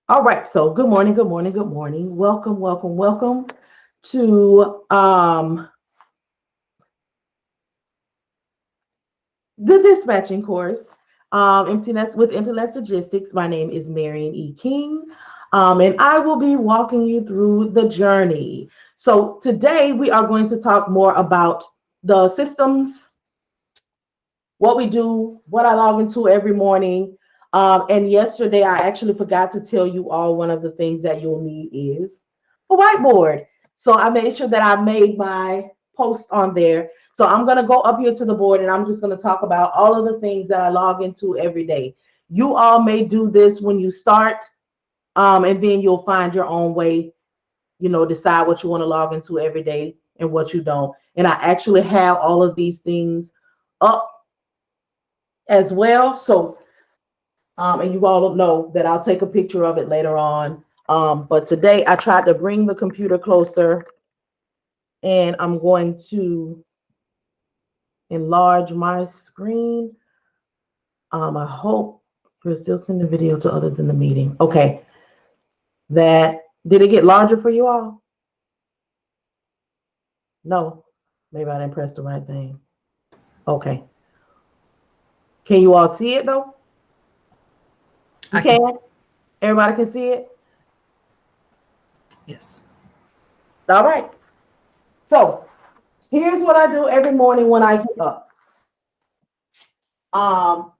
All right, so good morning, good morning, good morning. Welcome, welcome, welcome to the dispatching course, Emptiness with Emptiness Logistics. My name is Marian E. King, and I will be walking you through the journey. So today we are going to talk more about the systems, what we do, what I log into every morning. And yesterday, I actually forgot to tell you all one of the things that you'll need is a whiteboard. So I made sure that I made my post on there. So I'm going to go up here to the board and I'm just going to talk about all of the things that I log into every day. You all may do this when you start, and then you'll find your own way, decide what you want to log into every day and what you don't. And I actually have all of these things up as well. So, and you all know that I'll take a picture of it later on. But today I tried to bring the computer closer and I'm going to enlarge my screen. I hope we're still sending video to others in the meeting. Okay. Did it get larger for you all? No, maybe I didn't press the right thing. Okay. Can you all see it though? You can? Everybody can see it? Yes. All right. So here's what I do every morning when I get up. Um,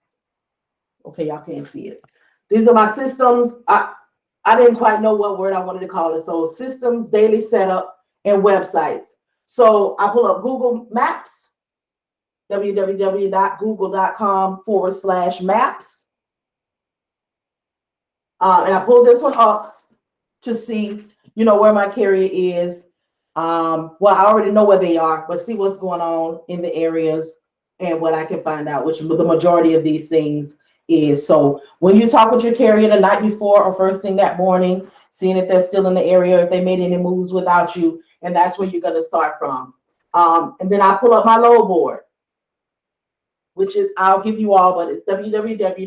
okay, y'all can't see it. These are my systems. I didn't quite know what word I wanted to call it. So systems, daily setup, and websites. So I pull up Google Maps, www.google.com/maps. And I pull this one up to see, where my carrier is. Well, I already know where they are, but see what's going on in the areas and what I can find out, which the majority of these things is. So when you talk with your carrier the night before or first thing that morning, seeing if they're still in the area, if they made any moves without you, and that's where you're going to start from. And then I pull up my load board, which is, I'll give you all, but it's www.dat.com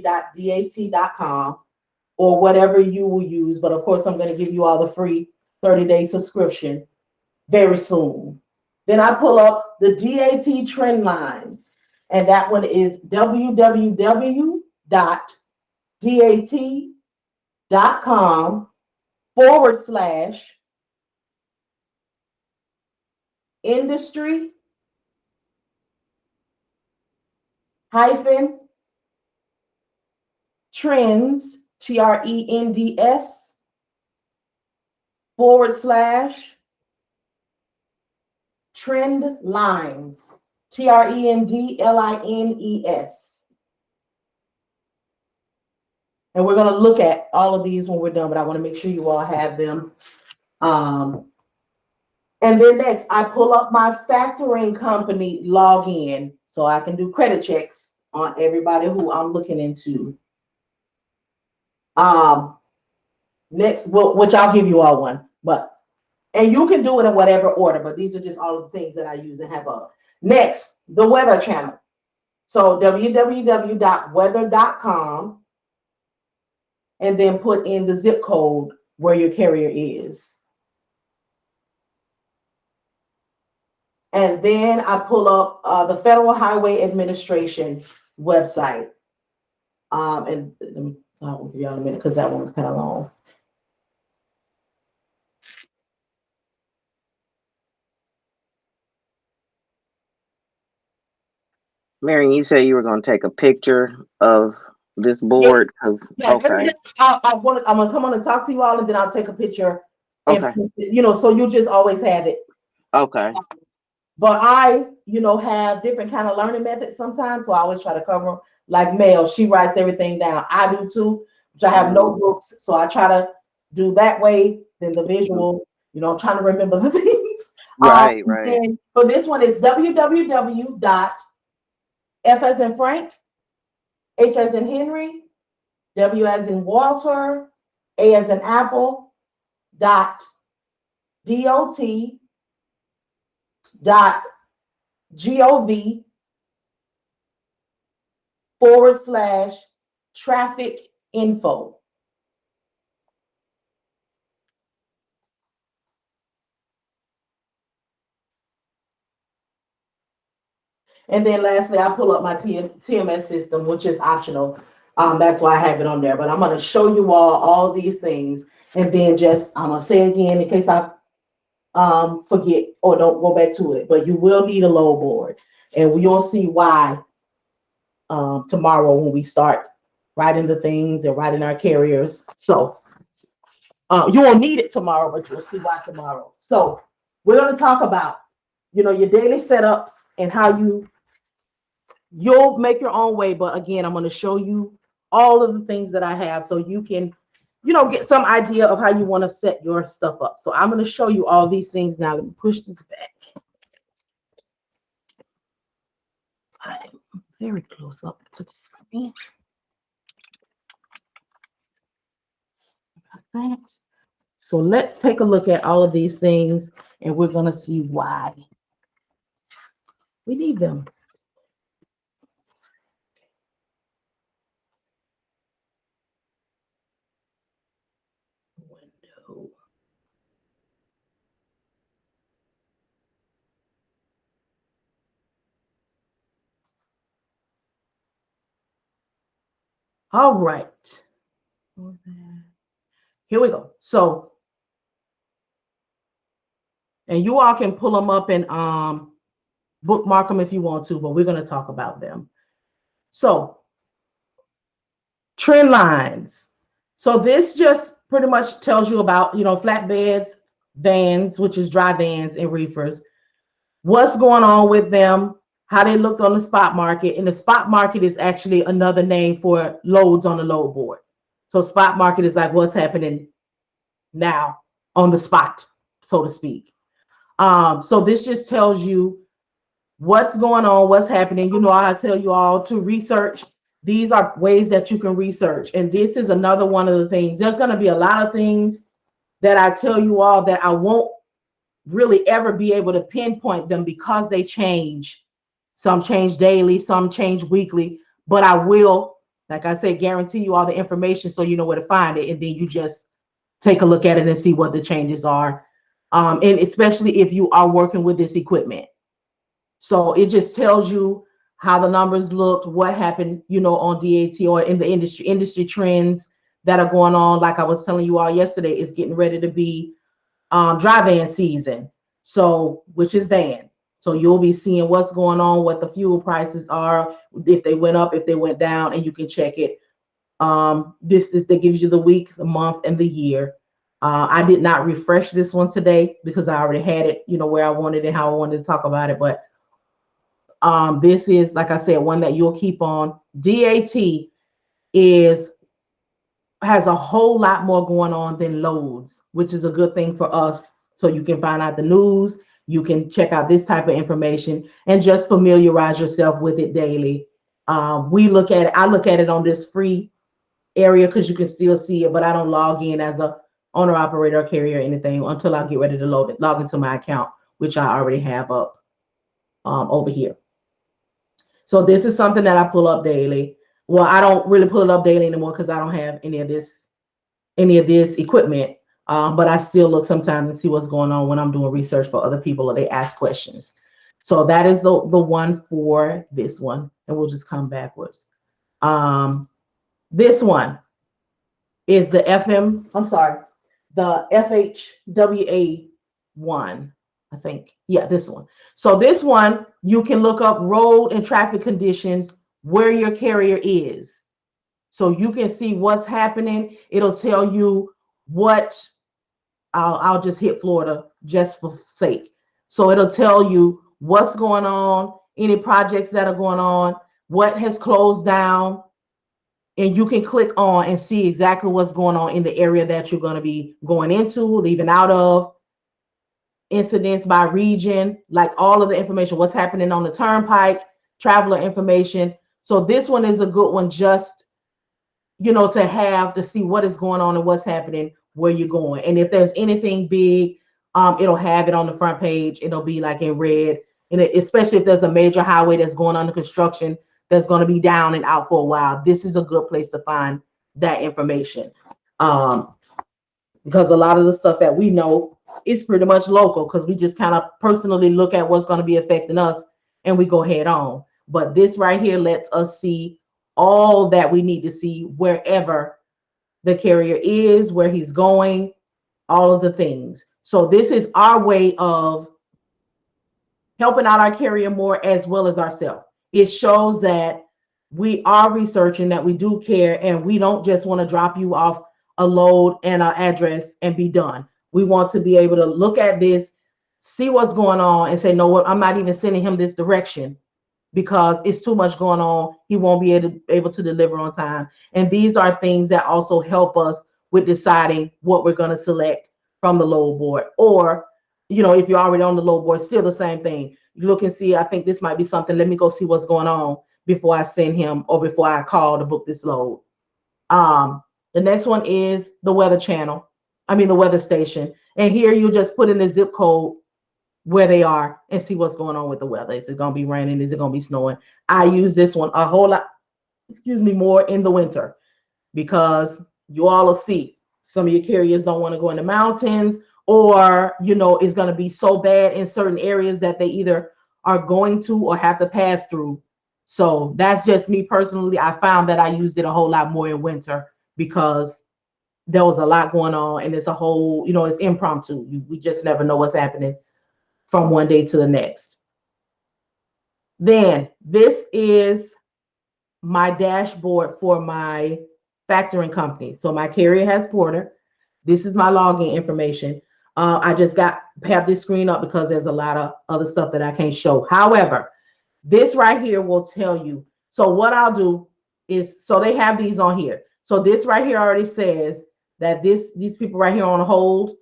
or whatever you will use. But of course, I'm going to give you all the free 30-day subscription very soon. Then I pull up the DAT trend lines, and that one is www.dat.com/industry trends, TRENDS /trend lines, TRENDLINES. And we're going to look at all of these when we're done, but I want to make sure you all have them. And then next, I pull up my factoring company login so I can do credit checks on everybody who I'm looking into. Next, which I'll give you all one, and you can do it in whatever order, but these are just all of the things that I use and have up. Next, the weather channel. So www.weather.com, and then put in the zip code where your carrier is. And then I pull up the Federal Highway Administration website. And let me, I'll give y'all a minute because that one's kind of long. Marion, you said you were going to take a picture of this board. Yeah, Okay. I'm gonna come on and talk to you all, and then I'll take a picture. And, Okay. so you just always have it. Okay. But I, have different kind of learning methods sometimes, so I always try to cover. Like Mel, she writes everything down. I do too, which I have notebooks, so I try to do that way. Then the visual, I'm trying to remember the things. Right. And for this one, it's www.f as in Frank, H as in Henry, W as in Walter, A as in Apple, .dot.gov/traffic info. And then lastly, I pull up my TMS system, which is optional. That's why I have it on there. But I'm going to show you all these things. And then just, I'm going to say again in case I forget or don't go back to it. But you will need a load board. And you'll see why tomorrow when we start writing the things and writing our carriers. So you won't need it tomorrow, but you'll see why tomorrow. So we're going to talk about, your daily setups and how you'll make your own way. But again, I'm going to show you all of the things that I have so you can, get some idea of how you want to set your stuff up. So I'm going to show you all these things now. Let me push this back. I'm very close up to the screen. Like that. So let's take a look at all of these things and we're going to see why we need them. Window. All right. Here we go. So, and you all can pull them up and bookmark them if you want to, but we're going to talk about them. So, trend lines. So this just pretty much tells you about, flatbeds, vans, which is dry vans and reefers, what's going on with them, how they looked on the spot market. And the spot market is actually another name for loads on the load board. So spot market is like what's happening now on the spot, so to speak. So this just tells you what's going on, what's happening. I tell you all to research. These are ways that you can research. And this is another one of the things. There's going to be a lot of things that I tell you all that I won't really ever be able to pinpoint them because they change. Some change daily, some change weekly, but I will, like I said, guarantee you all the information so you know where to find it. And then you just take a look at it and see what the changes are. And especially if you are working with this equipment. So it just tells you how the numbers looked, what happened, on DAT or in the industry trends that are going on. Like I was telling you all yesterday, it's getting ready to be dry van season. So, which is van. So you'll be seeing what's going on, what the fuel prices are, if they went up, if they went down, and you can check it. That gives you the week, the month, and the year. I did not refresh this one today because I already had it, where I wanted it, how I wanted to talk about it. But this is, like I said, one that you'll keep on. DAT has a whole lot more going on than loads, which is a good thing for us. So you can find out the news, you can check out this type of information and just familiarize yourself with it daily. I look at it on this free area because you can still see it, but I don't log in as a owner, operator, or carrier or anything until I get ready to log into my account, which I already have up over here. So this is something that I pull up daily. Well, I don't really pull it up daily anymore because I don't have any of this equipment. But I still look sometimes and see what's going on when I'm doing research for other people or they ask questions. So that is the one for this one, and we'll just come backwards. This one is the FHWA one, I think. Yeah, this one. So this one, you can look up road and traffic conditions where your carrier is. So you can see what's happening. It'll tell you what, I'll just hit Florida just for sake. So it'll tell you what's going on, any projects that are going on, what has closed down, and you can click on and see exactly what's going on in the area that you're going to be going into, leaving out of, incidents by region, like all of the information, what's happening on the turnpike, traveler information. So this one is a good one just, to have to see what is going on and what's happening where you're going. And if there's anything big, it'll have it on the front page. It'll be like in red. And especially if there's a major highway that's going under construction, that's going to be down and out for a while, this is a good place to find that information. Because a lot of the stuff that we know is pretty much local because we just kind of personally look at what's going to be affecting us and we go head on. But this right here lets us see all that we need to see wherever the carrier is, where he's going, all of the things. So this is our way of helping out our carrier more as well as ourselves. It shows that we are researching, that we do care, and we don't just want to drop you off a load and an address and be done. We want to be able to look at this, see what's going on, and say, no, what, I'm not even sending him this direction because it's too much going on. He won't be able to deliver on time. And these are things that also help us with deciding what we're going to select from the load board. Or, you know, if you're already on the load board, still the same thing. You look and see, I think this might be something. Let me go see what's going on before I send him or before I call to book this load. The next one is the weather channel. I mean, the weather station. And here you just put in the zip code where they are and see what's going on with the weather. Is it going to be raining? Is it going to be snowing? I use this one a whole lot, more in the winter, because you all will see some of your carriers don't want to go in the mountains, or, you know, it's going to be so bad in certain areas that they either are going to or have to pass through. So that's just me personally. I found that I used it a whole lot more in winter because there was a lot going on, and it's a whole, you know, it's impromptu. We just never know what's happening from one day to the next. Then this is my dashboard for my factoring company. So my carrier has Porter. This is my login information. I just have this screen up because there's a lot of other stuff that I can't show. However, this right here will tell you. So what I'll do is, so they have these on here. So this right here already says that these people right here on hold,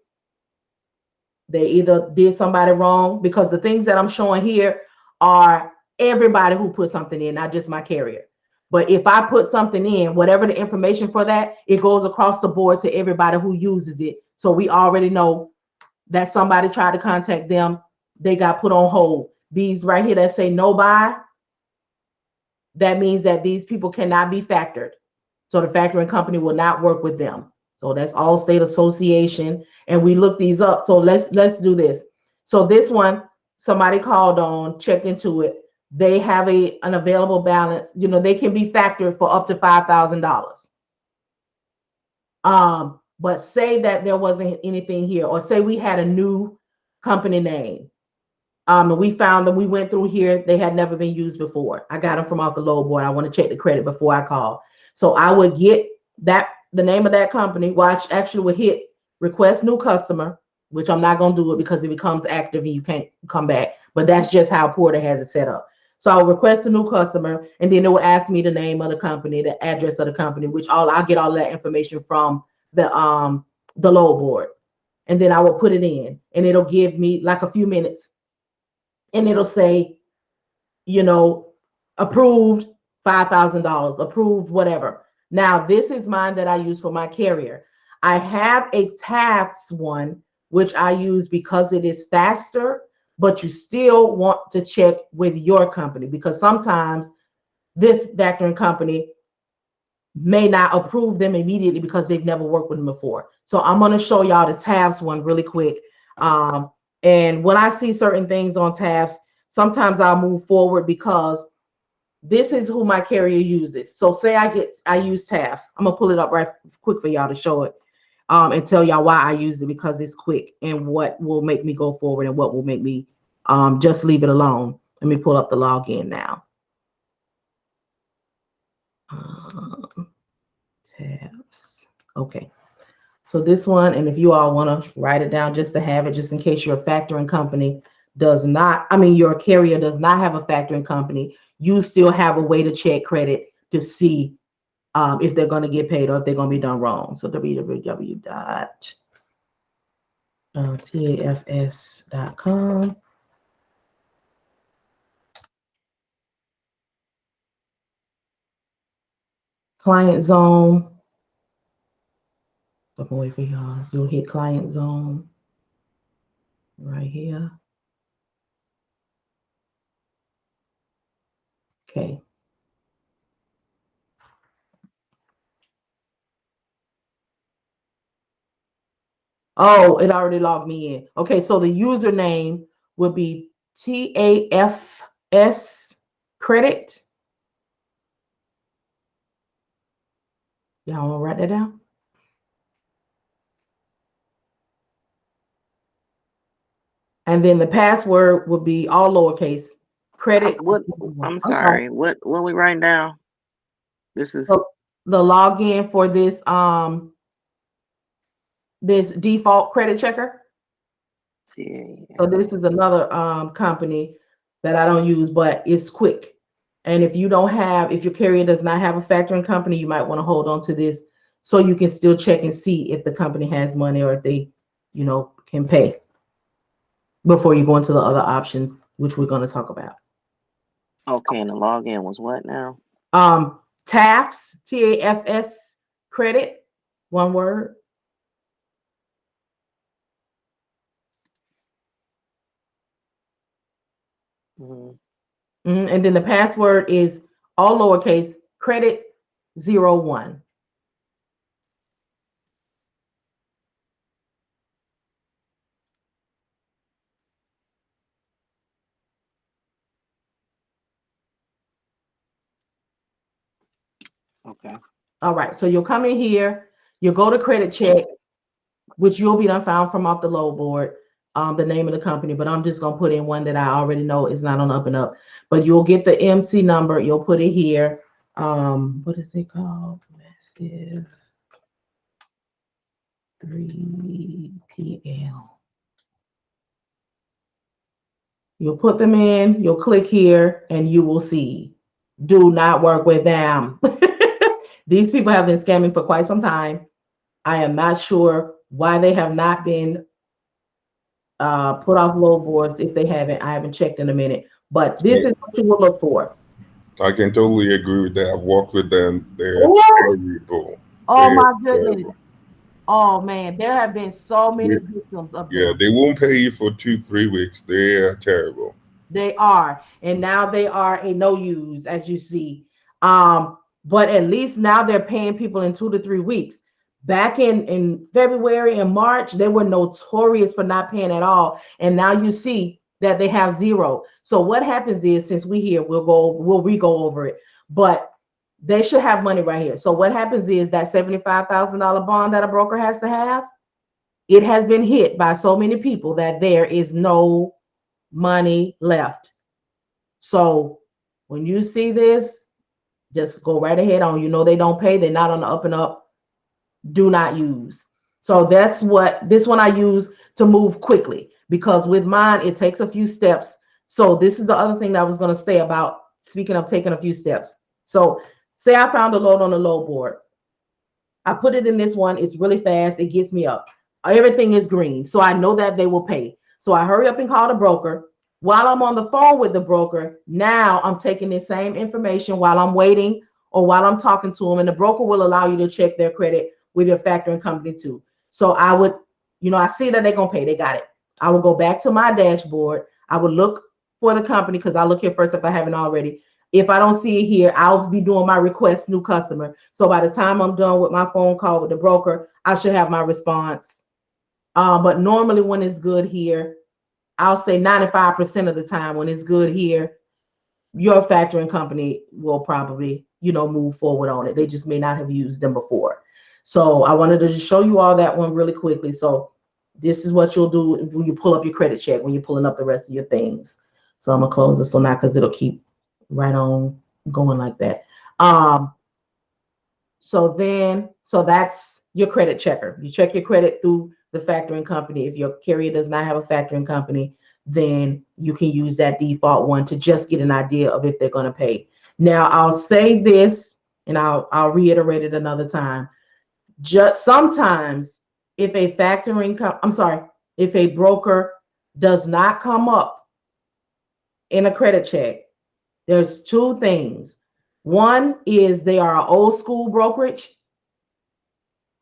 they either did somebody wrong, because the things that I'm showing here are everybody who put something in, not just my carrier. But if I put something in, whatever the information for that, it goes across the board to everybody who uses it. So we already know that somebody tried to contact them, they got put on hold. These right here that say no buy, that means that these people cannot be factored. So the factoring company will not work with them. So that's Allstate Association, and we look these up. So let's do this. So this one, somebody called on, checked into it. They have an available balance. You know, they can be factored for up to $5,000. But say that there wasn't anything here, or say we had a new company name. And we found them. We went through here. They had never been used before. I got them from off the load board. I want to check the credit before I call. So I would get that, the name of that company. Well, I actually would hit request new customer, which I'm not going to do it because it becomes active and you can't come back. But that's just how Porter has it set up. So I'll request a new customer, and then it will ask me the name of the company, the address of the company, which I'll get all that information from the load board. And then I will put it in, and it'll give me like a few minutes, and it'll say, you know, approved $5,000, approved whatever. Now, this is mine that I use for my carrier. I have a TAFS one, which I use because it is faster, but you still want to check with your company, because sometimes this factoring company may not approve them immediately because they've never worked with them before. So I'm going to show y'all the TAFS one really quick. And when I see certain things on TAFS, sometimes I'll move forward because this is who my carrier uses. So say I use TAFS. I'm gonna pull it up right quick for y'all to show it, and tell y'all why I use it, because it's quick and what will make me go forward and what will make me just leave it alone. Let me pull up the login now. TAFS. Okay. So this one, and if you all want to write it down just to have it, just in case your factoring company does not, I mean, your carrier does not have a factoring company, you still have a way to check credit to see if they're going to get paid or if they're going to be done wrong. So www.tafs.com. Client zone. I'm going to wait for y'all. You'll hit client zone right here. Okay. Oh, it already logged me in. Okay, so the username will be TAF Credit. Y'all want to write that down? And then the password will be all lowercase. Credit. What? I'm sorry. What we writing down? This is the login for this default credit checker. So this is another company that I don't use, but it's quick. And if your carrier does not have a factoring company, you might want to hold on to this so you can still check and see if the company has money or if they, can pay before you go into the other options, which we're going to talk about. Okay, and the login was what now? TAFS, TAFS credit, one word. And then the password is all lowercase, credit 01. Okay. All right. So you'll come in here, you'll go to credit check, which you'll be done found from off the load board, the name of the company, but I'm just going to put in one that I already know is not on up and up. But you'll get the MC number, you'll put it here. What is it called? Massive 3PL. You'll put them in, you'll click here, and you will see. Do not work with them. These people have been scamming for quite some time. I am not sure why they have not been put off load boards. If they haven't, I haven't checked in a minute. But this is what you will look for. I can totally agree with that. I've worked with them. They're terrible. Oh my goodness. Terrible. Oh man, there have been so many victims of them. Yeah, they won't pay you for 2-3 weeks. They're terrible. They are, and now they are a no use, as you see. But at least now they're paying people in 2 to 3 weeks. Back in February and March, they were notorious for not paying at all, and now you see that they have zero. So what happens is, since we here, we'll re-go over it, but they should have money right here. So what happens is that $75,000 bond that a broker has to have, it has been hit by so many people that there is no money left. So when you see this, just go right ahead on. They don't pay. They're not on the up and up. Do not use. So that's what this one I use to move quickly, because with mine, it takes a few steps. So this is the other thing that I was going to say about, speaking of taking a few steps. So say I found a load on the load board. I put it in this one. It's really fast. It gets me up. Everything is green. So I know that they will pay. So I hurry up and call the broker. While I'm on the phone with the broker, now I'm taking the same information while I'm waiting or while I'm talking to them. And the broker will allow you to check their credit with your factoring company too. So I would, I see that they're going to pay. They got it. I will go back to my dashboard. I would look for the company, because I look here first if I haven't already. If I don't see it here, I'll be doing my request new customer. So by the time I'm done with my phone call with the broker, I should have my response. But normally when it's good here, I'll say 95% of the time when it's good here, your factoring company will probably, move forward on it. They just may not have used them before. So I wanted to just show you all that one really quickly. So this is what you'll do when you pull up your credit check, when you're pulling up the rest of your things. So I'm gonna close this one now because it'll keep right on going like that. So that's your credit checker. You check your credit through the factoring company. If your carrier does not have a factoring company, then you can use that default one to just get an idea of if they're going to pay. Now, I'll say this, and I'll reiterate it another time. Just sometimes, if a if a broker does not come up in a credit check, there's two things. One is they are an old school brokerage.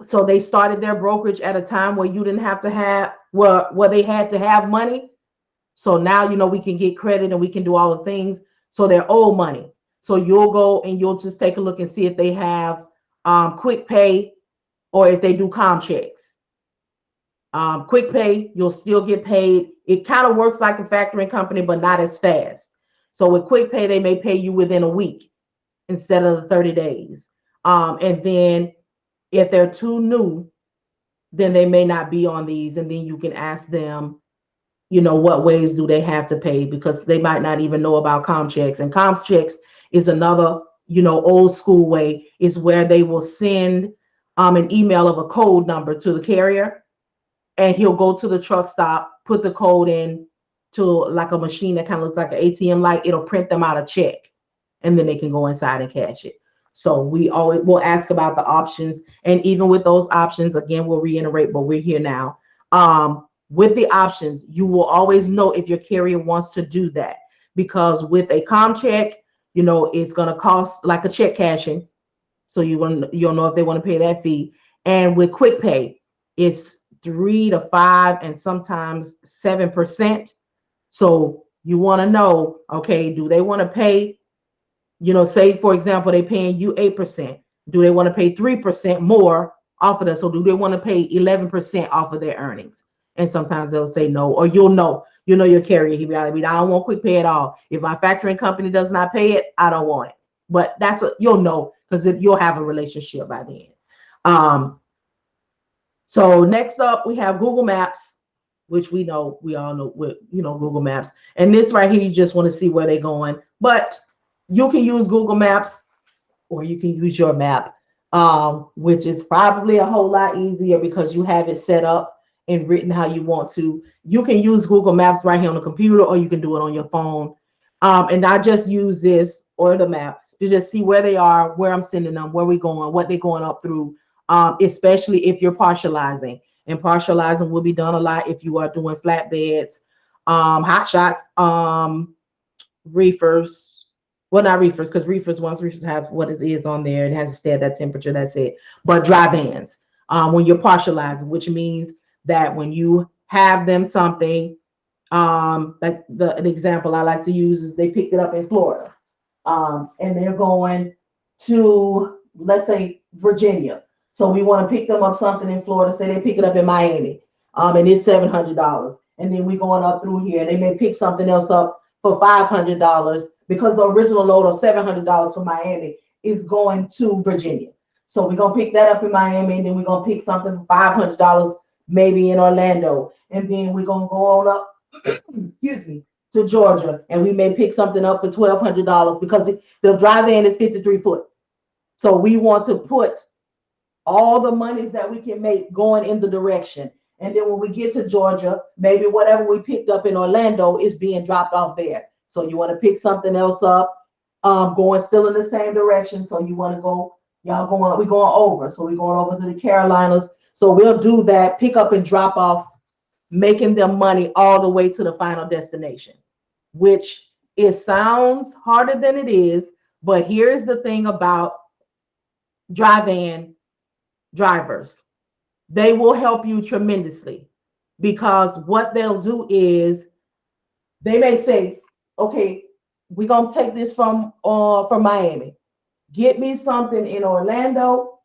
So they started their brokerage at a time where you didn't have to have, where they had to have money. So now, we can get credit and we can do all the things. So they're old money. So you'll go and you'll just take a look and see if they have quick pay or if they do com checks. Quick pay, you'll still get paid. It kind of works like a factoring company, but not as fast. So with quick pay, they may pay you within a week instead of the 30 days. And then if they're too new, then they may not be on these. And then you can ask them, what ways do they have to pay, because they might not even know about comp checks. And comp checks is another, old school way, is where they will send an email of a code number to the carrier, and he'll go to the truck stop, put the code in to like a machine that kind of looks like an ATM, like it'll print them out a check, and then they can go inside and cash it. So we'll ask about the options, and even with those options, again, we'll reiterate, but we're here now. With the options, you will always know if your carrier wants to do that, because with a comp check, it's going to cost like a check cashing. So you'll know if they want to pay that fee. And with quick pay, it's 3 to 5 and sometimes 7%. So you want to know, okay, do they want to pay, say for example, they're paying you 8%. Do they want to pay 3% more off of that? So do they want to pay 11% off of their earnings? And sometimes they'll say no, or you'll know your carrier. He'll be like, I don't want quick pay at all. If my factoring company does not pay it, I don't want it. But you'll know, because you'll have a relationship by then. So next up, we have Google Maps, which we all know Google Maps. And this right here, you just want to see where they're going. But you can use Google Maps, or you can use your map, which is probably a whole lot easier because you have it set up and written how you want to. You can use Google Maps right here on the computer, or you can do it on your phone. And I just use this or the map to just see where they are, where I'm sending them, where we're going, what they're going up through, especially if you're partializing. And partializing will be done a lot if you are doing flatbeds, hot shots, reefers. Well, not reefers, because once reefers have what it is on there, it has to stay at that temperature, that's it. But dry vans, when you're partializing, which means that when you have them something, like an example I like to use is they picked it up in Florida, and they're going to, let's say, Virginia. So we want to pick them up something in Florida. Say they pick it up in Miami, and it's $700. And then we're going up through here. They may pick something else up for $500, because the original load of $700 for Miami is going to Virginia. So we're going to pick that up in Miami, and then we're going to pick something for $500 maybe in Orlando. And then we're going to go on up, excuse me, to Georgia, and we may pick something up for $1,200, because the dry van is 53 foot. So we want to put all the monies that we can make going in the direction. And then when we get to Georgia, maybe whatever we picked up in Orlando is being dropped off there. So you want to pick something else up, going still in the same direction. So you want to go, we're going over. So we're going over to the Carolinas. So we'll do that, pick up and drop off, making them money all the way to the final destination, which it sounds harder than it is. But here's the thing about dry van drivers. They will help you tremendously, because what they'll do is they may say, okay, we're going to take this from Miami. Get me something in Orlando.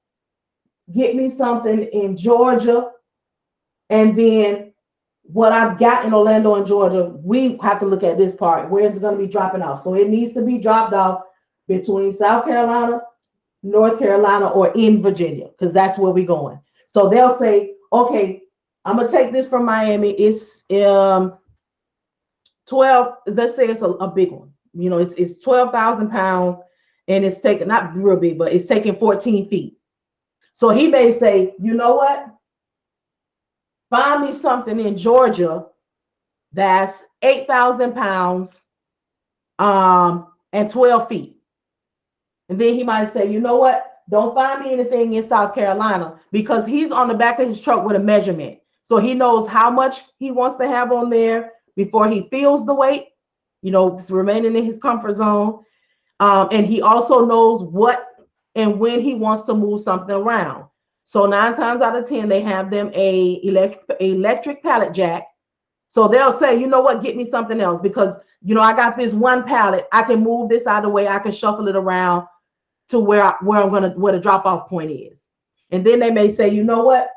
Get me something in Georgia. And then what I've got in Orlando and Georgia, we have to look at this part. Where is it going to be dropping off? So it needs to be dropped off between South Carolina, North Carolina, or in Virginia, because that's where we're going. So they'll say, okay, I'm going to take this from Miami. It's 12, let's say it's a big one. It's 12,000 pounds, and it's taking, not real big, but it's taking 14 feet. So he may say, you know what? Find me something in Georgia that's 8,000 pounds and 12 feet. And then he might say, you know what? Don't find me anything in South Carolina, because he's on the back of his truck with a measurement. So he knows how much he wants to have on there before he feels the weight, just remaining in his comfort zone. And he also knows what and when he wants to move something around. So 9 times out of 10, they have them a electric pallet jack. So they'll say, you know what, get me something else, because, I got this one pallet. I can move this out of the way. I can shuffle it around to where the drop off point is. And then they may say, you know what,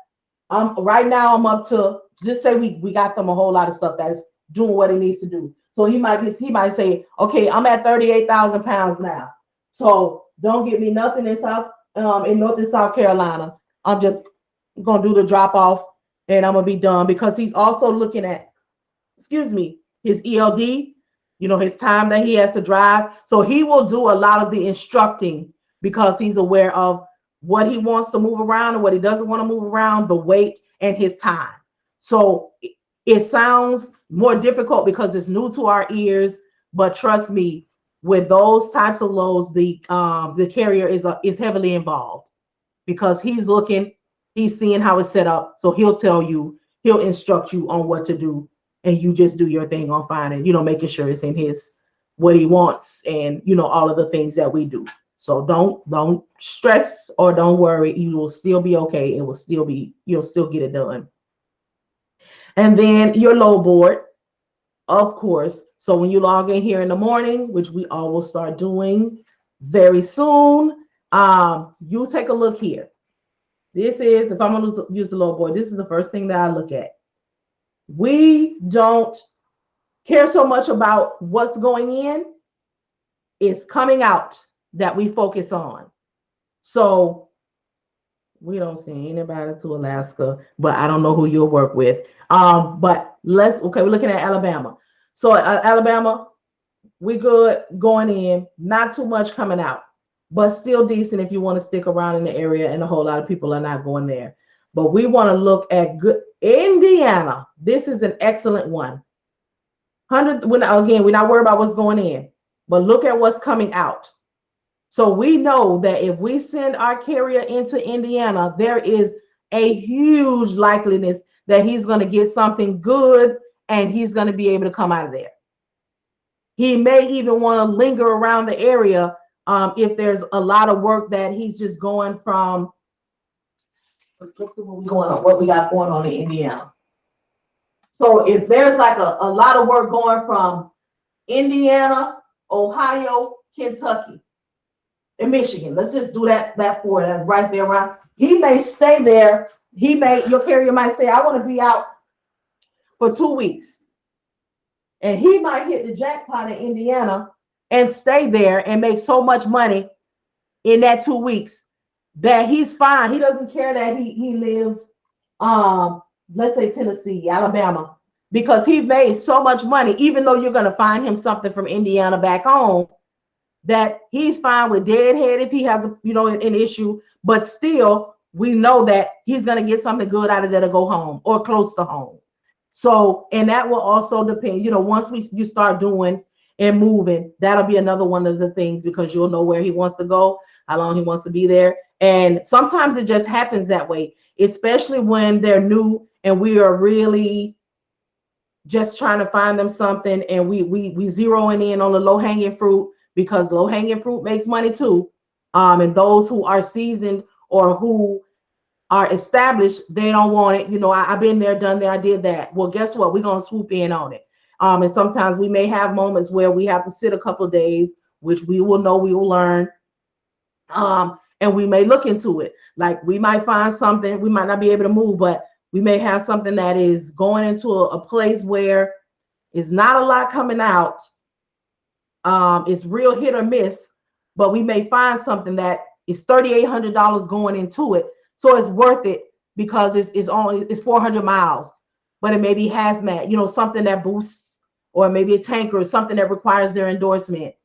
right now I'm up to, just say we got them a whole lot of stuff that's doing what it needs to do. So he might say, okay, I'm at 38,000 pounds now. So don't get me nothing in North and South Carolina. I'm just gonna do the drop off and I'm gonna be done, because he's also looking at, excuse me, his ELD, his time that he has to drive. So he will do a lot of the instructing because he's aware of what he wants to move around and what he doesn't want to move around, the weight and his time. So it sounds more difficult because it's new to our ears, but trust me, with those types of loads, the carrier is heavily involved, because he's seeing how it's set up. So he'll instruct you on what to do, and you just do your thing on finding, making sure it's in what he wants, and all of the things that we do. So don't stress or don't worry. You will still be okay. You'll still get it done. And then your load board, of course. So when you log in here in the morning, which we all will start doing very soon, you take a look here. This is, if I'm going to use the load board, this is the first thing that I look at. We don't care so much about what's going in. It's coming out that we focus on. So we don't send anybody to Alaska, but I don't know who you'll work with. But we're looking at Alabama. So Alabama, we good going in, not too much coming out, but still decent if you want to stick around in the area, and a whole lot of people are not going there. But we want to look at good Indiana. This is an excellent one. We're not worried about what's going in, but look at what's coming out. So we know that if we send our carrier into Indiana, there is a huge likeliness that he's going to get something good and he's going to be able to come out of there. He may even want to linger around the area if there's a lot of work that he's just going from. So let's see what we got going on in Indiana. So if there's like a lot of work going from Indiana, Ohio, Kentucky, and Michigan, let's just do that for that right there, right? He may stay there. Your carrier might say, I want to be out for 2 weeks. And he might hit the jackpot in Indiana and stay there and make so much money in that 2 weeks that he's fine. He doesn't care that he lives, let's say Tennessee, Alabama, because he made so much money, even though you're going to find him something from Indiana back home, that he's fine with deadhead if he has an issue, but still we know that he's going to get something good out of that to go home or close to home. So, and that will also depend, once you start doing and moving, that'll be another one of the things, because you'll know where he wants to go, how long he wants to be there. And sometimes it just happens that way, especially when they're new and we are really just trying to find them something, and we zeroing in on the low-hanging fruit, because low-hanging fruit makes money too. And those who are seasoned or who are established, they don't want it. I've been there, done that, I did that. Well, guess what? We're going to swoop in on it. And sometimes we may have moments where we have to sit a couple of days, which we will learn. And we may look into it. Like we might find something, we might not be able to move, but we may have something that is going into a place where it's not a lot coming out. It's real hit or miss, but we may find something that is $3,800 going into it. So it's worth it, because it's 400 miles, but it may be hazmat, something that boosts, or maybe a tanker, or something that requires their endorsement.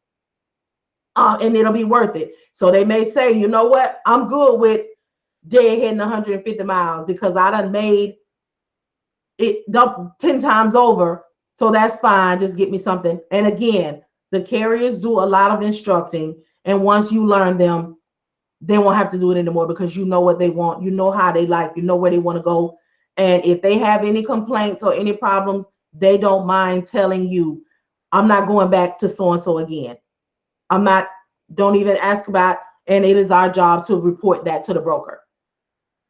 And it'll be worth it. So they may say, you know what, I'm good with deadheading 150 miles because I done made it 10 times over. So that's fine. Just get me something. And again, the carriers do a lot of instructing. And once you learn them, they won't have to do it anymore, because you know what they want. You know how they like, you know where they want to go. And if they have any complaints or any problems, they don't mind telling you, I'm not going back to so-and-so again. Don't even ask about, and it is our job to report that to the broker.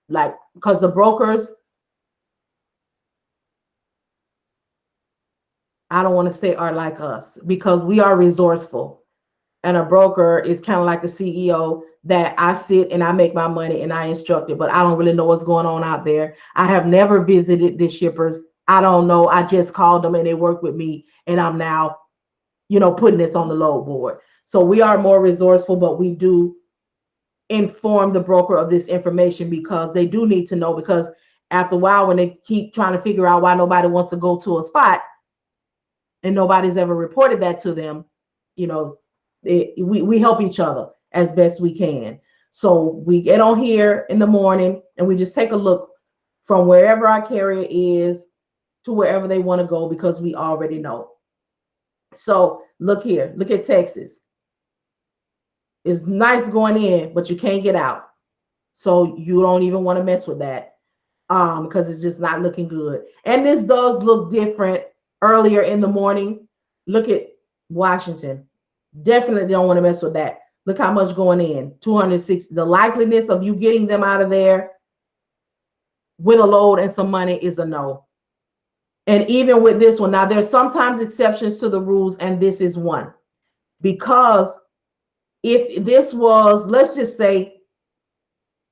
Like, because the brokers, I don't want to say are like us, because we are resourceful. And a broker is kind of like a CEO that I sit and I make my money and I instruct it, but I don't really know what's going on out there. I have never visited the shippers. I don't know, I just called them and they work with me and I'm now, putting this on the load board. So we are more resourceful, but we do inform the broker of this information because they do need to know, because after a while, when they keep trying to figure out why nobody wants to go to a spot and nobody's ever reported that to them, we help each other as best we can. So we get on here in the morning and we just take a look from wherever our carrier is to wherever they want to go, because we already know. So look here, look at Texas. It's nice going in, but you can't get out. So you don't even want to mess with that, because it's just not looking good. And this does look different earlier in the morning. Look at Washington. Definitely don't want to mess with that. Look how much going in, 260. The likeliness of you getting them out of there with a load and some money is a no. And even with this one, now there's sometimes exceptions to the rules, and this is one. Because if this was, let's just say,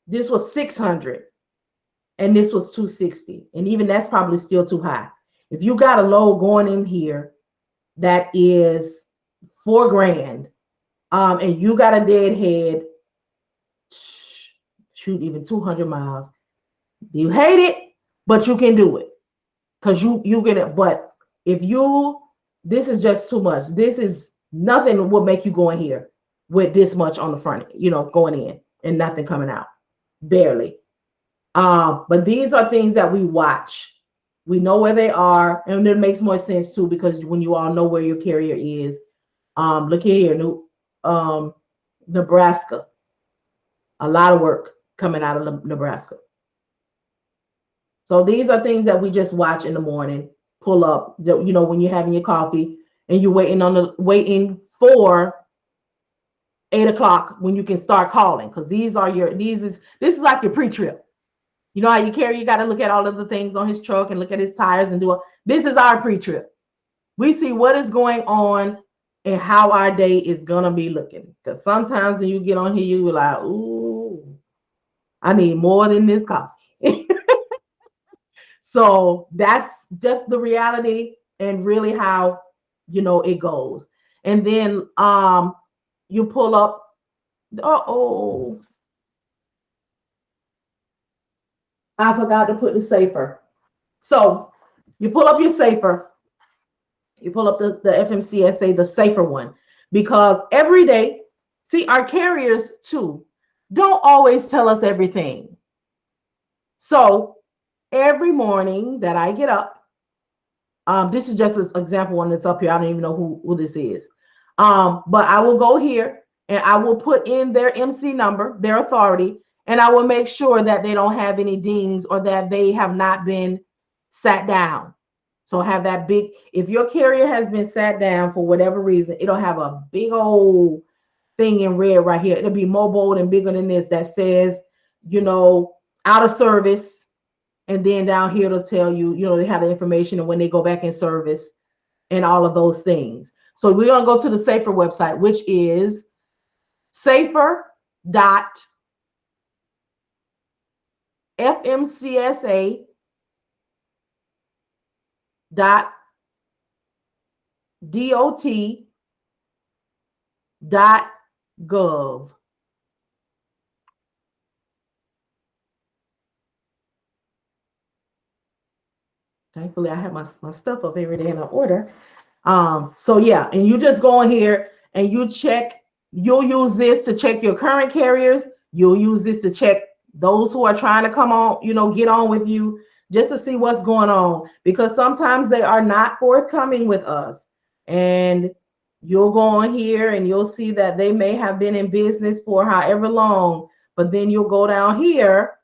this was 600 and this was 260, and even that's probably still too high. If you got a load going in here that is $4,000, and you got a deadhead, shoot, even 200 miles, you hate it, but you can do it because you get it. But if this is just too much. This is nothing will make you go in here with this much on the front, going in and nothing coming out, barely. But these are things that we watch. We know where they are, and it makes more sense too, because when you all know where your carrier is. Look here, Nebraska. A lot of work coming out of Nebraska. So these are things that we just watch in the morning, pull up, when you're having your coffee and you're waiting for 8 o'clock when you can start calling, because this is like your pre-trip. You know how you carry, you got to look at all of the things on his truck and look at his tires and this is our pre-trip. We see what is going on and how our day is going to be looking. Because sometimes when you get on here, you're like, ooh, I need more than this coffee. So that's just the reality and really how, it goes. And then you pull up, I forgot to put the safer. So you pull up your safer. You pull up the FMCSA, the safer one, because every day, see, our carriers too don't always tell us everything. So every morning that I get up, this is just an example one that's up here. I don't even know who this is. But I will go here and I will put in their MC number, their authority, and I will make sure that they don't have any dings or that they have not been sat down. So have that big, if your carrier has been sat down for whatever reason, it'll have a big old thing in red right here. It'll be more bold and bigger than this that says, out of service. And then down here, it'll tell you, they have the information and when they go back in service and all of those things. So we're going to go to the Safer website, which is safer.fmcsa.dot.gov. Thankfully, I have my stuff up every day in order. So yeah, and you just go in here and you check. You'll use this to check your current carriers. You'll use this to check those who are trying to come on, get on with you, just to see what's going on, because sometimes they are not forthcoming with us. And you'll go on here and you'll see that they may have been in business for however long, but then you'll go down here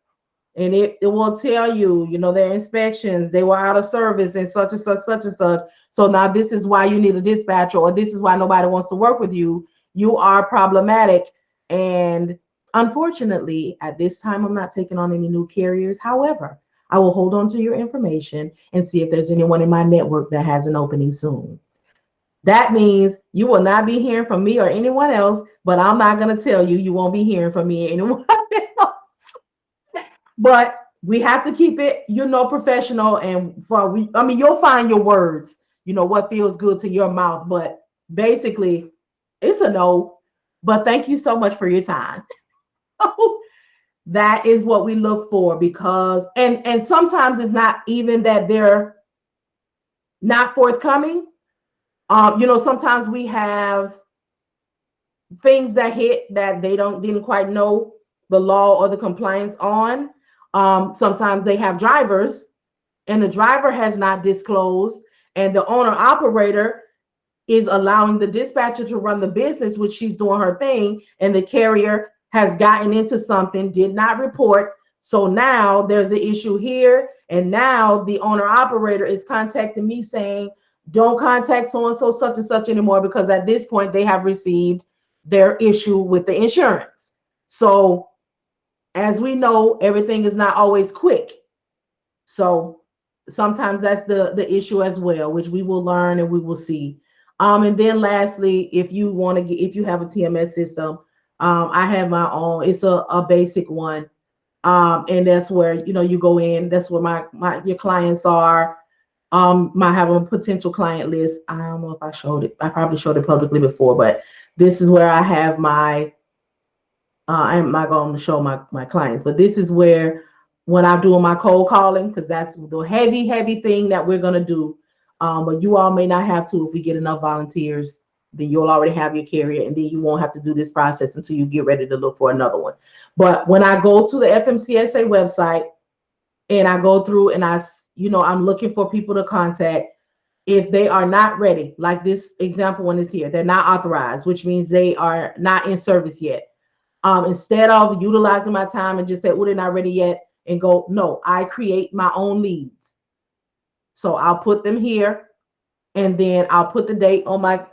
and it will tell you, their inspections, they were out of service and such and such, such and such. So now this is why you need a dispatcher, or this is why nobody wants to work with you. You are problematic. And unfortunately, at this time, I'm not taking on any new carriers. However, I will hold on to your information and see if there's anyone in my network that has an opening soon. That means you will not be hearing from me or anyone else, but I'm not going to tell you won't be hearing from me or anyone else. But we have to keep it, professional. And you'll find your words, what feels good to your mouth. But basically, it's a no. But thank you so much for your time. That is what we look for, because and sometimes it's not even that they're not forthcoming. Sometimes we have things that hit that they didn't quite know the law or the compliance on. Sometimes they have drivers and the driver has not disclosed, and the owner operator is allowing the dispatcher to run the business, which she's doing her thing, and the carrier has gotten into something, did not report. So now there's an issue here, and now the owner operator is contacting me saying, don't contact so and so such and such anymore, because at this point they have received their issue with the insurance. So as we know, everything is not always quick. So sometimes that's the issue as well, which we will learn and we will see. And then lastly, if you have a TMS system, I have my own. It's a basic one. And that's where, you go in. That's where your clients are. Might have a potential client list. I don't know if I showed it. I probably showed it publicly before, but this is where I have my, I'm not going to show my clients, but this is where, when I'm doing my cold calling, because that's the heavy thing that we're going to do. But you all may not have to. If we get enough volunteers, then you'll already have your carrier, and then you won't have to do this process until you get ready to look for another one. But when I go to the FMCSA website and I go through and I'm looking for people to contact, if they are not ready, like this example one is here, they're not authorized, which means they are not in service yet. Instead of utilizing my time and just say, oh, they're not ready yet, and go, no, I create my own leads. So I'll put them here, and then I'll put the date on my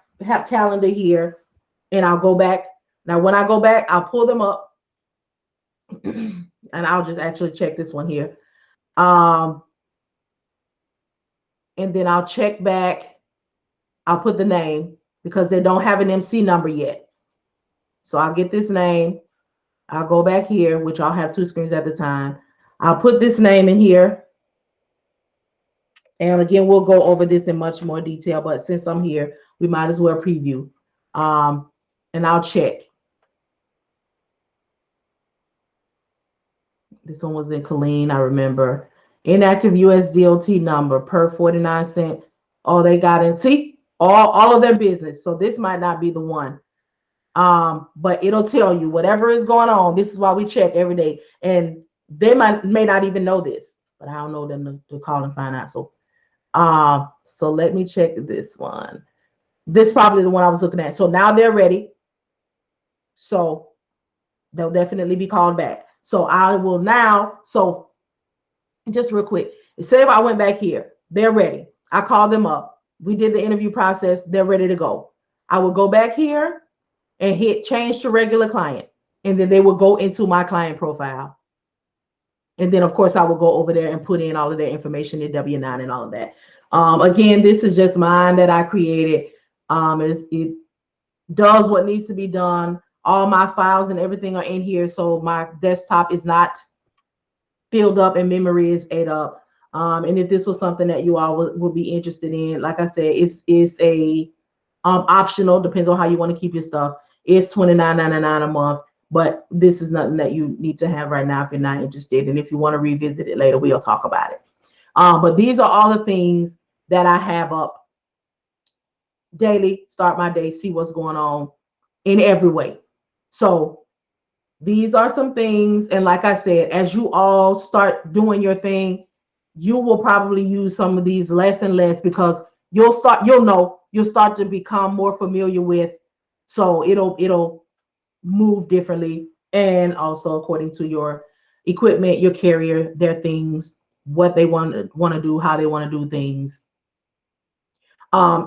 calendar here, and I'll go back. Now, when I go back, I'll pull them up, and I'll just actually check this one here. And then I'll check back. I'll put the name, because they don't have an MC number yet. So I'll get this name. I'll go back here, which I'll have two screens at the time. I'll put this name in here. And again, we'll go over this in much more detail, but since I'm here, we might as well preview. And I'll check. This one was in Colleen, I remember. Inactive USDOT number per 49 cent. Oh, they got in. See, all of their business. So this might not be the one. But it'll tell you whatever is going on. This is why we check every day. And they may not even know this, but I don't know them to call and find out. So let me check this one. This is probably the one I was looking at. So now they're ready. So they'll definitely be called back. So I will now, so just real quick, say if I went back here, they're ready. I called them up. We did the interview process. They're ready to go. I will go back here and hit change to regular client. And then they will go into my client profile. And then, of course, I will go over there and put in all of their information, their W-9 and all of that. Again, this is just mine that I created. It does what needs to be done. All my files and everything are in here. So my desktop is not filled up and memory is ate up. And if this was something that you all would be interested in, like I said, it's a optional, depends on how you want to keep your stuff. It's $29.99 a month, but this is nothing that you need to have right now if you're not interested. And if you want to revisit it later, we'll talk about it. But these are all the things that I have up daily. Start my day, see what's going on in every way. So these are some things. And like I said, as you all start doing your thing, you will probably use some of these less and less, because you'll start to become more familiar with. So it'll move differently. And also according to your equipment, your carrier, their things, what they want to do, how they want to do things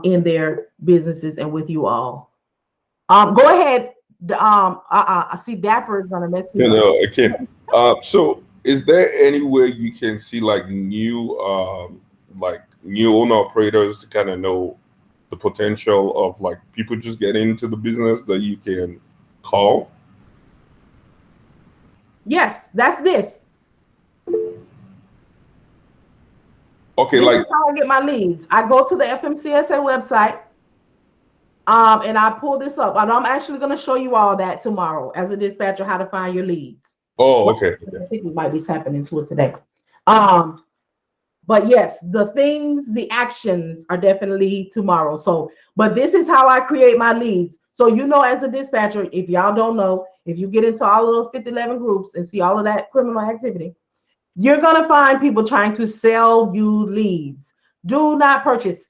in their businesses and with you all. Go ahead. I see Dapper is gonna mess me up. No, I can't. So is there any way you can see like new owner operators to kind of know the potential of like people just getting into the business that you can call? Yes, that's this. Okay, This like, is how I get my leads. I go to the FMCSA website, and I pull this up. And I'm actually going to show you all that tomorrow as a dispatcher, how to find your leads. oh, Well, okay, I okay. think we might be tapping into it today. But yes, the things, the actions are definitely tomorrow. So, but this is how I create my leads. So, you know, as a dispatcher, if y'all don't know, if you get into all of those 5011 groups and see all of that criminal activity, you're going to find people trying to sell you leads. Do not purchase.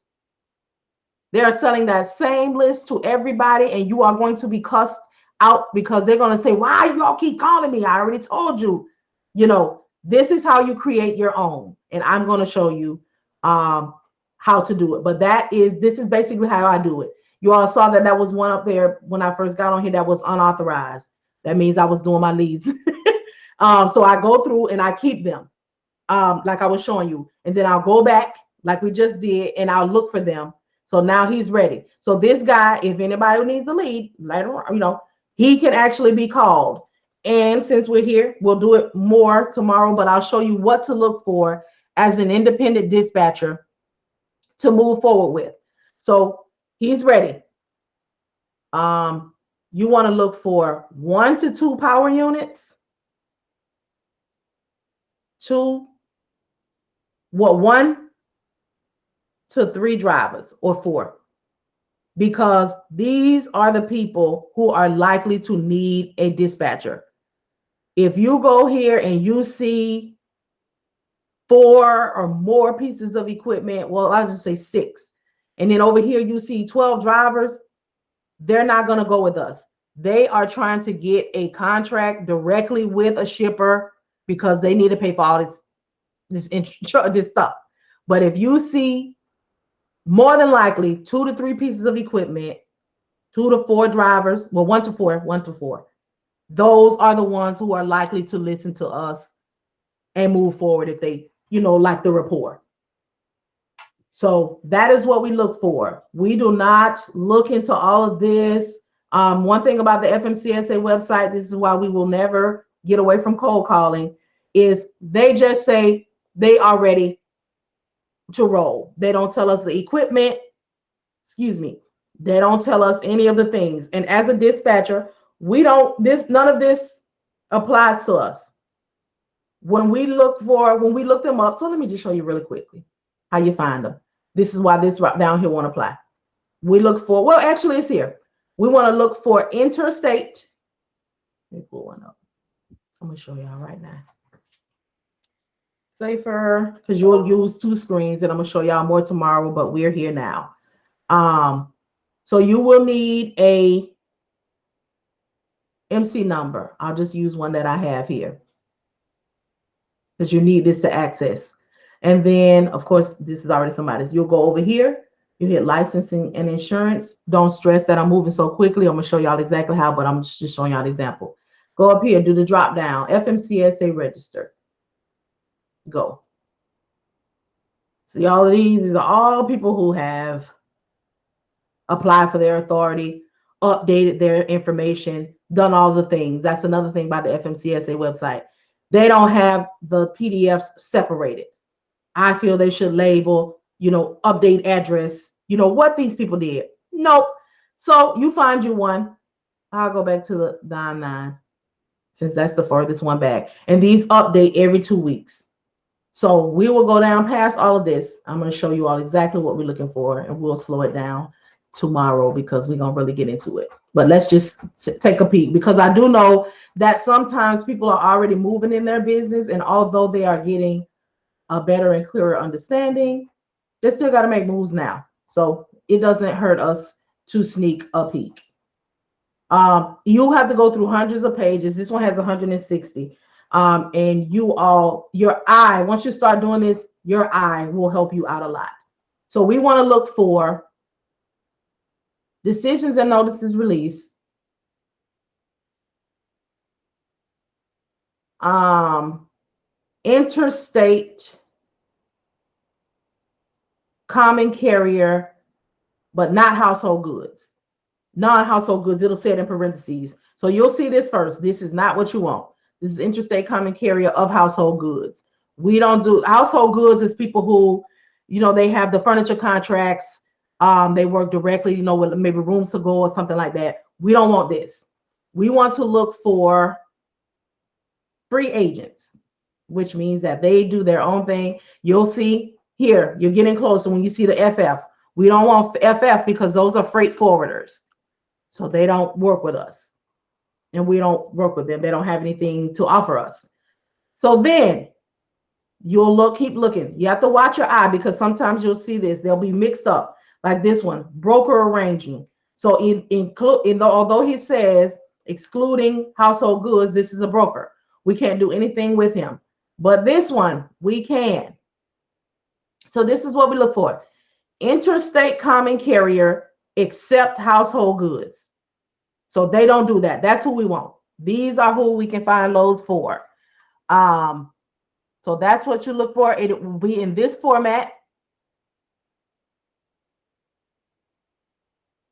They are selling that same list to everybody, and you are going to be cussed out because they're going to say, why y'all keep calling me? I already told you. You know, this is how you create your own. And I'm going to show you how to do it. But this is basically how I do it. You all saw that was one up there when I first got on here that was unauthorized. That means I was doing my leads. So I go through and I keep them like I was showing you. And then I'll go back like we just did and I'll look for them. So now he's ready. So this guy, if anybody needs a lead later on, you know, he can actually be called. And since we're here, we'll do it more tomorrow, but I'll show you what to look for as an independent dispatcher to move forward with. So he's ready. You want to look for 1 to 2 power units, 1 to 3 drivers or 4, because these are the people who are likely to need a dispatcher. If you go here and you see 4 or more pieces of equipment, well, I'll just say 6, and then over here you see 12 drivers, they're not going to go with us. They are trying to get a contract directly with a shipper because they need to pay for all this stuff. But if you see more than likely 2 to 3 pieces of equipment, 2 to 4 drivers, well, 1 to 4, those are the ones who are likely to listen to us and move forward if they, you know, like the rapport. So that is what we look for. We do not look into all of this. One thing about the FMCSA website, this is why we will never get away from cold calling, is they just say they are ready to roll. They don't tell us the equipment, they don't tell us any of the things. And as a dispatcher, none of this applies to us. When we look them up, so let me just show you really quickly how you find them. This is why this right down here won't apply. We look for, well, actually it's here. We want to look for interstate. Let me pull one up. I'm gonna show y'all right now. Safer, because you'll use 2 screens, and I'm gonna show y'all more tomorrow, but we're here now. So you will need a MC number. I'll just use one that I have here because you need this to access. And then, of course, this is already somebody's. You'll go over here. You hit licensing and insurance. Don't stress that I'm moving so quickly. I'm going to show y'all exactly how, but I'm just showing y'all an example. Go up here, do the drop down, FMCSA Register. Go. See all of these are all people who have applied for their authority, updated their information, done all the things. That's another thing by the FMCSA website. They don't have the PDFs separated. I feel they should label, you know, update address, you know, what these people did. Nope. So you find you one. I'll go back to the 9 since that's the furthest one back. And these update every 2 weeks. So we will go down past all of this. I'm going to show you all exactly what we're looking for, and we'll slow it down tomorrow because we're going to really get into it. But let's just take a peek, because I do know that sometimes people are already moving in their business, and although they are getting a better and clearer understanding, they still got to make moves now. So it doesn't hurt us to sneak a peek. You have to go through hundreds of pages. This one has 160. And your eye, once you start doing this, your eye will help you out a lot. So we want to look for decisions and notices released, interstate common carrier, but not household goods. Non-household goods, it'll say it in parentheses. So you'll see this first. This is not what you want. This is interstate common carrier of household goods. We don't do household goods is people who They have the furniture contracts. They work directly, with maybe rooms to go or something like that. We don't want this. We want to look for free agents, which means that they do their own thing. You'll see here, you're getting closer when you see the FF. We don't want FF because those are freight forwarders. So they don't work with us. And we don't work with them. They don't have anything to offer us. So then you'll keep looking. You have to watch your eye because sometimes you'll see this. They'll be mixed up. Like this one, broker arranging. So although he says excluding household goods, this is a broker. We can't do anything with him. But this one, we can. So this is what we look for. Interstate common carrier, except household goods. So they don't do that. That's who we want. These are who we can find loads for. So that's what you look for. It will be in this format.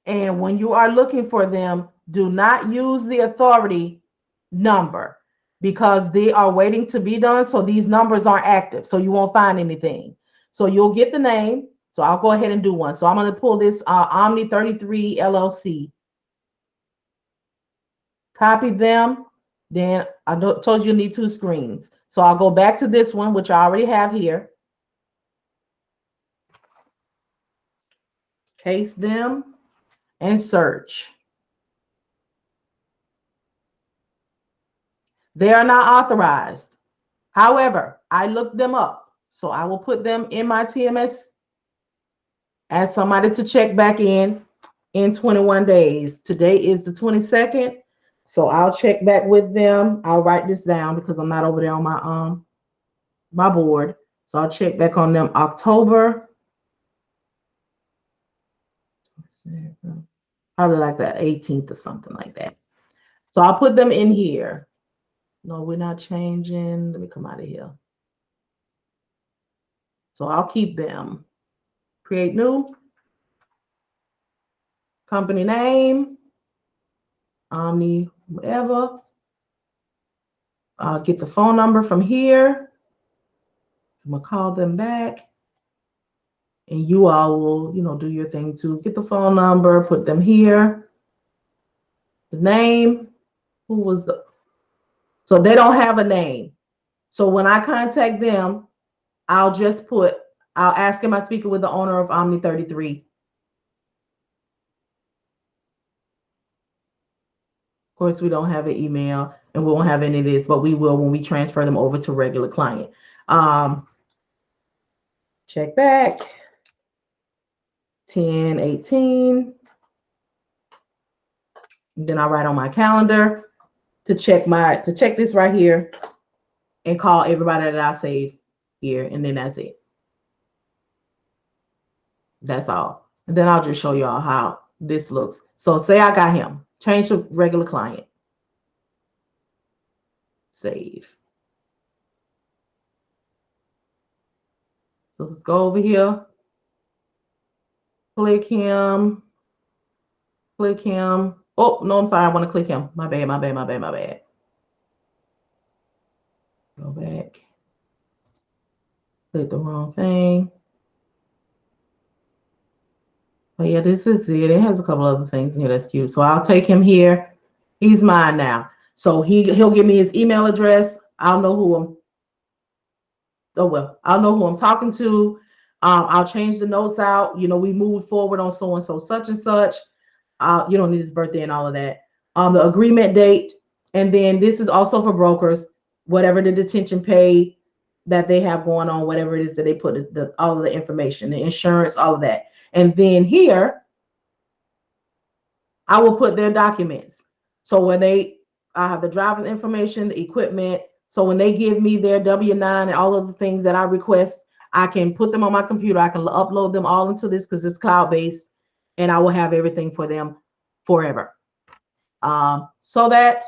And when you are looking for them, do not use the authority number because they are waiting to be done. So these numbers aren't active. So you won't find anything. So you'll get the name. So I'll go ahead and do one. So I'm going to pull this Omni 33 LLC. Copy them. Then I told you need 2 screens. So I'll go back to this one, which I already have here. Paste them and search. They are not authorized. However, I looked them up. So I will put them in my TMS as somebody to check back in 21 days. Today is the 22nd. So I'll check back with them. I'll write this down because I'm not over there on my board. So I'll check back on them October. Probably like the 18th or something like that. So I'll put them in here. No, we're not changing. Let me come out of here. So I'll keep them. Create new. Company name. Omni, whatever. I'll get the phone number from here. I'm going to call them back. And you all will, do your thing too. Get the phone number, put them here. The name. Who was the... So they don't have a name. So when I contact them, I'll ask, am I speaking with the owner of Omni 33? Of course, we don't have an email and we won't have any of this, but we will when we transfer them over to regular client. Check back. 10/18. Then I write on my calendar to check this right here and call everybody that I save here, and then that's it. That's all. And then I'll just show y'all how this looks. So say I got him. Change to regular client. Save. So let's go over here. Click him. Click him. Oh, no, I'm sorry. I want to click him. My bad. Go back. Click the wrong thing. But yeah, this is it. It has a couple other things in here that's cute. So I'll take him here. He's mine now. So he'll give me his email address. I'll know who I'm talking to. I'll change the notes out. We moved forward on so and so such and such. You don't need his birthday and all of that. The agreement date. And then this is also for brokers, whatever the detention pay that they have going on, whatever it is that they put all of the information, the insurance, all of that. And then here, I will put their documents. So when I have the driver's information, the equipment. So when they give me their W-9 and all of the things that I request, I can put them on my computer. I can upload them all into this because it's cloud-based, and I will have everything for them forever. So that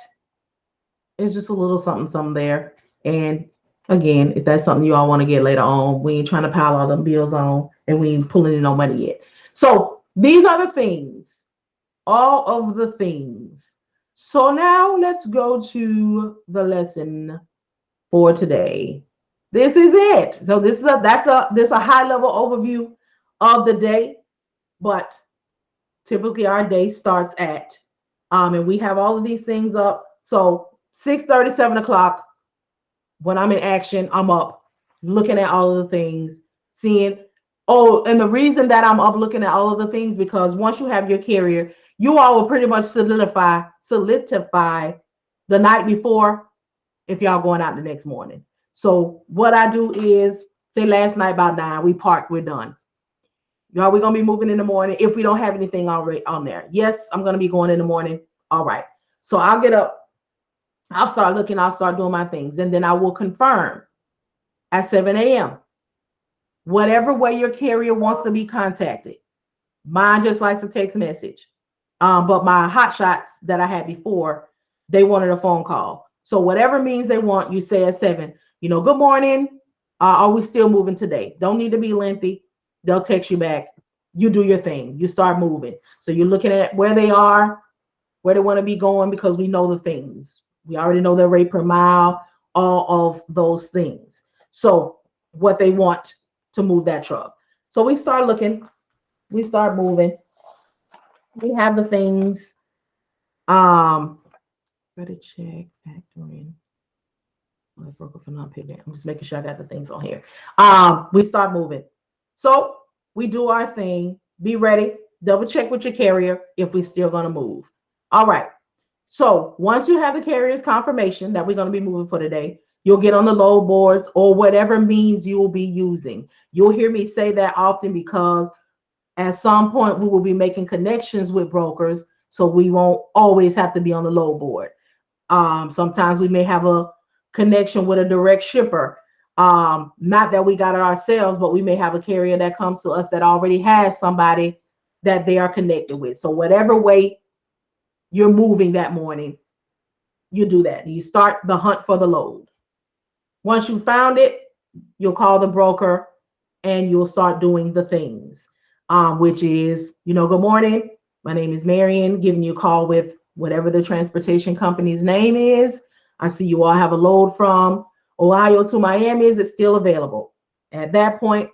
is just a little something there. And again, if that's something you all want to get later on, we ain't trying to pile all them bills on, and we ain't pulling in no money yet. So these are the things, all of the things. So now let's go to the lesson for today. this is it. So this is a high level overview of the day, but typically our day starts at and we have all of these things up. So 6:30, 7 o'clock, when I'm in action, I'm up looking at all of the things, seeing. Oh, and the reason that I'm up looking at all of the things, because once you have your carrier, you all will pretty much solidify the night before if y'all going out the next morning. So what I do is, say last night about 9, we parked, we're done. Y'all, we're gonna be moving in the morning if we don't have anything already on there. Yes, I'm gonna be going in the morning. All right. So I'll get up, I'll start looking, I'll start doing my things, and then I will confirm at 7 a.m. whatever way your carrier wants to be contacted. Mine just likes a text message. But my hot shots that I had before, they wanted a phone call. So whatever means they want, you say at 7, good morning. Are we still moving today? Don't need to be lengthy. They'll text you back. You do your thing. You start moving. So you're looking at where they are, where they want to be going, because we know the things. We already know their rate per mile, all of those things. So what they want to move that truck. So we start looking, we start moving. We have the things. Credit check, factoring. Broker for non-payment. I'm just making sure I got the things on here. We start moving. So we do our thing. Be ready. Double check with your carrier if we're still going to move. All right. So once you have the carrier's confirmation that we're going to be moving for today, you'll get on the load boards or whatever means you will be using. You'll hear me say that often because at some point we will be making connections with brokers, so we won't always have to be on the load board. Sometimes we may have a connection with a direct shipper. Not that we got it ourselves, but we may have a carrier that comes to us that already has somebody that they are connected with. So whatever way you're moving that morning, you do that. You start the hunt for the load. Once you found it, you'll call the broker and you'll start doing the things, which is, good morning. My name is Marian, giving you a call with whatever the transportation company's name is. I see you all have a load from Ohio to Miami. Is it still available? At that point,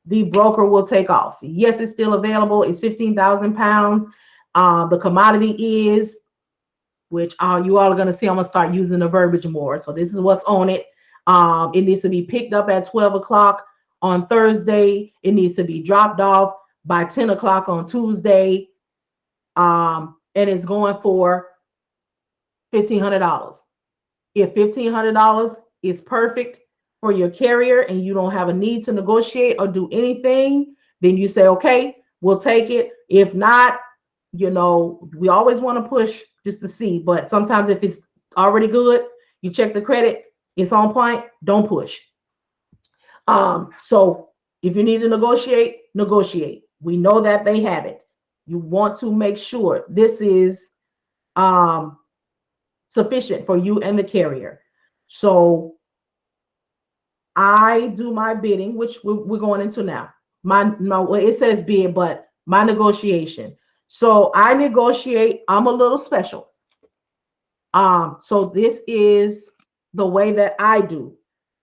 the broker will take off. Yes, it's still available. It's 15,000 pounds. The commodity is, which you all are going to see, I'm going to start using the verbiage more. So this is what's on it. It needs to be picked up at 12 o'clock on Thursday. It needs to be dropped off by 10 o'clock on Tuesday. And it's going for $1,500. If $1,500 is perfect for your carrier and you don't have a need to negotiate or do anything, then you say, okay, we'll take it. If not, we always want to push just to see, but sometimes if it's already good, you check the credit, it's on point, don't push. So if you need to negotiate, negotiate. We know that they have it. You want to make sure this is sufficient for you and the carrier. So I do my bidding, which we're going into now. It says bid, but my negotiation. So I negotiate. I'm a little special. So this is the way that I do.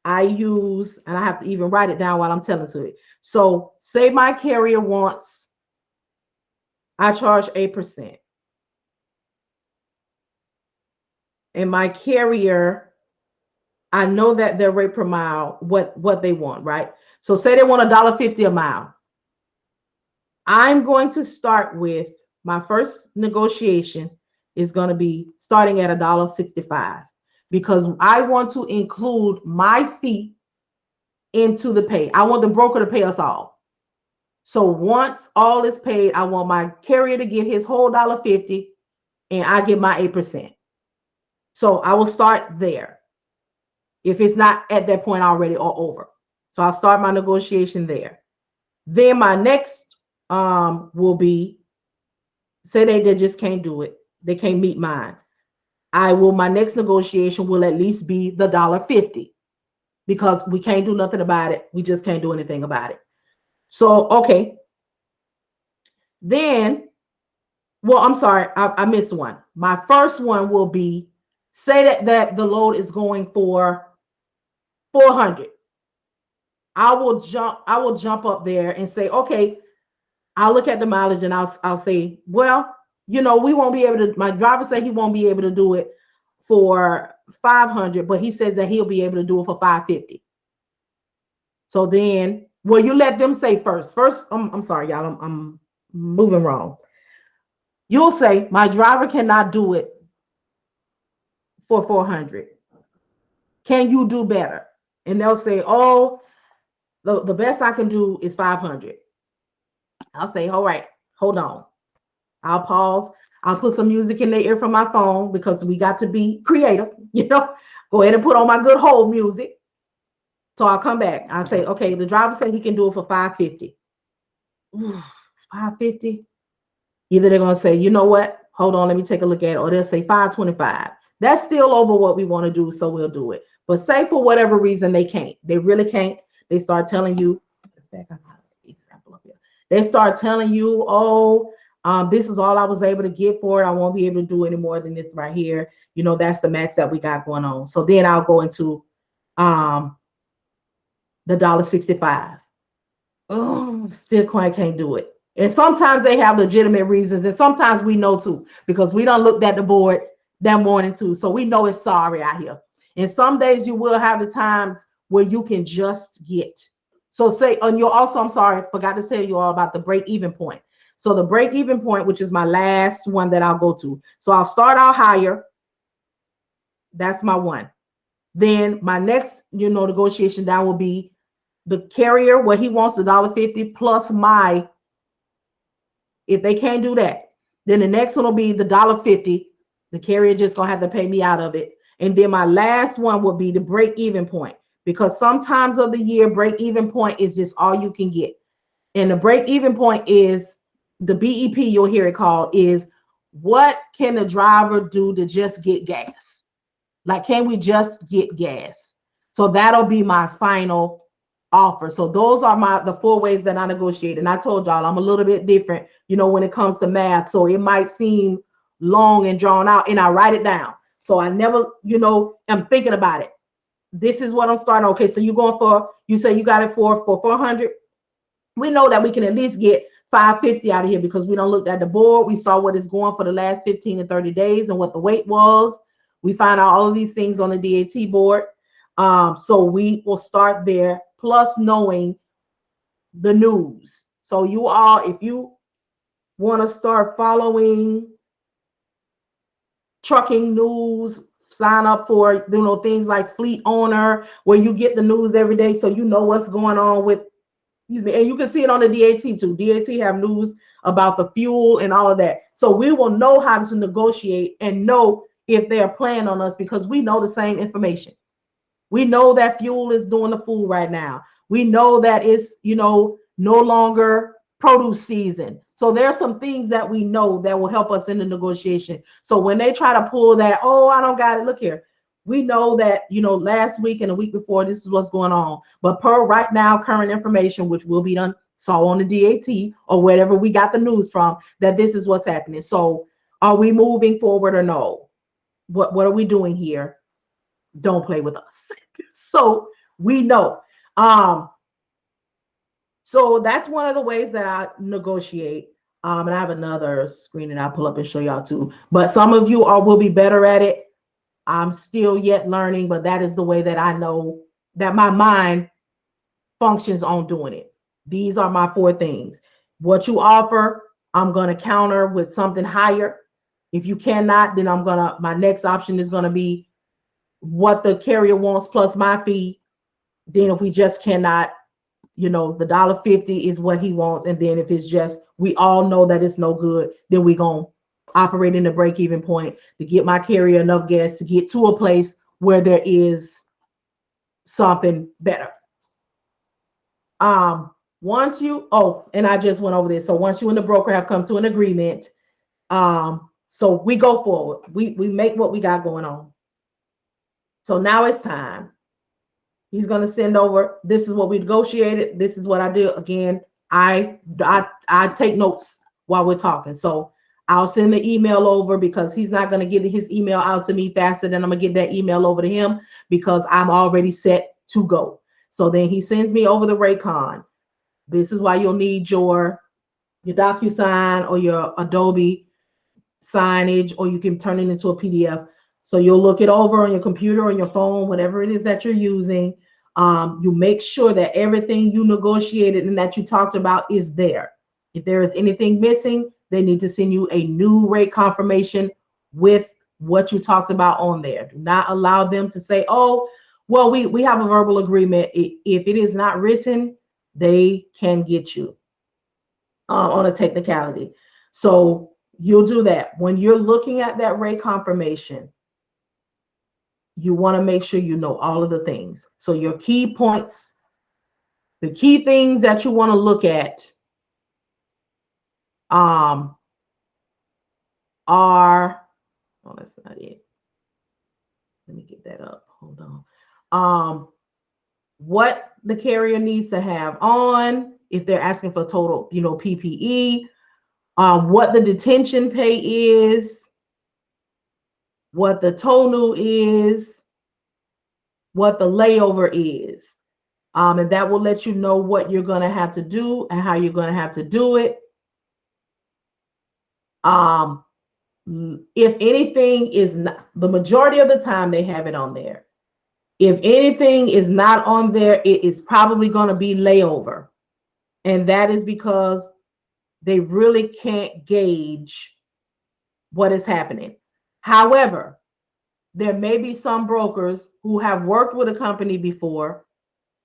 I use, and I have to even write it down while I'm telling to it. So say my carrier wants, I charge 8%. And my carrier, I know that their rate per mile, what they want, right? So say they want $1.50 a mile. I'm going to start with my first negotiation is going to be starting at $1.65 because I want to include my fee into the pay. I want the broker to pay us all. So once all is paid, I want my carrier to get his whole $1.50 and I get my 8%. So I will start there if it's not at that point already or over. So I'll start my negotiation there. Then my next will be, say they just can't do it. They can't meet mine. My next negotiation will at least be the $1.50 because we can't do nothing about it. We just can't do anything about it. So, okay. Then, well, I'm sorry, I missed one. My first one will be, say that the load is going for 400. I will jump up there and say, okay, I'll look at the mileage and I'll say, well, we won't be able to, my driver said he won't be able to do it for 500, but he says that he'll be able to do it for 550. So then, well, you let them say first. First, I'm sorry, y'all, I'm moving wrong. You'll say, my driver cannot do it for 400. Can you do better? And they'll say, oh, the best I can do is 500. I'll say, all right, hold on. I'll pause. I'll put some music in their ear from my phone because we got to be creative, Go ahead and put on my good hold music. So I'll come back. I'll say, okay, the driver said he can do it for 550. 550. Either they're going to say, you know what? Hold on, let me take a look at it. Or they'll say 525. That's still over what we want to do, so we'll do it. But say for whatever reason they can't. They really can't. They start telling you, example up here. They start telling you, oh, this is all I was able to get for it. I won't be able to do any more than this right here. That's the max that we got going on. So then I'll go into the $1.65. Oh, still quite can't do it. And sometimes they have legitimate reasons, and sometimes we know too, because we done looked at the board that morning too. So we know it's sorry out here. And some days you will have the times where you can just get. So say, and you're also, I'm sorry, forgot to tell you all about the break-even point. So the break-even point, which is my last one that I'll go to. So I'll start out higher. That's my one. Then my next, negotiation down will be the carrier, where he wants the $1.50 plus my, if they can't do that, then the next one will be the $1.50. The carrier just gonna have to pay me out of it. And then my last one will be the break-even point, because sometimes of the year, break-even point is just all you can get. And the break-even point is the BEP, you'll hear it called, is what can the driver do to just get gas? Like, can we just get gas? So that'll be my final offer. So those are the 4 ways that I negotiate. And I told y'all I'm a little bit different, when it comes to math. So it might seem long and drawn out, and I write it down. So I never, am thinking about it. This is what I'm starting. Okay, so you say you got it for 400. We know that we can at least get 550 out of here because we don't look at the board. We saw what it's going for the last 15 to 30 days and what the weight was. We find out all of these things on the DAT board. So we will start there, plus knowing the news. So you all, if you want to start following trucking news, sign up for, things like Fleet Owner, where you get the news every day. So you know what's going on with, and you can see it on the DAT too. DAT have news about the fuel and all of that. So we will know how to negotiate and know if they're playing on us, because we know the same information. We know that fuel is doing the fool right now. We know that it's, no longer produce season. So there are some things that we know that will help us in the negotiation. So when they try to pull that, oh, I don't got it, look here. We know that, last week and the week before, this is what's going on. But per right now, current information, which will be done, saw on the DAT or wherever we got the news from, that this is what's happening. So are we moving forward or no? What are we doing here? Don't play with us. So we know. So that's one of the ways that I negotiate. And I have another screen that I'll pull up and show y'all too. But some of you will be better at it. I'm still yet learning, but that is the way that I know that my mind functions on doing it. These are my 4 things. What you offer, I'm going to counter with something higher. If you cannot, then my next option is going to be what the carrier wants plus my fee. Then if we just cannot, the $1.50 is what he wants. And then if it's just, we all know that it's no good, then we're going to operate in the break-even point to get my carrier enough gas to get to a place where there is something better. Once you, and I just went over this. So once you and the broker have come to an agreement, so we go forward. We make what we got going on. So now it's time. He's going to send over, this is what we negotiated. This is what I do. Again, I take notes while we're talking. So I'll send the email over because he's not going to get his email out to me faster than I'm going to get that email over to him because I'm already set to go. So then he sends me over the Raycon. This is why you'll need your DocuSign or your Adobe signage, or you can turn it into a PDF. So you'll look it over on your computer or your phone, whatever it is that you're using. You make sure that everything you negotiated and that you talked about is there. If there is anything missing, they need to send you a new rate confirmation with what you talked about on there. Do not allow them to say, oh, well, we have a verbal agreement. If it is not written, they can get you on a technicality. So you'll do that. When you're looking at that rate confirmation, you want to make sure you know all of the things. So your key points, the key things that you want to look at are, oh, that's not it. Let me get that up. Hold on. What the carrier needs to have on, if they're asking for total, PPE, what the detention pay is, what the total is, what the layover is. And that will let you know what you're going to have to do and how you're going to have to do it. If anything is not, the majority of the time they have it on there. If anything is not on there, it is probably going to be layover. And that is because they really can't gauge what is happening. However, there may be some brokers who have worked with a company before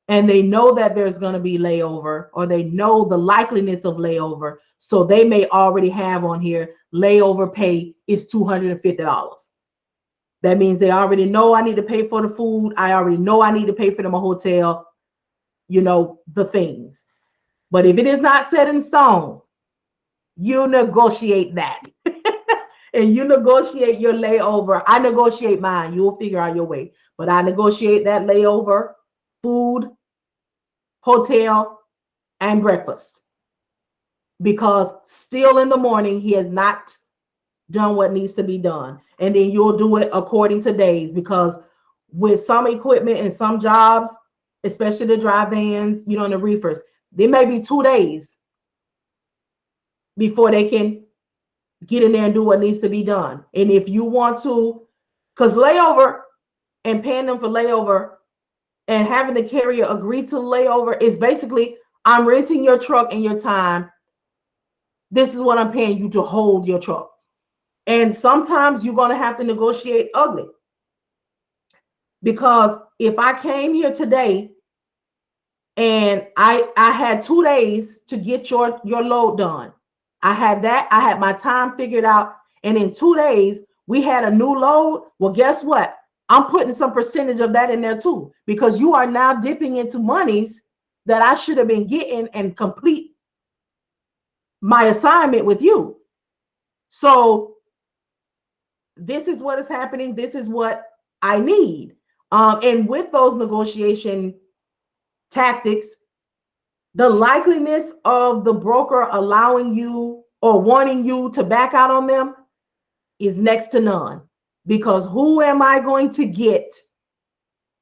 and they know that there's going to be layover, or they know the likeliness of layover. So they may already have on here, layover pay is $250. That means they already know I need to pay for the food. I already know I need to pay for them a hotel, the things. But if it is not set in stone, you negotiate that. And you negotiate your layover. I negotiate mine. You'll figure out your way. But I negotiate that layover, food, hotel, and breakfast. Because still in the morning, he has not done what needs to be done. And then you'll do it according to days, because with some equipment and some jobs, especially the dry vans, and the reefers, there may be 2 days before they can get in there and do what needs to be done. And if you want to, because layover and paying them for layover and having the carrier agree to layover is basically, I'm renting your truck and your time. This is what I'm paying you to hold your truck. And sometimes you're going to have to negotiate ugly. Because if I came here today and I had 2 days to get your load done, I had my time figured out, and in 2 days we had a new load. Well, guess what? I'm putting some percentage of that in there too, because you are now dipping into monies that I should have been getting and complete my assignment with you. So this is what is happening. This is what I need. And with those negotiation tactics, the likeliness of the broker allowing you or wanting you to back out on them is next to none. Because who am I going to get?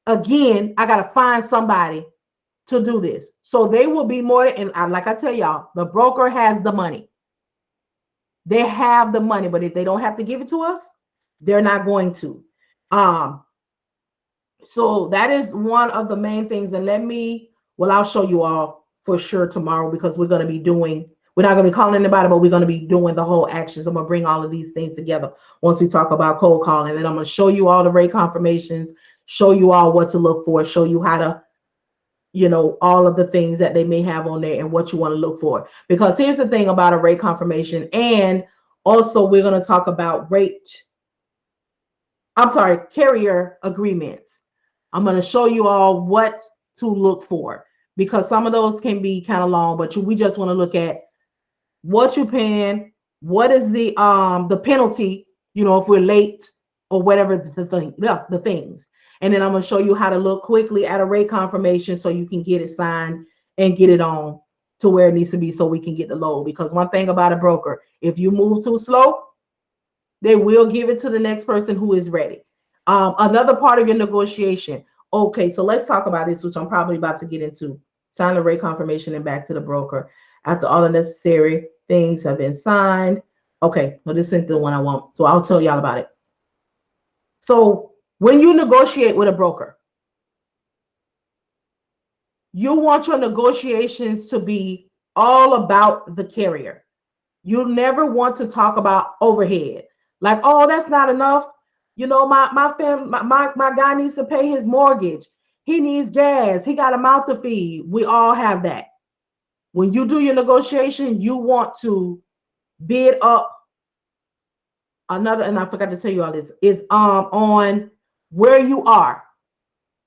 Again, I got to find somebody to do this. So they will be more, and like I tell y'all, the broker has the money. They have the money, but if they don't have to give it to us, they're not going to. So that is one of the main things. And I'll show you all for sure tomorrow, because we're not going to be calling anybody, but we're going to be doing the whole actions. I'm going to bring all of these things together once we talk about cold calling. And then I'm going to show you all the rate confirmations, show you all what to look for, show you how to, all of the things that they may have on there and what you want to look for. Because here's the thing about a rate confirmation. And also we're going to talk about carrier agreements. I'm going to show you all what to look for, because some of those can be kind of long, but we just want to look at what you're paying, what is the penalty, if we're late or whatever the things. And then I'm going to show you how to look quickly at a rate confirmation so you can get it signed and get it on to where it needs to be so we can get the load. Because one thing about a broker, if you move too slow, they will give it to the next person who is ready. Another part of your negotiation, Okay, so let's talk about this, which I'm probably about to get into. Sign the rate confirmation and back to the broker. After all the necessary things have been signed. Okay, well, this isn't the one I want. So I'll tell y'all about it. So when you negotiate with a broker, you want your negotiations to be all about the carrier. You never want to talk about overhead. Like, oh, that's not enough. You know, my guy needs to pay his mortgage. He needs gas. He got a mouth to feed. We all have that. When you do your negotiation, you want to bid up another, and I forgot to tell you all this, is on where you are.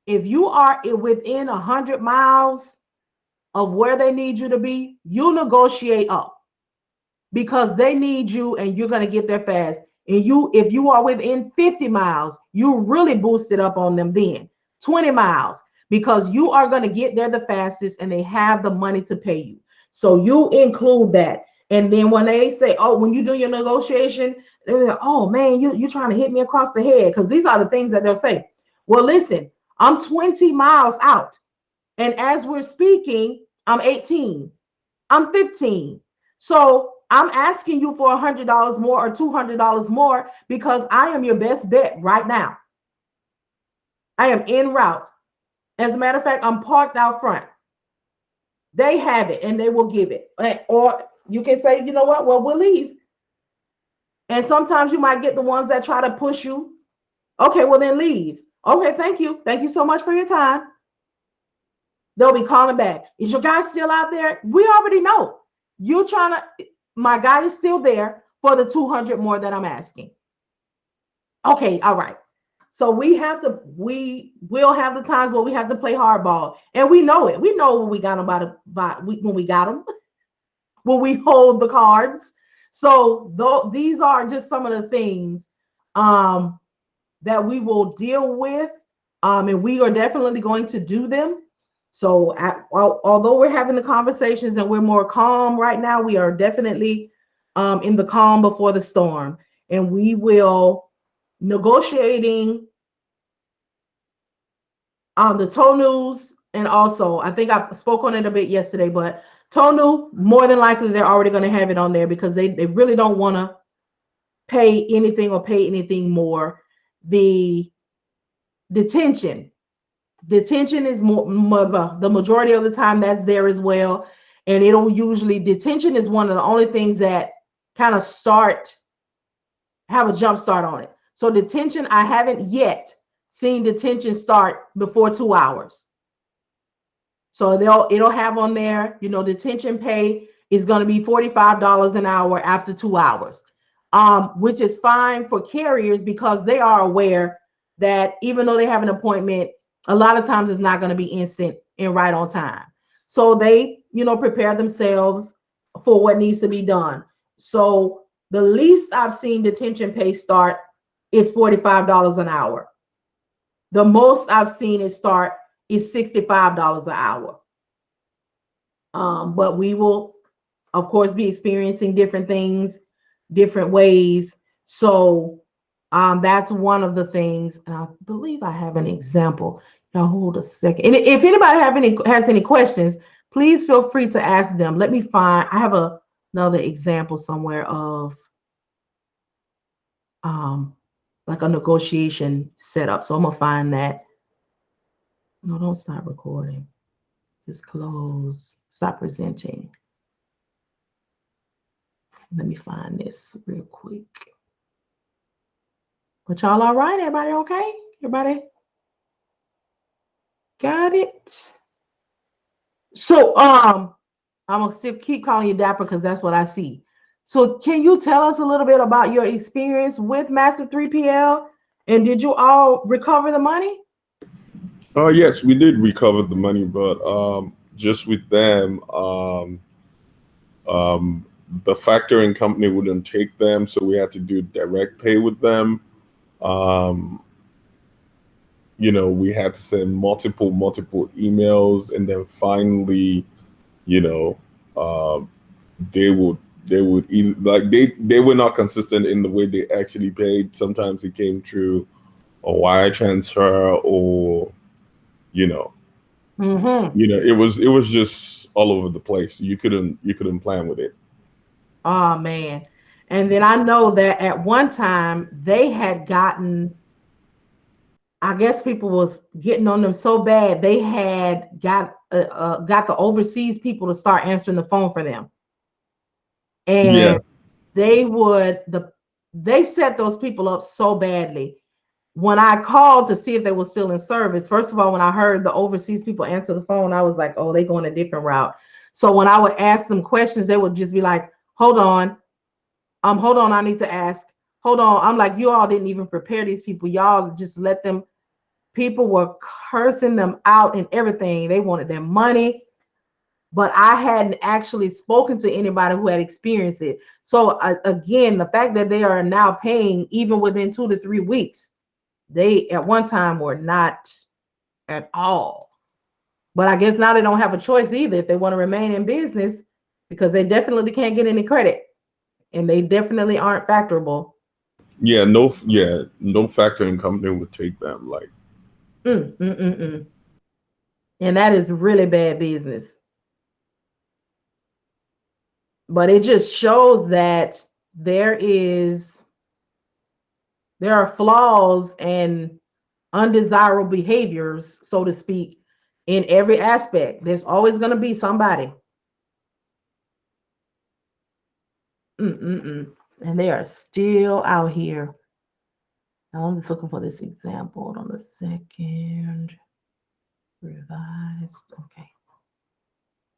If you are within 100 miles of where they need you to be, you negotiate up because they need you and you're going to get there fast. And if you are within 50 miles, you really boost it up on them then. 20 miles, because you are going to get there the fastest and they have the money to pay you. So you include that. And then when they say, oh, when you do your negotiation, they're like, oh man, you're trying to hit me across the head. Because these are the things that they'll say. Well, listen, I'm 20 miles out. And as we're speaking, I'm 18. I'm 15. So I'm asking you for $100 more or $200 more because I am your best bet right now. I am en route. As a matter of fact, I'm parked out front. They have it and they will give it. Or you can say, you know what? Well, we'll leave. And sometimes you might get the ones that try to push you. Okay, well then leave. Okay, thank you. Thank you so much for your time. They'll be calling back. Is your guy still out there? We already know. You trying to, my guy is still there for the 200 more that I'm asking. Okay, all right. So we will have the times where we have to play hardball, and we know it. We know when we got them when we got them, when we hold the cards. So these are just some of the things that we will deal with, and we are definitely going to do them. So although we're having the conversations and we're more calm right now, we are definitely in the calm before the storm, and we will negotiating the tow news. And also, I think I spoke on it a bit yesterday, but tow new, more than likely they're already going to have it on there because they really don't want to pay anything more. The detention is more the majority of the time that's there as well. And detention is one of the only things that kind of have a jump start on it. So detention, I haven't yet seen detention start before 2 hours. So it'll have on there, detention pay is going to be $45 an hour after 2 hours, which is fine for carriers because they are aware that even though they have an appointment, a lot of times it's not going to be instant and right on time. So they, prepare themselves for what needs to be done. So the least I've seen detention pay start is $45 an hour. The most I've seen it start is $65 an hour. But we will, of course, be experiencing different things, different ways. So that's one of the things. And I believe I have an example. Now hold a second. And if anybody has any questions, please feel free to ask them. Let me find. I have another example somewhere of like a negotiation setup. So I'm gonna find that. No, don't stop recording. Just close. Stop presenting. Let me find this real quick. But y'all all right? Everybody okay? Everybody got it? So I'm gonna still keep calling you Dapper because that's what I see. So can you tell us a little bit about your experience with Master 3PL? And did you all recover the money? Yes, we did recover the money, but just with them, the factoring company wouldn't take them, so we had to do direct pay with them. We had to send multiple emails, and then finally, they would either, like, they were not consistent in the way they actually paid. Sometimes it came through a wire transfer, or you know. Mm-hmm. It was just all over the place. You couldn't plan with it. Oh man. And then I know that at one time they had gotten, I guess people was getting on them so bad they had got the overseas people to start answering the phone for them. Yeah. And they would they set those people up so badly. When I called to see if they were still in service, first of all, when I heard the overseas people answer the phone, I was like, oh, they going a different route. So when I would ask them questions, they would just be like, hold on, I need to ask. Hold on. I'm like, you all didn't even prepare these people. Y'all just let them. People were cursing them out and everything. They wanted their money, but I hadn't actually spoken to anybody who had experienced it. So again, the fact that they are now paying even within 2 to 3 weeks, they at one time were not at all. But I guess now they don't have a choice either if they want to remain in business, because they definitely can't get any credit and they definitely aren't factorable. No factoring company would take them. Like, Mm, mm, mm, mm. And that is really bad business. But it just shows that there is there are flaws and undesirable behaviors, so to speak, in every aspect. There's always going to be somebody. Mm-mm-mm. And they are still out here. Now I'm just looking for this example. Hold on a second. Revised. Okay.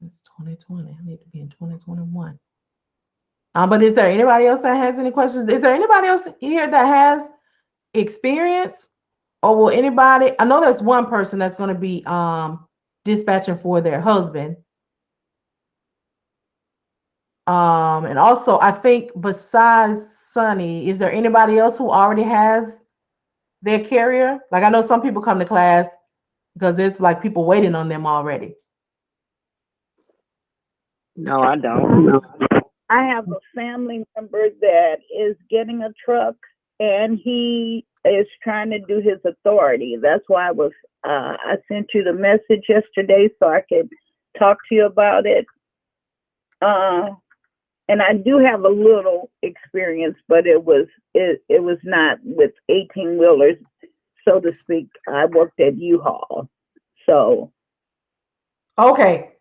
It's 2020. I need to be in 2021. But is there anybody else that has any questions? Is there anybody else here that has experience? Or will anybody? I know there's one person that's going to be dispatching for their husband. And also I think besides Sunny, is there anybody else who already has their carrier? Like I know some people come to class because there's like people waiting on them already. No, I don't. I have a family member that is getting a truck and he is trying to do his authority. That's why I sent you the message yesterday so I could talk to you about it. And I do have a little experience, but it was not with 18 wheelers, so to speak. I worked at U-Haul. So Okay.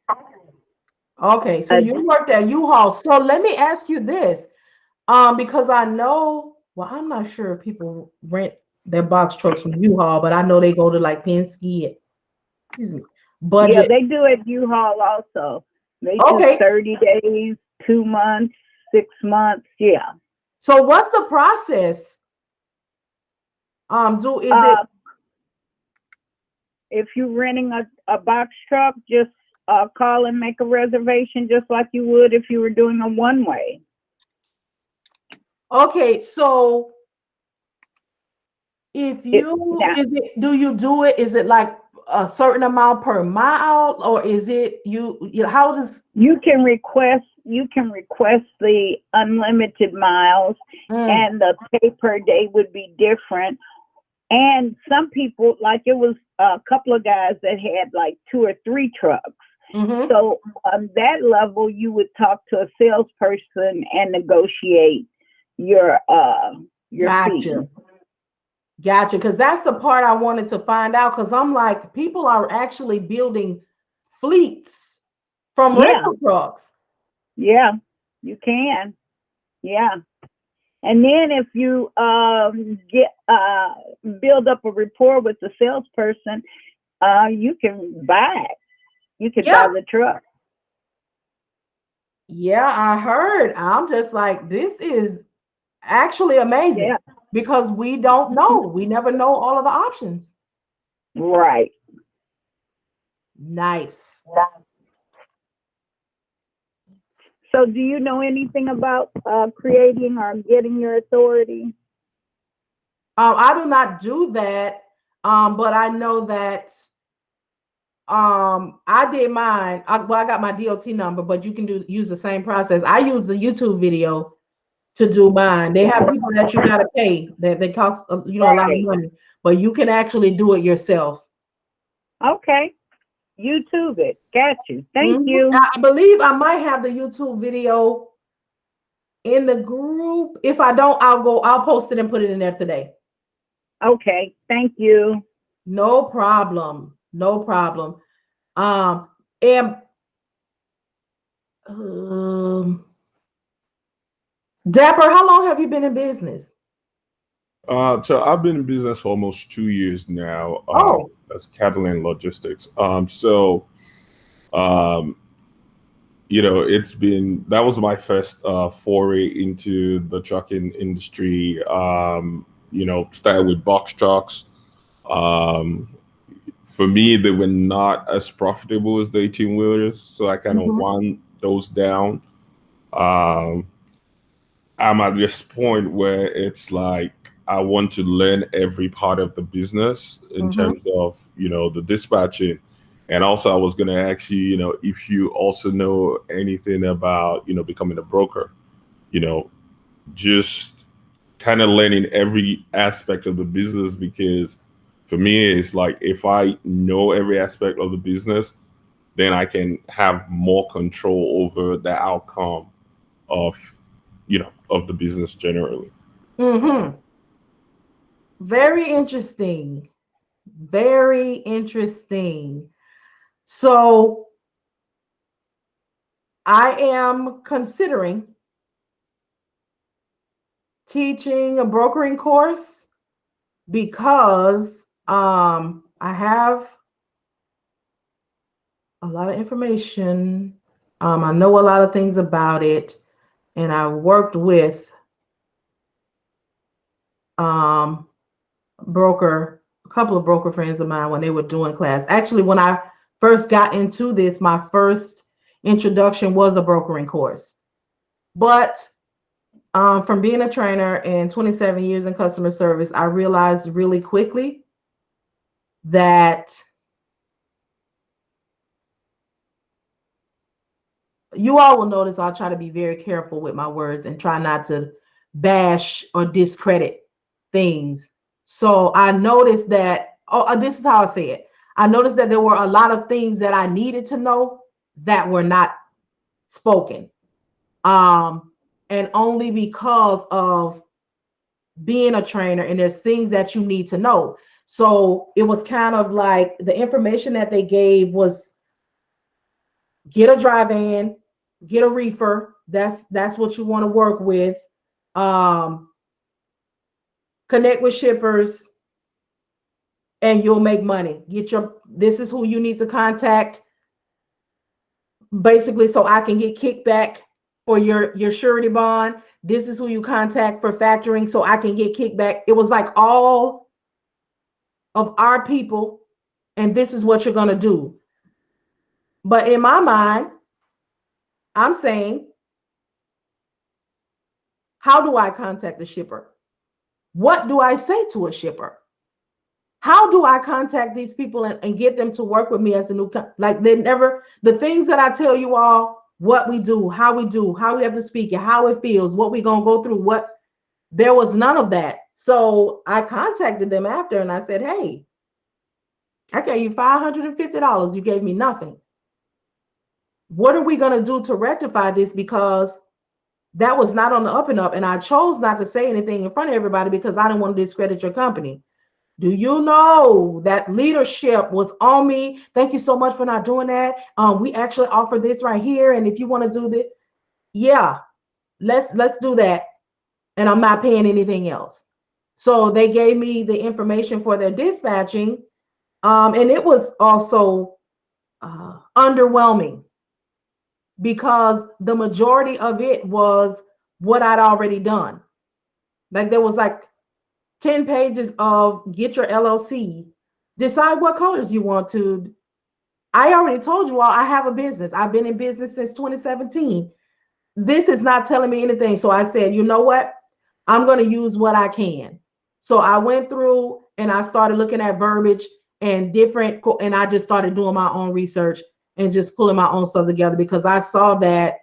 Okay. So you worked at U-Haul. So let me ask you this. Because I know, well, I'm not sure if people rent their box trucks from U-Haul, but I know they go to like Penske, excuse me, yeah, Budget. they do at U-Haul also. They do Okay. 30 days, 2 months, 6 months. Yeah. So what's the process? Is it If you're renting a box truck, just call and make a reservation just like you would if you were doing a one-way. okay? So if you do you do it? Is it like a certain amount per mile, or is it how does You can request the unlimited miles, and the pay per day would be different. And some people, like it was a couple of guys that had like 2 or 3 trucks. So on that level, you would talk to a salesperson and negotiate your fee. Gotcha. Because that's the part I wanted to find out. Because I'm like, people are actually building fleets from rental trucks. Yeah, you can. Yeah. And then if you build up a rapport with the salesperson, you can buy it. You can buy the truck. Yeah, I heard. I'm just like, this is actually amazing because we don't know. We never know all of the options. Right. Nice. So do you know anything about creating or getting your authority? I do not do that, but I know that I did mine. I got my DOT number, but you can use the same process. I use the YouTube video to do mine. They have people that you gotta pay that they cost a lot of money, but you can actually do it yourself. Okay. YouTube it. Got you. Thank you. I believe I might have the YouTube video in the group. If I don't, I'll post it and put it in there today. Okay. Thank you. No problem. No problem. And Dapper, how long have you been in business? So I've been in business for almost 2 years now. As Catalan Logistics. That was my first foray into the trucking industry. Started with box trucks. For me, they were not as profitable as the 18-wheelers, so I kind of wound those down. I'm at this point where it's like I want to learn every part of the business in terms of, the dispatching. And also I was going to ask you, if you also know anything about, becoming a broker, just kind of learning every aspect of the business, because for me, it's like if I know every aspect of the business, then I can have more control over the outcome of, of the business generally. Very interesting. Very interesting. So I am considering teaching a brokering course because I have a lot of information. I know a lot of things about it, and I worked with a couple of broker friends of mine when they were doing class. Actually, when I first got into this, my first introduction was a brokering course. But from being a trainer and 27 years in customer service, I realized really quickly that you all will notice I'll try to be very careful with my words and try not to bash or discredit things. So I noticed that, this is how I say it. I noticed that there were a lot of things that I needed to know that were not spoken. And only because of being a trainer, and there's things that you need to know. So it was kind of like the information that they gave was get a dry van, get a reefer. That's what you want to work with. Connect with shippers and you'll make money. This is who you need to contact, basically, so I can get kickback for your surety bond. This is who you contact for factoring so I can get kickback. It was like all of our people, and this is what you're going to do. But in my mind, I'm saying, how do I contact the shipper? What do I say to a shipper? How do I contact these people and get them to work with me as a new, like the things that I tell you all, what we do, how we have to speak it, how it feels, what we're going to go through, there was none of that. So I contacted them after and I said, hey, I gave you $550. You gave me nothing. What are we going to do to rectify this? Because that was not on the up and up. And I chose not to say anything in front of everybody because I didn't want to discredit your company. Do you know that leadership was on me? Thank you so much for not doing that. We actually offer this right here. And if you want to do this, yeah, let's do that. And I'm not paying anything else. So they gave me the information for their dispatching. And it was also underwhelming because the majority of it was what I'd already done. Like there was like 10 pages of get your LLC, decide what colors you want to. I already told you all I have a business. I've been in business since 2017. This is not telling me anything. So I said, you know what? I'm going to use what I can. So I went through and I started looking at verbiage and and I just started doing my own research and just pulling my own stuff together because I saw that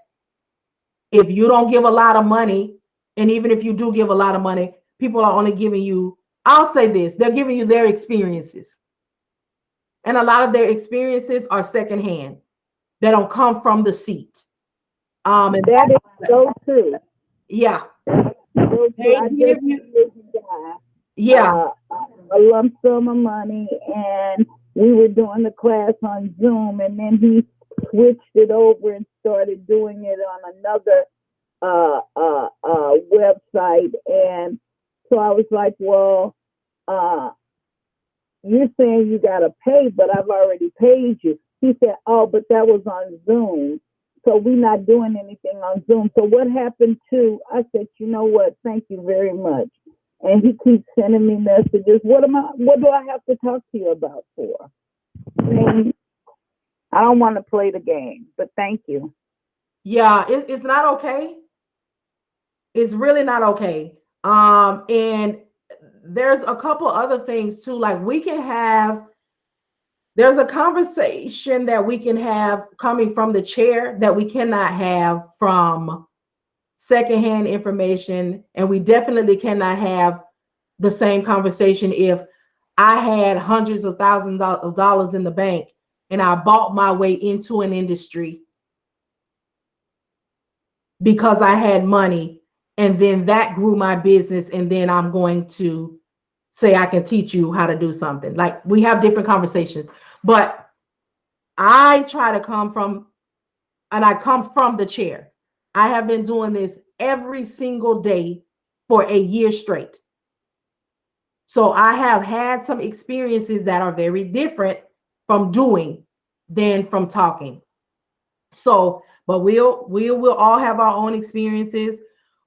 if you don't give a lot of money, and even if you do give a lot of money, people are only giving you, I'll say this, they're giving you their experiences. And a lot of their experiences are secondhand. They don't come from the seat. And that is so true. yeah, So true. they I give just you, this guy yeah, a lump sum of money, and we were doing the class on Zoom, and then he switched it over and started doing it on another website. And so I was like, well, you're saying you got to pay, but I've already paid you. He said, oh, but that was on Zoom. So we're not doing anything on Zoom. So what happened to, I said, you know what? Thank you very much. And he keeps sending me messages. What do I have to talk to you about for? I mean, I don't want to play the game, but thank you. yeah, it's not okay. It's really not okay. And there's a couple other things too. Like there's a conversation that we can have coming from the chair that we cannot have from secondhand information. And we definitely cannot have the same conversation if I had hundreds of thousands of dollars in the bank and I bought my way into an industry because I had money, and then that grew my business, and then I'm going to say I can teach you how to do something. Like, we have different conversations, but I try to come from, and I come from the chair. I have been doing this every single day for a year straight. So I have had some experiences that are very different from doing than from talking. So, but we will all have our own experiences.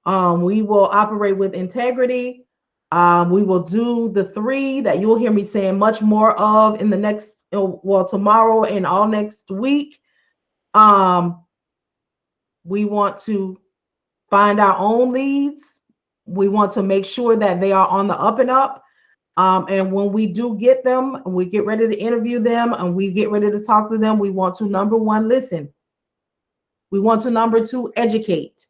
We will operate with integrity. We will do the 3 that you'll hear me saying much more of in the next, well, tomorrow and all next week. We want to find our own leads. We want to make sure that they are on the up and up. And when we do get them, we get ready to interview them and we get ready to talk to them, we want to, number 1, listen. We want to, number 2, educate.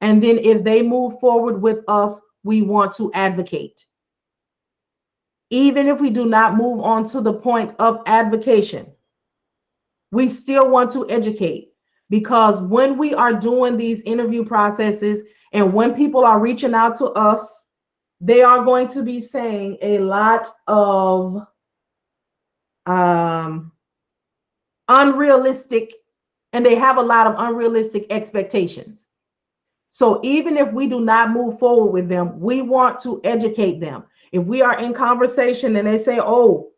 And then if they move forward with us, we want to advocate. Even if we do not move on to the point of advocation, we still want to educate, because when we are doing these interview processes and when people are reaching out to us, they are going to be saying a lot of unrealistic, and they have a lot of unrealistic expectations. So even if we do not move forward with them, we want to educate them. If we are in conversation and they say, oh,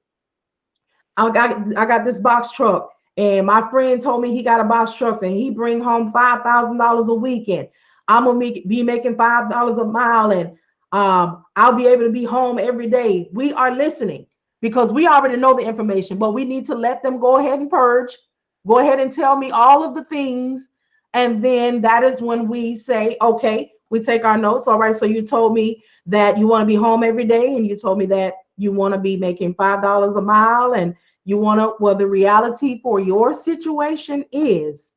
I got this box truck, and my friend told me he got a box truck and he bring home $5,000 a weekend. I'm gonna be making $5 a mile, and I'll be able to be home every day. We are listening because we already know the information, but we need to let them go ahead and purge, go ahead and tell me all of the things. And then that is when we say, okay, we take our notes. All right, so you told me that you want to be home every day, and you told me that you want to be making $5 a mile, and you want to, well, the reality for your situation is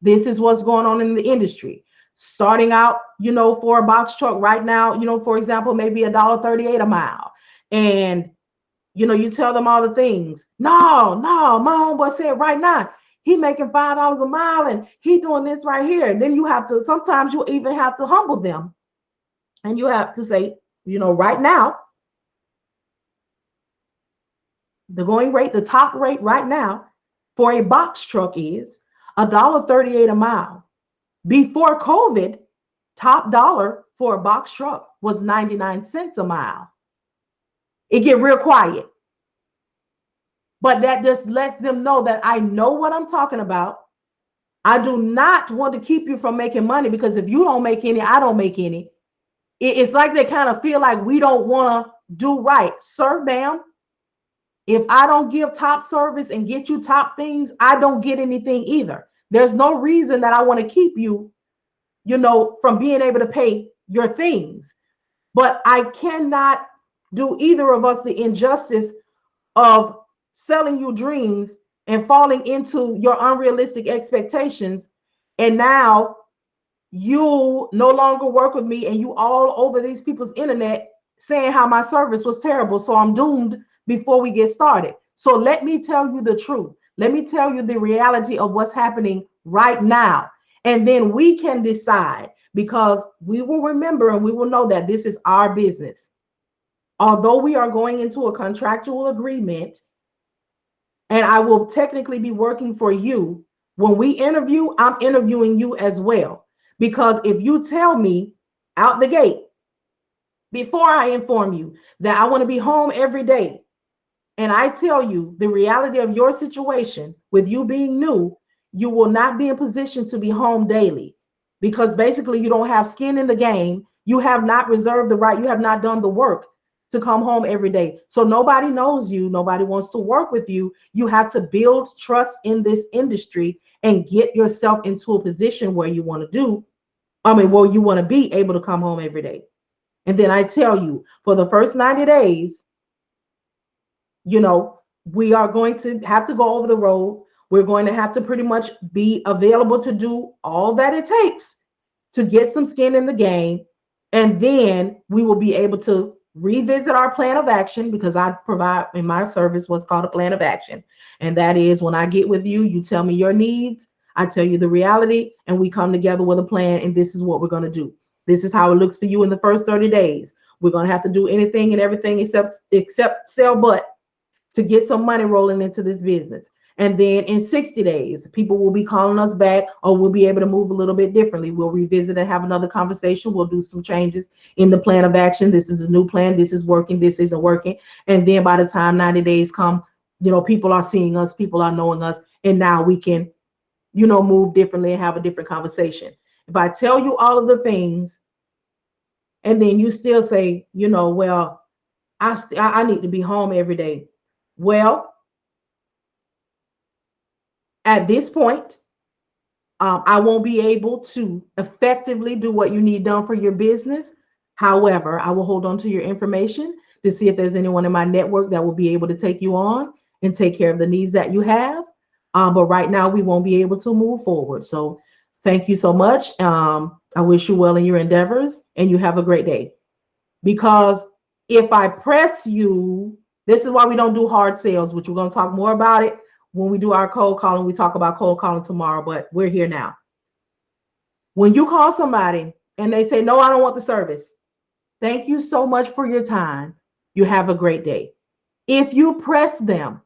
this is what's going on in the industry. Starting out, for a box truck right now, for example, maybe $1.38 a mile. And, you tell them all the things. No, my homeboy said right now, he making $5 a mile and he doing this right here. And then you have to, sometimes you even have to humble them. And you have to say, right now, the going rate, the top rate right now for a box truck is $1.38 a mile. Before COVID, top dollar for a box truck was 99 cents a mile. It get real quiet. But that just lets them know that I know what I'm talking about. I do not want to keep you from making money, because if you don't make any, I don't make any. It's like they kind of feel like we don't want to do right. Sir, ma'am, if I don't give top service and get you top things, I don't get anything either. There's no reason that I want to keep you, from being able to pay your things. But I cannot do either of us the injustice of selling you dreams and falling into your unrealistic expectations. And now you no longer work with me, and you all over these people's internet saying how my service was terrible. So I'm doomed before we get started. So let me tell you the truth. Let me tell you the reality of what's happening right now. And then we can decide, because we will remember and we will know that this is our business. Although we are going into a contractual agreement, and I will technically be working for you, when we interview, I'm interviewing you as well. Because if you tell me out the gate, before I inform you that I want to be home every day, and I tell you the reality of your situation with you being new, you will not be in position to be home daily, because basically you don't have skin in the game. You have not reserved the right. You have not done the work to come home every day. So nobody knows you. Nobody wants to work with you. You have to build trust in this industry and get yourself into a position where you want to where you want to be able to come home every day. And then I tell you, for the first 90 days, we are going to have to go over the road. We're going to have to pretty much be available to do all that it takes to get some skin in the game. And then we will be able to revisit our plan of action, because I provide in my service what's called a plan of action. And that is, when I get with you, you tell me your needs, I tell you the reality, and we come together with a plan. And this is what we're going to do. This is how it looks for you in the first 30 days. We're going to have to do anything and everything except sell butt to get some money rolling into this business. And then in 60 days, people will be calling us back, or we'll be able to move a little bit differently. We'll revisit and have another conversation. We'll do some changes in the plan of action. This is a new plan. This is working. This isn't working. And then by the time 90 days come, people are seeing us, people are knowing us, and now we can, move differently and have a different conversation. If I tell you all of the things, and then you still say, well, I need to be home every day. Well, at this point, I won't be able to effectively do what you need done for your business. However, I will hold on to your information to see if there's anyone in my network that will be able to take you on and take care of the needs that you have. But right now, we won't be able to move forward. So thank you so much. I wish you well in your endeavors, and you have a great day. Because if I press you, this is why we don't do hard sales, which we're going to talk more about it when we do our cold calling. We talk about cold calling tomorrow, but we're here now. When you call somebody and they say, no, I don't want the service, thank you so much for your time. You have a great day. If you press them,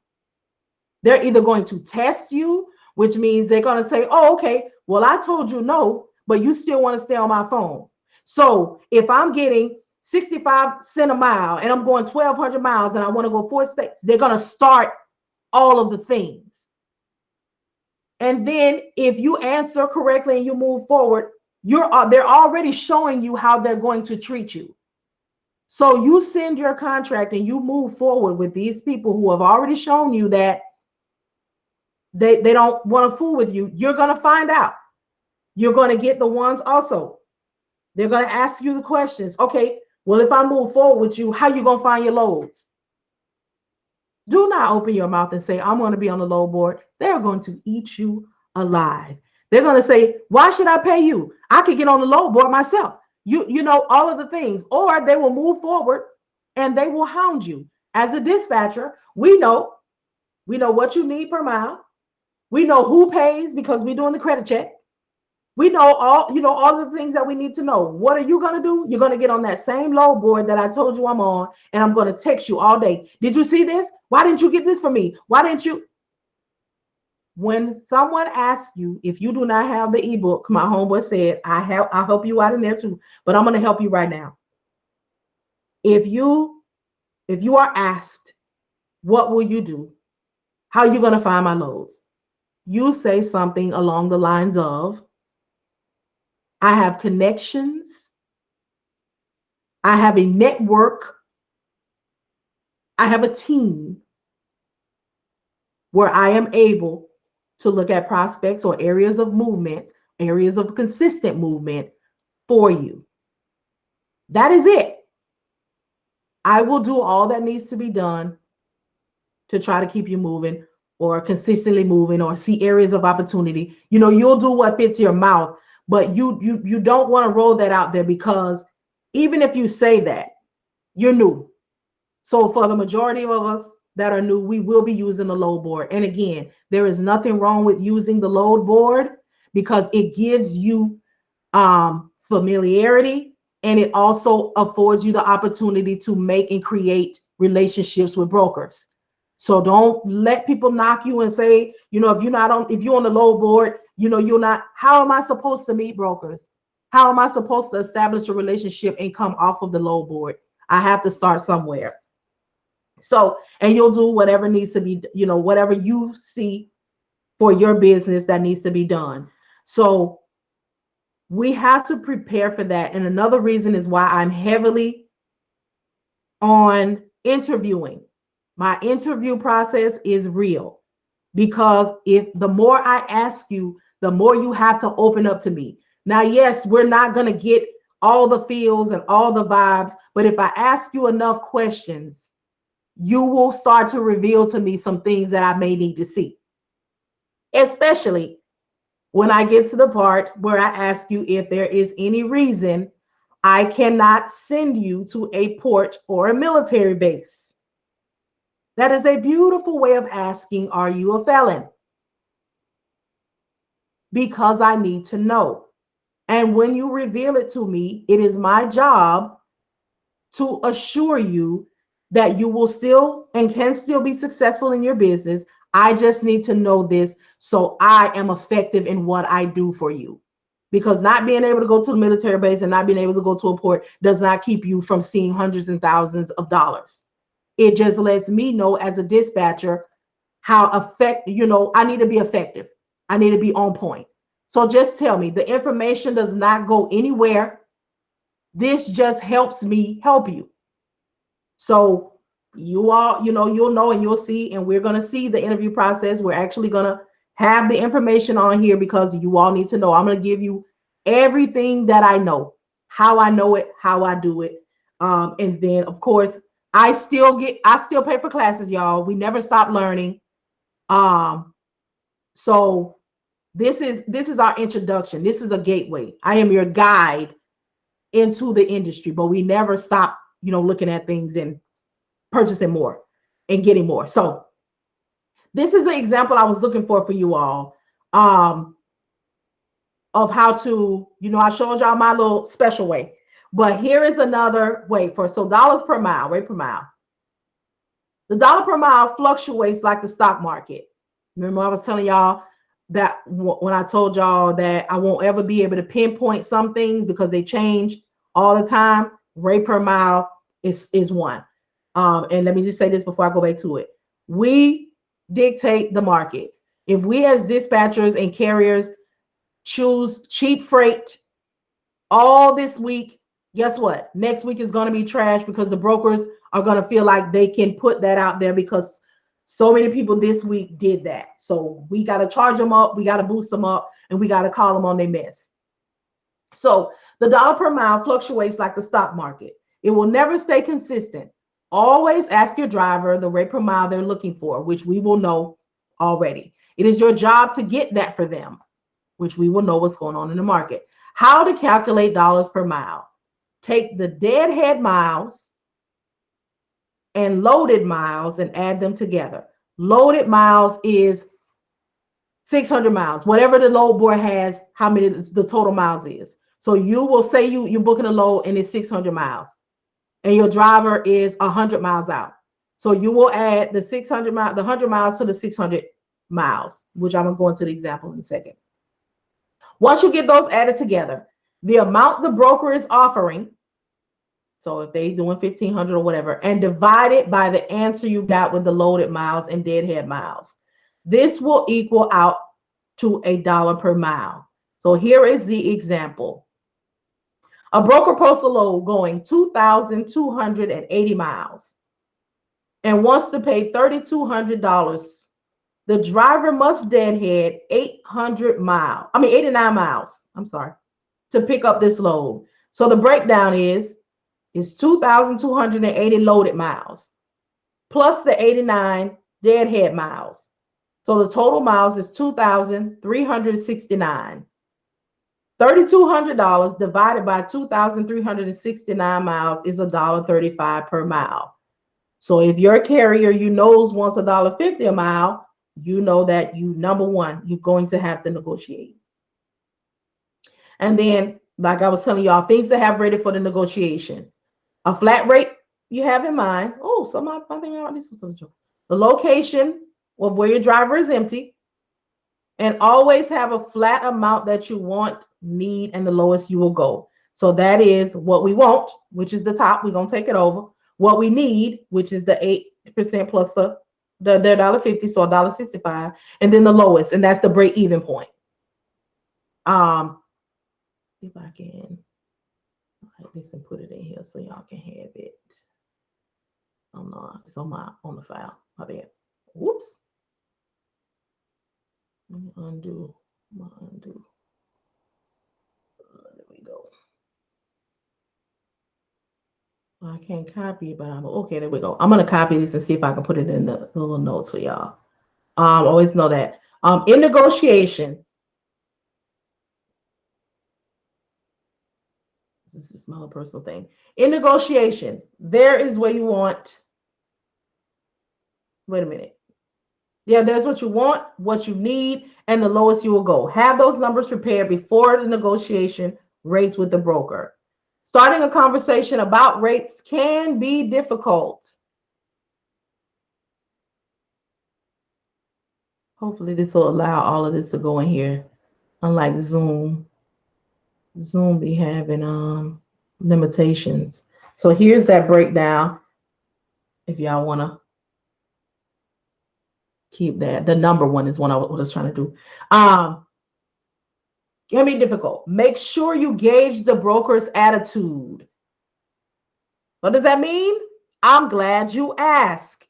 they're either going to test you, which means they're going to say, oh, okay, well, I told you no, but you still want to stay on my phone. So if I'm getting 65 cents a mile and I'm going 1,200 miles and I want to go 4 states, they're going to start all of the things. And then if you answer correctly and you move forward, they're already showing you how they're going to treat you. So you send your contract and you move forward with these people who have already shown you that they don't want to fool with you. You're going to find out. You're going to get the ones also. They're going to ask you the questions. Okay, well, if I move forward with you, how you going to find your loads? Do not open your mouth and say, I'm going to be on the load board. They're going to eat you alive. They're going to say, why should I pay you? I could get on the load board myself. You know, all of the things. Or they will move forward and they will hound you. As a dispatcher, we know what you need per mile. We know who pays because we're doing the credit check. We know all the things that we need to know. What are you going to do? You're going to get on that same load board that I told you I'm on, and I'm going to text you all day. Did you see this? Why didn't you get this for me? Why didn't you? When someone asks you if you do not have the ebook, my homeboy said, I'll help you out in there too, but I'm going to help you right now. If you are asked, what will you do? How are you going to find my loads? You say something along the lines of, I have connections. I have a network. I have a team where I am able to look at prospects or areas of movement, areas of consistent movement for you. That is it. I will do all that needs to be done to try to keep you moving or consistently moving or see areas of opportunity. You'll do what fits your mouth, but you don't want to roll that out there, because even if you say that, you're new. So for the majority of us, that are new, we will be using the load board. And again, there is nothing wrong with using the load board because it gives you familiarity, and it also affords you the opportunity to make and create relationships with brokers. So don't let people knock you and say, if you're on the load board, you're not. How am I supposed to meet brokers? How am I supposed to establish a relationship and come off of the load board? I have to start somewhere. So, and you'll do whatever needs to be, whatever you see for your business that needs to be done. So we have to prepare for that. And another reason is why I'm heavily on interviewing. My interview process is real, because if the more I ask you, the more you have to open up to me. Now, yes, we're not going to get all the feels and all the vibes, but if I ask you enough questions, you will start to reveal to me some things that I may need to see. Especially when I get to the part where I ask you if there is any reason I cannot send you to a port or a military base. That is a beautiful way of asking, are you a felon? Because I need to know. And when you reveal it to me, it is my job to assure you that you will still and can still be successful in your business. I just need to know this so I am effective in what I do for you. Because not being able to go to the military base and not being able to go to a port does not keep you from seeing hundreds and thousands of dollars. It just lets me know as a dispatcher how I need to be effective. I need to be on point. So just tell me, the information does not go anywhere. This just helps me help you. So you all, you'll know and you'll see, and we're going to see the interview process. We're actually going to have the information on here because you all need to know. I'm going to give you everything that I know, how I know it, how I do it. And then of course, I still pay for classes, y'all. We never stop learning. So this is our introduction. This is a gateway. I am your guide into the industry, but we never stop, looking at things and purchasing more and getting more. So this is the example I was looking for you all, of how to, I showed y'all my little special way, but here is another way so dollars per mile, rate per mile. The dollar per mile fluctuates like the stock market. Remember I was telling y'all that when I told y'all that I won't ever be able to pinpoint some things because they change all the time. Rate per mile is one. And let me just say this before I go back to it. We dictate the market. If we as dispatchers and carriers choose cheap freight all this week, guess what? Next week is going to be trash because the brokers are going to feel like they can put that out there because so many people this week did that. So we got to charge them up, we got to boost them up, and we got to call them on their mess. So the dollar per mile fluctuates like the stock market. It will never stay consistent. Always ask your driver the rate per mile they're looking for, which we will know already. It is your job to get that for them, which we will know what's going on in the market. How to calculate dollars per mile. Take the deadhead miles and loaded miles and add them together. Loaded miles is 600 miles, whatever the load board has, how many the total miles is. So you will say you're booking a load and it's 600 miles and your driver is 100 miles out. So you will add the 600 miles, the 100 miles to the 600 miles, which I'm going to go into the example in a second. Once you get those added together, the amount the broker is offering, so if they're doing 1,500 or whatever, and divide it by the answer you got with the loaded miles and deadhead miles. This will equal out to $1 per mile. So here is the example. A broker posts a load going 2,280 miles and wants to pay $3,200. The driver must deadhead 89 miles, to pick up this load. So the breakdown is 2,280 loaded miles plus the 89 deadhead miles. So the total miles is 2,369. $3,200 divided by 2,369 miles is $1.35 per mile. So if your carrier you knows wants $1.50 a mile, you know that you, number one, you're going to have to negotiate. And then, like I was telling y'all, things to have ready for the negotiation. A flat rate you have in mind. Oh, so my thing about this was the location of where your driver is empty, and always have a flat amount that you want, need, and the lowest you will go. So that is what we want, which is the top. We're gonna take it over. What we need, which is the 8% plus the $1.50, so $1.65, and then the lowest, and that's the break even point. If I can write this and put it in here so y'all can have it. Oh no, it's on the file. My bad. Whoops. Let me undo. There we go. I can't copy it, but okay. There we go. I'm gonna copy this and see if I can put it in the little notes for y'all. Always know that. In negotiation, this is a smaller personal thing. In negotiation, there is where you want. Wait a minute. Yeah, there's what you want, what you need, and the lowest you will go. Have those numbers prepared before the negotiation rates with the broker. Starting a conversation about rates can be difficult. Hopefully this will allow all of this to go in here. Unlike Zoom be having limitations. So here's that breakdown if y'all want to keep that. The number one is what I was trying to do. Can be difficult. Make sure you gauge the broker's attitude. What does that mean? I'm glad you asked.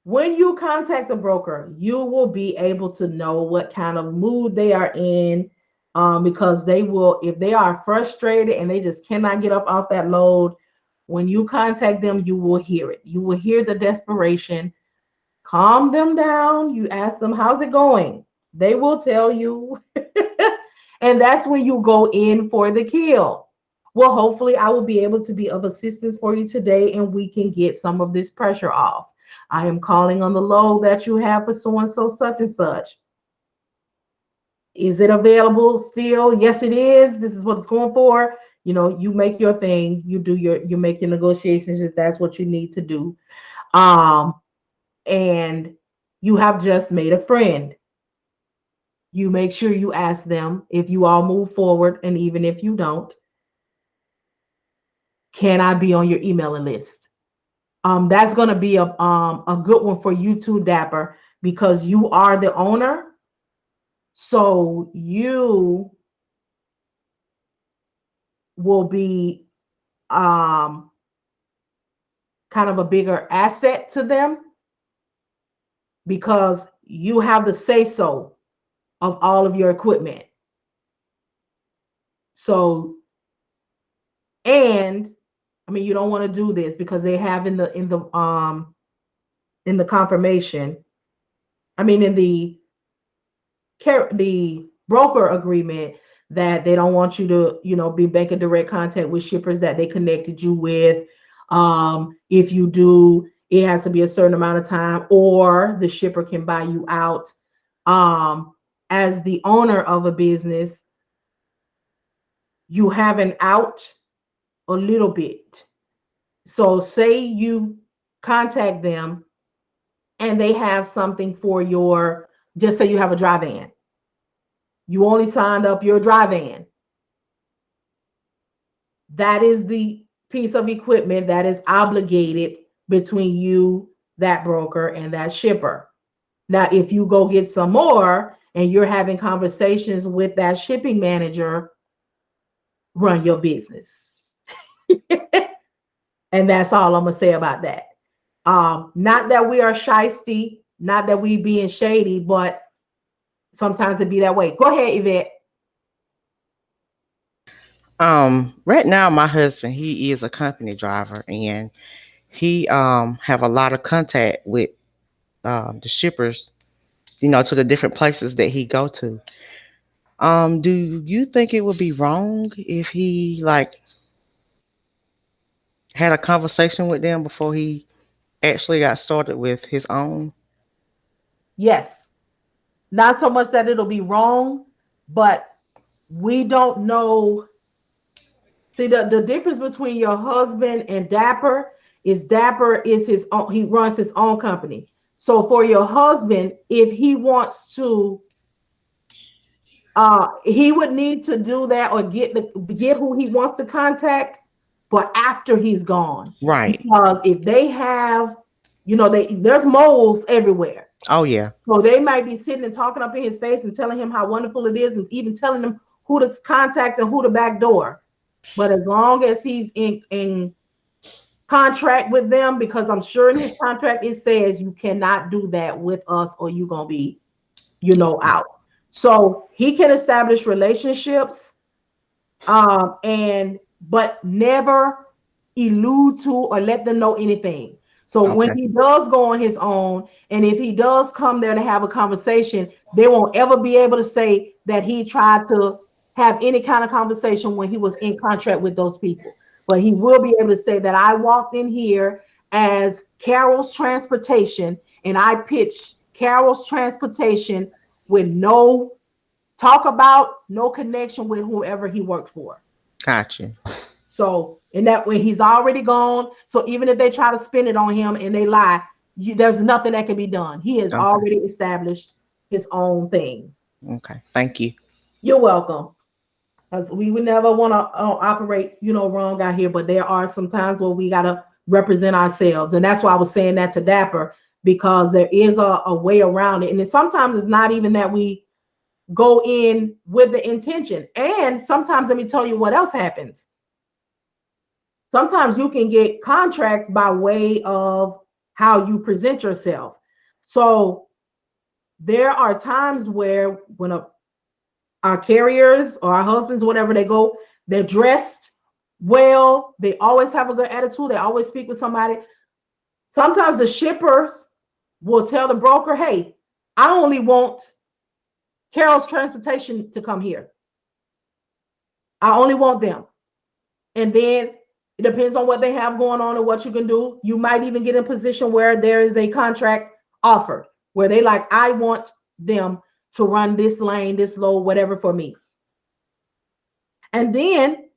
When you contact a broker, you will be able to know what kind of mood they are in, because they will, if they are frustrated and they just cannot get up off that load, when you contact them, you will hear it. You will hear the desperation. Calm them down. You ask them, how's it going? They will tell you. And that's when you go in for the kill. Well, hopefully I will be able to be of assistance for you today and we can get some of this pressure off. I am calling on the load that you have for so-and-so, such and such. Is it available still? Yes, it is. This is what it's going for. You know, you make your thing. You make your negotiations if that's what you need to do. And you have just made a friend. You make sure you ask them if you all move forward, and even if you don't, can I be on your emailing list? That's going to be a good one for you too, Dapper, because you are the owner. So you will be kind of a bigger asset to them because you have the say-so of all of your equipment. So, and I mean, you don't want to do this because they have in the confirmation, I mean, in the broker agreement, that they don't want you to, be making direct contact with shippers that they connected you with. If you do, it has to be a certain amount of time, or the shipper can buy you out. As the owner of a business, you have an out a little bit. So say you contact them and they have something for just say you have a dry van. You only signed up your dry van. That is the piece of equipment that is obligated between you, that broker, and that shipper. Now, if you go get some more and you're having conversations with that shipping manager, run your business. And that's all I'm going to say about that. Not that we are shysty, not that we being shady, but sometimes it be that way. Go ahead, Yvette. Right now my husband, he is a company driver and he have a lot of contact with the shippers, to the different places that he go to. Do you think it would be wrong if he like had a conversation with them before he actually got started with his own? Yes. Not so much that it'll be wrong, but we don't know. See, the difference between your husband and Dapper is his own, he runs his own company. So for your husband, if he wants to, he would need to do that or get who he wants to contact, but after he's gone. Right. Because if they have, there's moles everywhere. Oh, yeah. So they might be sitting and talking up in his face and telling him how wonderful it is, and even telling him who to contact and who to backdoor. But as long as he's in contract with them, because I'm sure in his contract it says you cannot do that with us or you're gonna be, out. So he can establish relationships, but never allude to or let them know anything. So when he does go on his own, and if he does come there to have a conversation, they won't ever be able to say that he tried to have any kind of conversation when he was in contract with those people. But he will be able to say that I walked in here as Carol's Transportation, and I pitched Carol's Transportation with no talk about, no connection with whoever he worked for. Gotcha. So in that way, he's already gone. So even if they try to spin it on him and they lie, there's nothing that can be done. He has already established his own thing. Okay. Thank you. You're welcome. Because we would never want to operate, wrong out here. But there are some times where we got to represent ourselves. And that's why I was saying that to Dapper, because there is a way around it. And then sometimes it's not even that we go in with the intention. And sometimes, let me tell you what else happens. Sometimes you can get contracts by way of how you present yourself. So there are times where when our carriers or our husbands, whatever, they're dressed well. They always have a good attitude. They always speak with somebody. Sometimes the shippers will tell the broker, hey, I only want Carol's Transportation to come here. I only want them. And then it depends on what they have going on and what you can do. You might even get in a position where there is a contract offer where they like, I want them to run this lane, this load, whatever for me. And then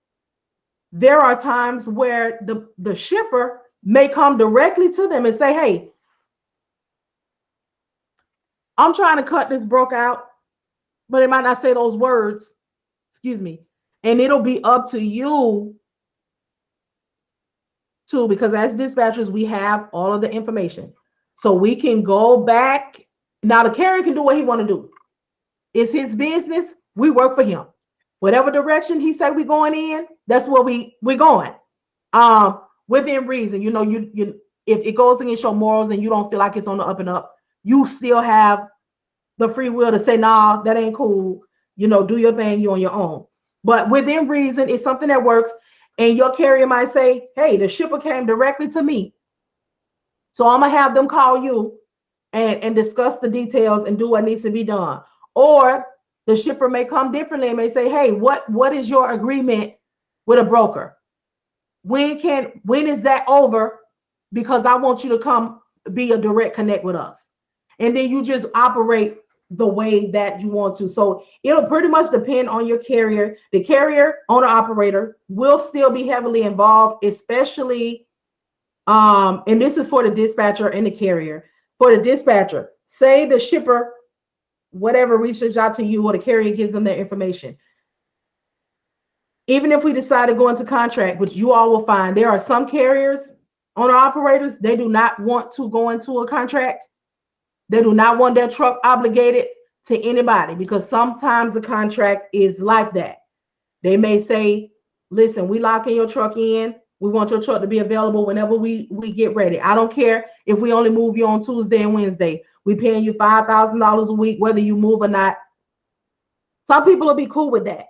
there are times where the shipper may come directly to them and say, hey, I'm trying to cut this broker out, but they might not say those words, excuse me. And it'll be up to you too, because as dispatchers, we have all of the information. So we can go back. Now the carrier can do what he want to do. It's his business. We work for him. Whatever direction he say we going in, that's where we going. Within reason, you if it goes against your morals and you don't feel like it's on the up and up, you still have the free will to say, nah, that ain't cool. Do your thing, you on your own. But within reason, it's something that works. And your carrier might say, hey, the shipper came directly to me, so I'm going to have them call you and discuss the details and do what needs to be done. Or the shipper may come differently and may say, hey, what is your agreement with a broker? When is that over? Because I want you to come be a direct connect with us. And then you just operate the way that you want to. So it'll pretty much depend on your carrier. The carrier owner operator will still be heavily involved, especially and this is for the dispatcher and the carrier. For the dispatcher, say the shipper, whatever, reaches out to you or the carrier gives them their information. Even if we decide to go into contract, which you all will find, there are some carriers, owner operators, they do not want to go into a contract. They do not want their truck obligated to anybody, because sometimes the contract is like that. They may say, listen, we locking your truck in. We want your truck to be available whenever we get ready. I don't care if we only move you on Tuesday and Wednesday. We paying you $5,000 a week, whether you move or not. Some people will be cool with that.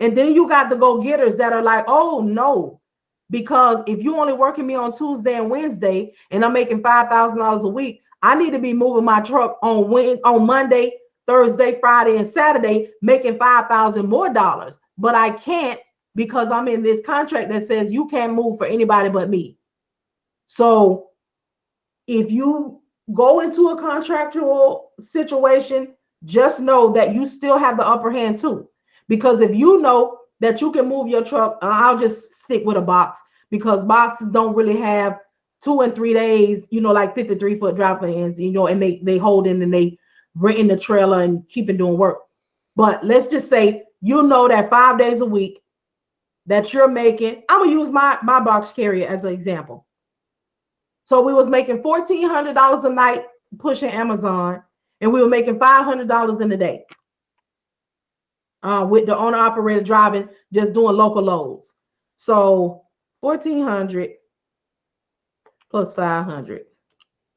And then you got the go-getters that are like, oh, no, because if you only working me on Tuesday and Wednesday and I'm making $5,000 a week, I need to be moving my truck on Monday, Thursday, Friday, and Saturday, making $5,000 more. But I can't, because I'm in this contract that says you can't move for anybody but me. So If you go into a contractual situation, just know that you still have the upper hand too. Because if you know that you can move your truck, I'll just stick with a box because boxes don't really have 2 and 3 days, like 53-foot drop vans, and they hold in and they bring in the trailer and keep it doing work. But let's just say that 5 days a week that you're making, I'm gonna use my box carrier as an example. So we was making $1,400 a night pushing Amazon, and we were making $500 in a day with the owner operator driving, just doing local loads. So 1,400 plus 500.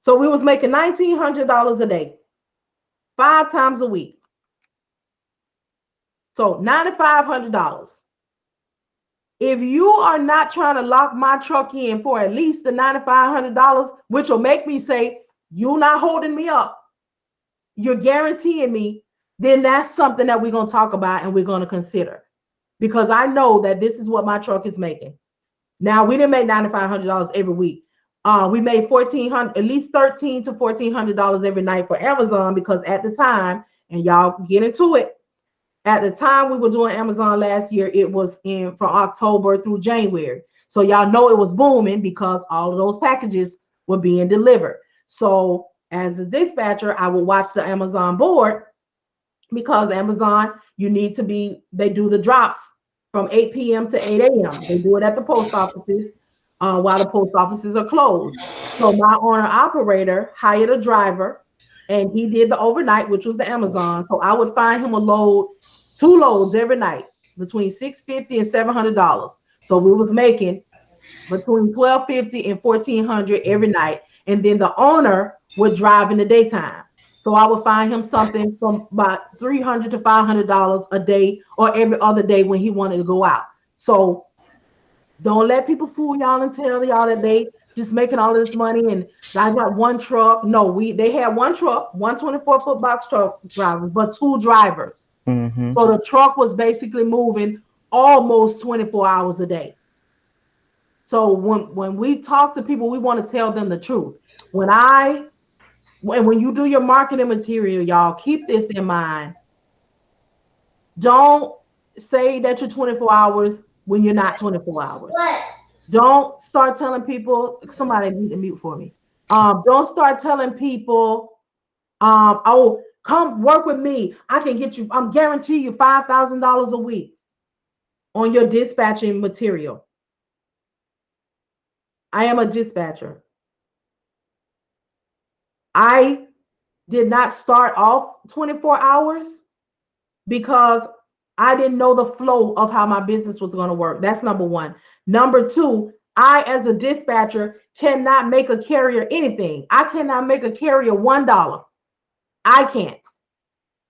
So we was making $1,900 a day, 5 times a week. So $9,500. If you are not trying to lock my truck in for at least the $9,500, which will make me say, you're not holding me up, you're guaranteeing me, then that's something that we're going to talk about and we're going to consider. Because I know that this is what my truck is making. Now, we didn't make $9,500 every week. We made $1,400, at least $1,300 to $1,400 every night for Amazon, because at the time, and y'all get into it, at the time we were doing Amazon last year, it was from October through January. So y'all know it was booming because all of those packages were being delivered. So as a dispatcher, I would watch the Amazon board, because Amazon, they do the drops from 8 p.m. to 8 a.m. They do it at the post offices while the post offices are closed. So my owner operator hired a driver, and he did the overnight, which was the Amazon. So I would find him a load, 2 loads every night, between $650 and $700. So we was making between $1,250 and $1,400 every night. And then the owner would drive in the daytime. So I would find him something from about $300 to $500 a day, or every other day when he wanted to go out. So don't let people fool y'all and tell y'all that they just making all of this money and I got one truck. No, they had one truck, 24-foot box truck drivers, but 2 drivers. Mm-hmm. So the truck was basically moving almost 24 hours a day. So when we talk to people, we want to tell them the truth. When you do your marketing material, y'all, keep this in mind. Don't say that you're 24 hours when you're not 24 hours. Don't start telling people, somebody need to mute for me. Don't start telling people, oh, come work with me. I'm guarantee you $5,000 a week on your dispatching material. I am a dispatcher. I did not start off 24 hours because I didn't know the flow of how my business was going to work. That's number one. Number two, I, as a dispatcher, cannot make a carrier anything. I cannot make a carrier $1. I can't.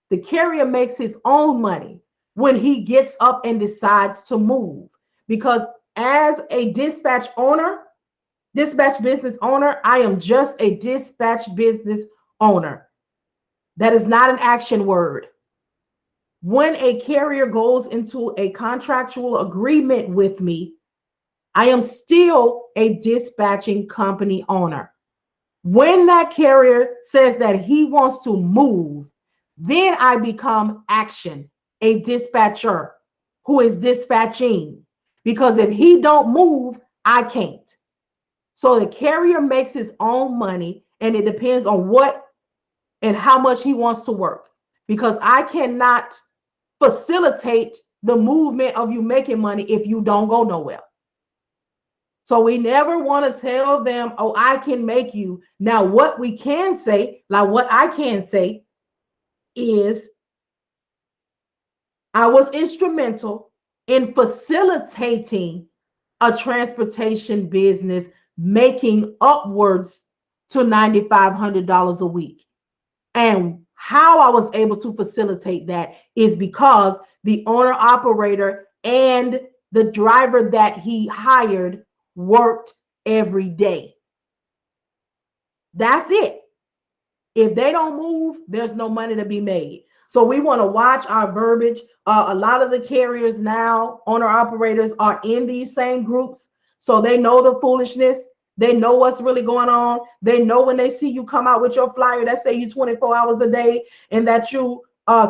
The carrier makes his own money when he gets up and decides to move. Because as a dispatch business owner, I am just a dispatch business owner. That is not an action word. When a carrier goes into a contractual agreement with me, I am still a dispatching company owner. When that carrier says that he wants to move, then I become action, a dispatcher who is dispatching. Because if he don't move, I can't. So the carrier makes his own money, and it depends on what and how much he wants to work. Because I cannot facilitate the movement of you making money if you don't go nowhere. So we never want to tell them, oh, I can make you. Now, what we can say, like what I can say is I was instrumental in facilitating a transportation business making upwards to $9,500 a week. And how I was able to facilitate that is because the owner operator and the driver that he hired worked every day. That's it. If they don't move, there's no money to be made. So we want to watch our verbiage. A lot of the carriers now, owner operators, are in these same groups. So they know the foolishness. They know what's really going on. They know when they see you come out with your flyer that say you 24 hours a day and that you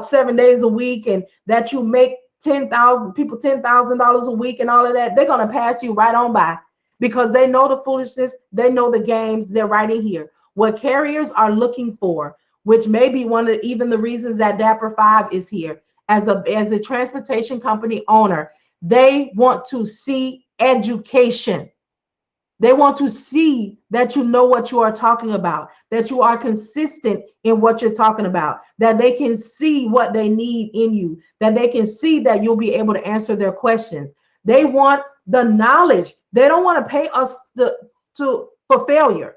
7 days a week and that you make $10,000 a week and all of that. They're going to pass you right on by because they know the foolishness. They know the games. They're right in here. What carriers are looking for, which may be one of even the reasons that Dapper 5 is here as a transportation company owner, they want to see education. They want to see that you know what you are talking about, that you are consistent in what you're talking about, that they can see what they need in you, that they can see that you'll be able to answer their questions. They want the knowledge. They don't want to pay us for failure.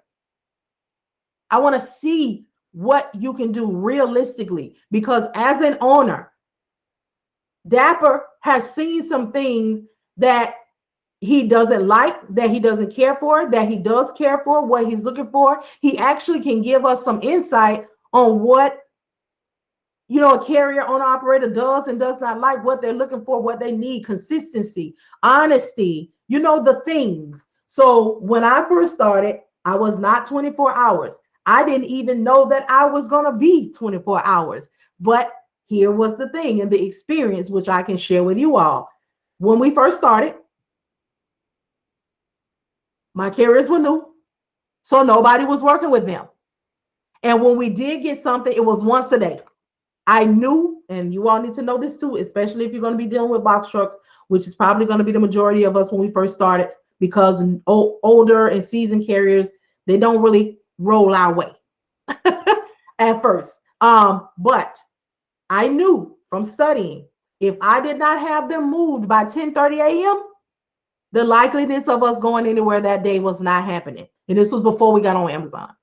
I want to see what you can do realistically, because as an owner, Dapper has seen some things that he doesn't like, that he doesn't care for, that he does care for, what he's looking for. He actually can give us some insight on what, you know, a carrier owner operator does and does not like, what they're looking for, what they need, consistency, honesty, you know, the things. So when I first started, I was not 24 hours. I didn't even know that I was going to be 24 hours. But here was the thing and the experience, which I can share with you all. When we first started, my carriers were new, so nobody was working with them. And when we did get something, it was once a day. I knew, and you all need to know this too, especially if you're going to be dealing with box trucks, which is probably going to be the majority of us when we first started, because older and seasoned carriers, they don't really roll our way at first. But I knew from studying, if I did not have them moved by 10:30 a.m., the likeliness of us going anywhere that day was not happening. And this was before we got on Amazon.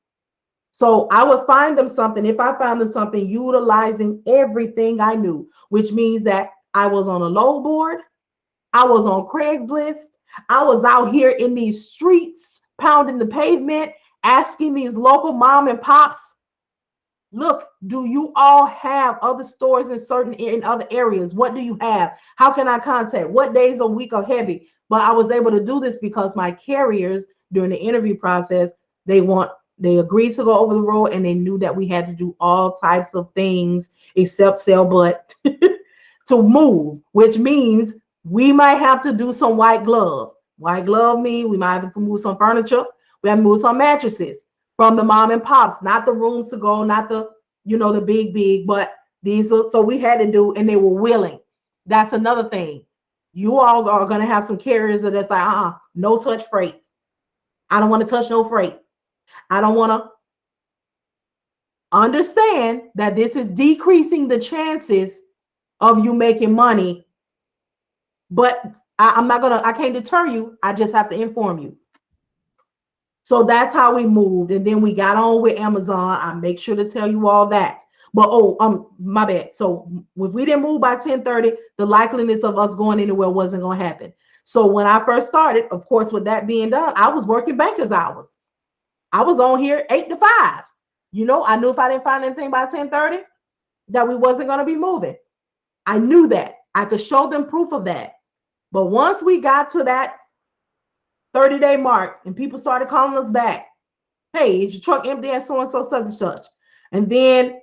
So I would find them something, if I found them something, utilizing everything I knew, which means that I was on a load board, I was on Craigslist, I was out here in these streets, pounding the pavement, asking these local mom and pops, look, do you all have other stores in other areas? What do you have? How can I contact? What days a week are heavy? But I was able to do this because my carriers during the interview process, they agreed to go over the road, and they knew that we had to do all types of things except sell butt to move, which means we might have to do some white glove. White glove means we might have to move some furniture. We have to move some mattresses from the mom and pops, not the rooms to go, not the, you know, the big, but these. So we had to do, and they were willing. That's another thing. You all are going to have some carriers that's like, no touch freight. I don't want to touch no freight. I don't want to understand that this is decreasing the chances of you making money. But I can't deter you. I just have to inform you. So that's how we moved. And then we got on with Amazon. I make sure to tell you all that. But, my bad. So if we didn't move by 10:30, the likeliness of us going anywhere wasn't going to happen. So when I first started, of course, with that being done, I was working banker's hours. I was on here 8 to 5. You know, I knew if I didn't find anything by 10:30, that we wasn't going to be moving. I knew that. I could show them proof of that. But once we got to that 30-day mark and people started calling us back, hey, is your truck empty at so-and-so, such and such? And then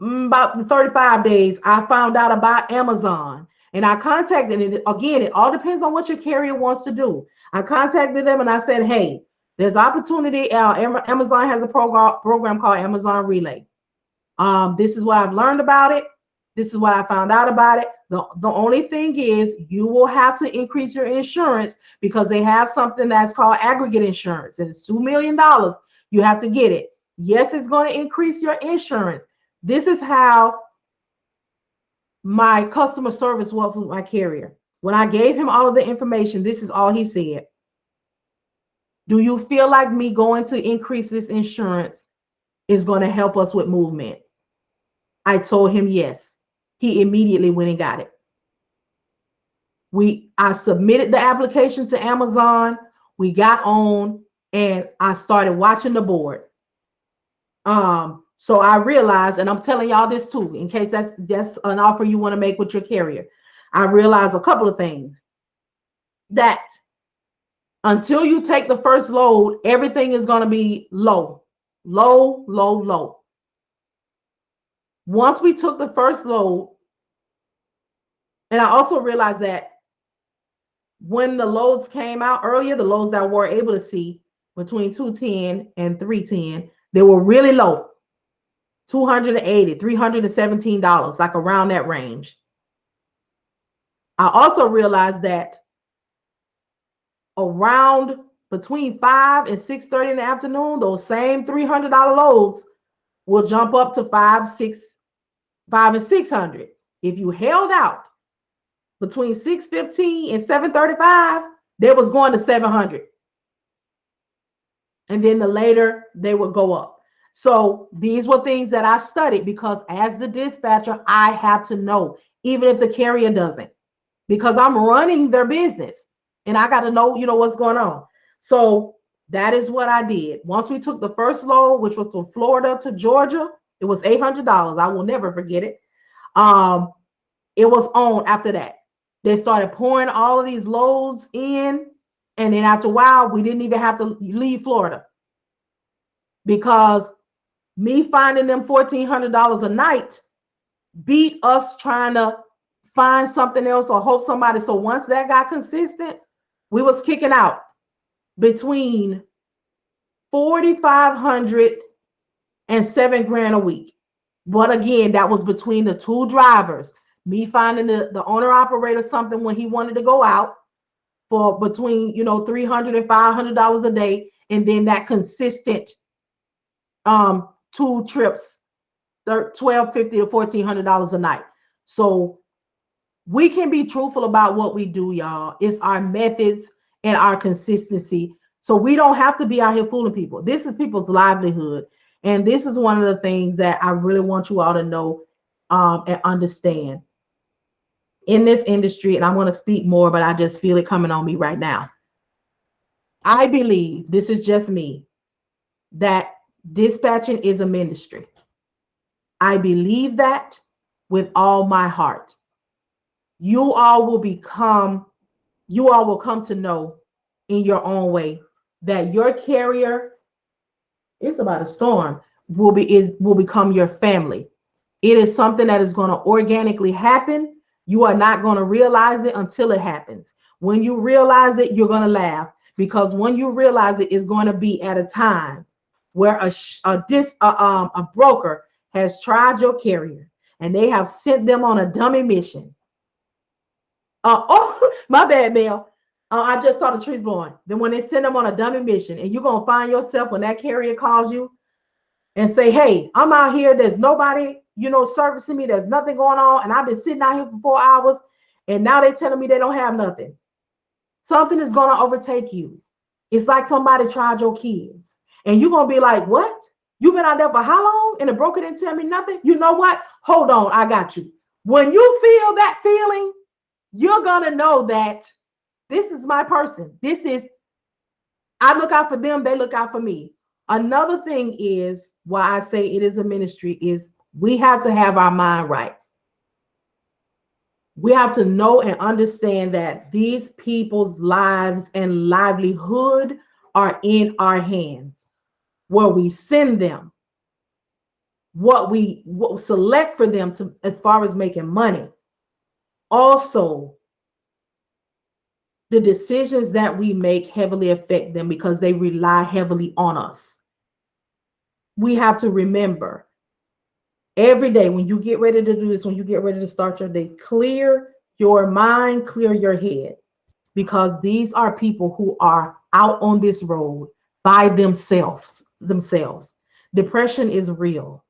about 35 days, I found out about Amazon. And I contacted it. Again, it all depends on what your carrier wants to do. I contacted them and I said, hey, there's opportunity. Amazon has a program called Amazon Relay. This is what I've learned about it. This is what I found out about it. The only thing is you will have to increase your insurance because they have something that's called aggregate insurance. And it's $2 million. You have to get it. Yes, it's going to increase your insurance. This is how my customer service was with my carrier. When I gave him all of the information, this is all he said. Do you feel like me going to increase this insurance is going to help us with movement? I told him yes. He immediately went and got it. I submitted the application to Amazon. We got on and I started watching the board. So I realized, and I'm telling y'all this too, in case that's an offer you want to make with your carrier. I realized a couple of things. That Until you take the first load, everything is going to be low, low, low, low. Once we took the first load, and I also realized that when the loads came out earlier, the loads that we were able to see between 210 and 310, they were really low. $280, $317, like around that range. I also realized that around between 5 and 6:30 in the afternoon, those same $300 loads will jump up to 5 and 600. If you held out between 6:15 and 7:35, they was going to 700. And then the later they would go up. So these were things that I studied, because as the dispatcher, I have to know, even if the carrier doesn't, because I'm running their business and I got to know, what's going on. So that is what I did. Once we took the first load, which was from Florida to Georgia, it was $800. I will never forget it. It was on after that. They started pouring all of these loads in. And then after a while, we didn't even have to leave Florida, because me finding them $1,400 a night beat us trying to find something else or hope somebody. So once that got consistent, we was kicking out between $4,500 and $7,000 a week. But again, that was between the two drivers. Me finding the owner operator something when he wanted to go out for between $300 and $500 a day, and then that consistent 2 trips, $1,250 to $1,400 a night. So we can be truthful about what we do, y'all. It's our methods and our consistency. So we don't have to be out here fooling people. This is people's livelihood. And this is one of the things that I really want you all to know and understand. In this industry, and I'm going to speak more, but I just feel it coming on me right now. I believe, this is just me, that dispatching is a ministry. I believe that with all my heart. You all will come to know in your own way that your carrier, it's about a storm, will become your family. It is something that is going to organically happen. You are not going to realize it until it happens. When you realize it, you're going to laugh, because when you realize it, it's going to be at a time where a broker has tried your carrier and they have sent them on a dummy mission. Oh, my bad, Mel. I just saw the trees blowing. Then when they send them on a dummy mission, and you're going to find yourself when that carrier calls you and say, hey, I'm out here, there's nobody, servicing me, there's nothing going on, and I've been sitting out here for 4 hours, and now they're telling me they don't have nothing. Something is going to overtake you. It's like somebody tried your kids, and you're going to be like, what? You've been out there for how long? And the broker didn't tell me nothing? You know what? Hold on, I got you. When you feel that feeling, you're going to know that this is my person. I look out for them, they look out for me. Another thing is why I say it is a ministry is we have to have our mind right. We have to know and understand that these people's lives and livelihood are in our hands. Where we send them, what we select for them to, as far as making money. Also, the decisions that we make heavily affect them because they rely heavily on us. We have to remember every day when you get ready to do this, when you get ready to start your day, clear your mind, clear your head, because these are people who are out on this road by themselves. Depression is real.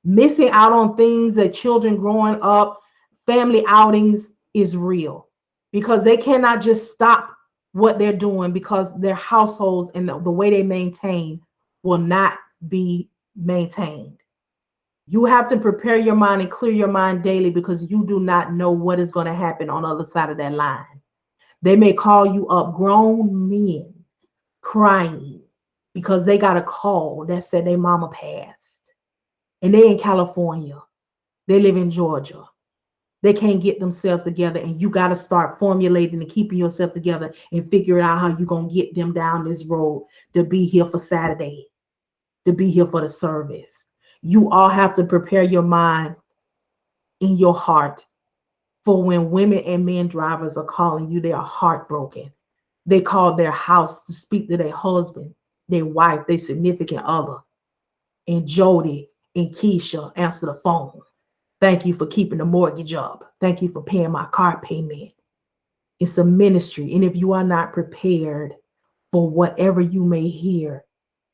Missing out on things that children growing up, family outings is real, because they cannot just stop what they're doing because their households and the way they maintain will not be maintained. You have to prepare your mind and clear your mind daily, because you do not know what is going to happen on the other side of that line. They may call you up, grown men crying because they got a call that said their mama passed, and they in California, they live in Georgia. They can't get themselves together, and you got to start formulating and keeping yourself together and figuring out how you're going to get them down this road to be here for Saturday, to be here for the service. You all have to prepare your mind in your heart for when women and men drivers are calling you, they are heartbroken. They call their house to speak to their husband, their wife, their significant other. And Jody and Keisha answer the phone. Thank you for keeping the mortgage up. Thank you for paying my car payment. It's a ministry. And if you are not prepared for whatever you may hear,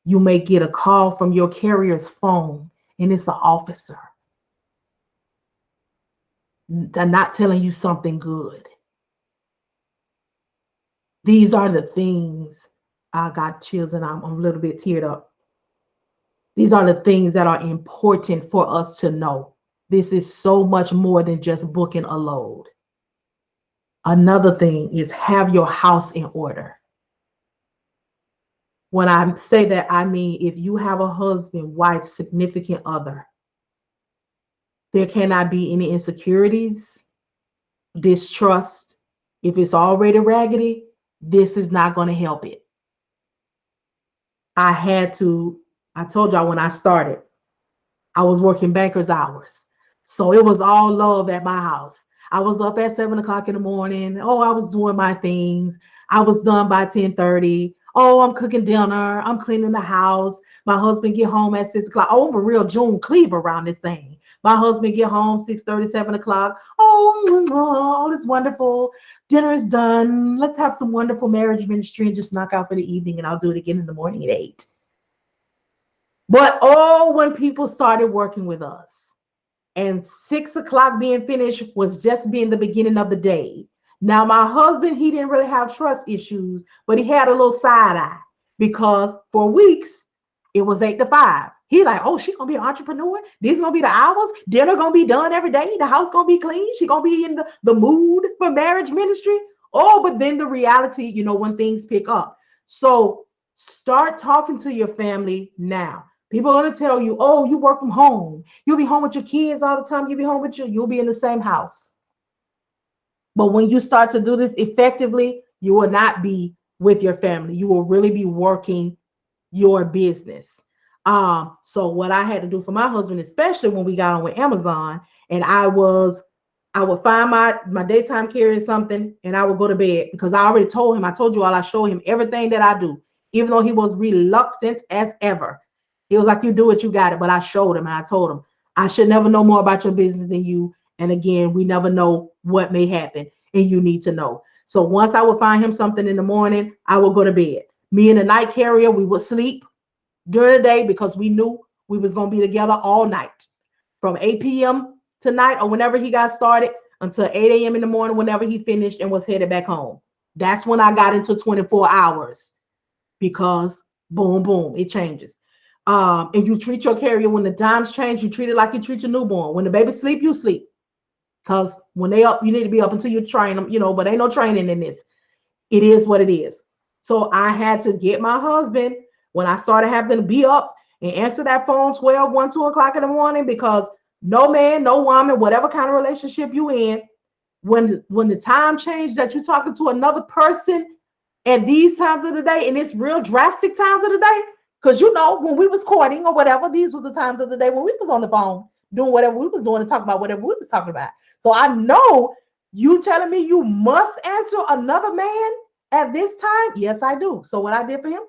you may get a call from your carrier's phone and it's an officer. They're not telling you something good. These are the things. I got chills and I'm a little bit teared up. These are the things that are important for us to know. This is so much more than just booking a load. Another thing is have your house in order. When I say that, I mean if you have a husband, wife, significant other, there cannot be any insecurities, distrust. If it's already raggedy, this is not going to help it. I told y'all when I started, I was working banker's hours. So it was all love at my house. I was up at 7 o'clock in the morning. Oh, I was doing my things. I was done by 10:30. Oh, I'm cooking dinner. I'm cleaning the house. My husband get home at 6 o'clock. Oh, I'm a real June Cleaver around this thing. My husband get home 6:30, 7 o'clock. Oh, all is wonderful. Dinner is done. Let's have some wonderful marriage ministry and just knock out for the evening. And I'll do it again in the morning at 8. But when people started working with us, and 6 o'clock being finished was just being the beginning of the day. Now, my husband, he didn't really have trust issues, but he had a little side eye because for weeks it was 8 to 5. He like, oh, she's gonna be an entrepreneur. These gonna be the hours. Dinner gonna be done every day. The house gonna be clean. She gonna be in the mood for marriage ministry. Oh, but then the reality, when things pick up. So start talking to your family now. People are going to tell you, oh, you work from home. You'll be home with your kids all the time. You'll be in the same house. But when you start to do this effectively, you will not be with your family. You will really be working your business. So what I had to do for my husband, especially when we got on with Amazon, and I would find my daytime carrier something and I would go to bed because I already told him, I told you all, I showed him everything that I do, even though he was reluctant as ever. He was like, you do it, you got it. But I showed him and I told him, I should never know more about your business than you. And again, we never know what may happen and you need to know. So once I would find him something in the morning, I would go to bed. Me and the night carrier, we would sleep during the day because we knew we was going to be together all night from 8 p.m. tonight or whenever he got started until 8 a.m. in the morning, whenever he finished and was headed back home. That's when I got into 24 hours because boom, boom, it changes. And you treat your carrier when the times change, you treat it like you treat your newborn. When the baby sleep, you sleep. Because when they up, you need to be up until you train them, but ain't no training in this. It is what it is. So I had to get my husband when I started having to be up and answer that phone 12, 1, 2 o'clock in the morning because no man, no woman, whatever kind of relationship you in, when the time change that you're talking to another person at these times of the day, and it's real drastic times of the day, because when we was courting or whatever, these was the times of the day when we was on the phone doing whatever we was doing and talking about whatever we was talking about. So I know you telling me you must answer another man at this time. Yes, I do. So what I did for him,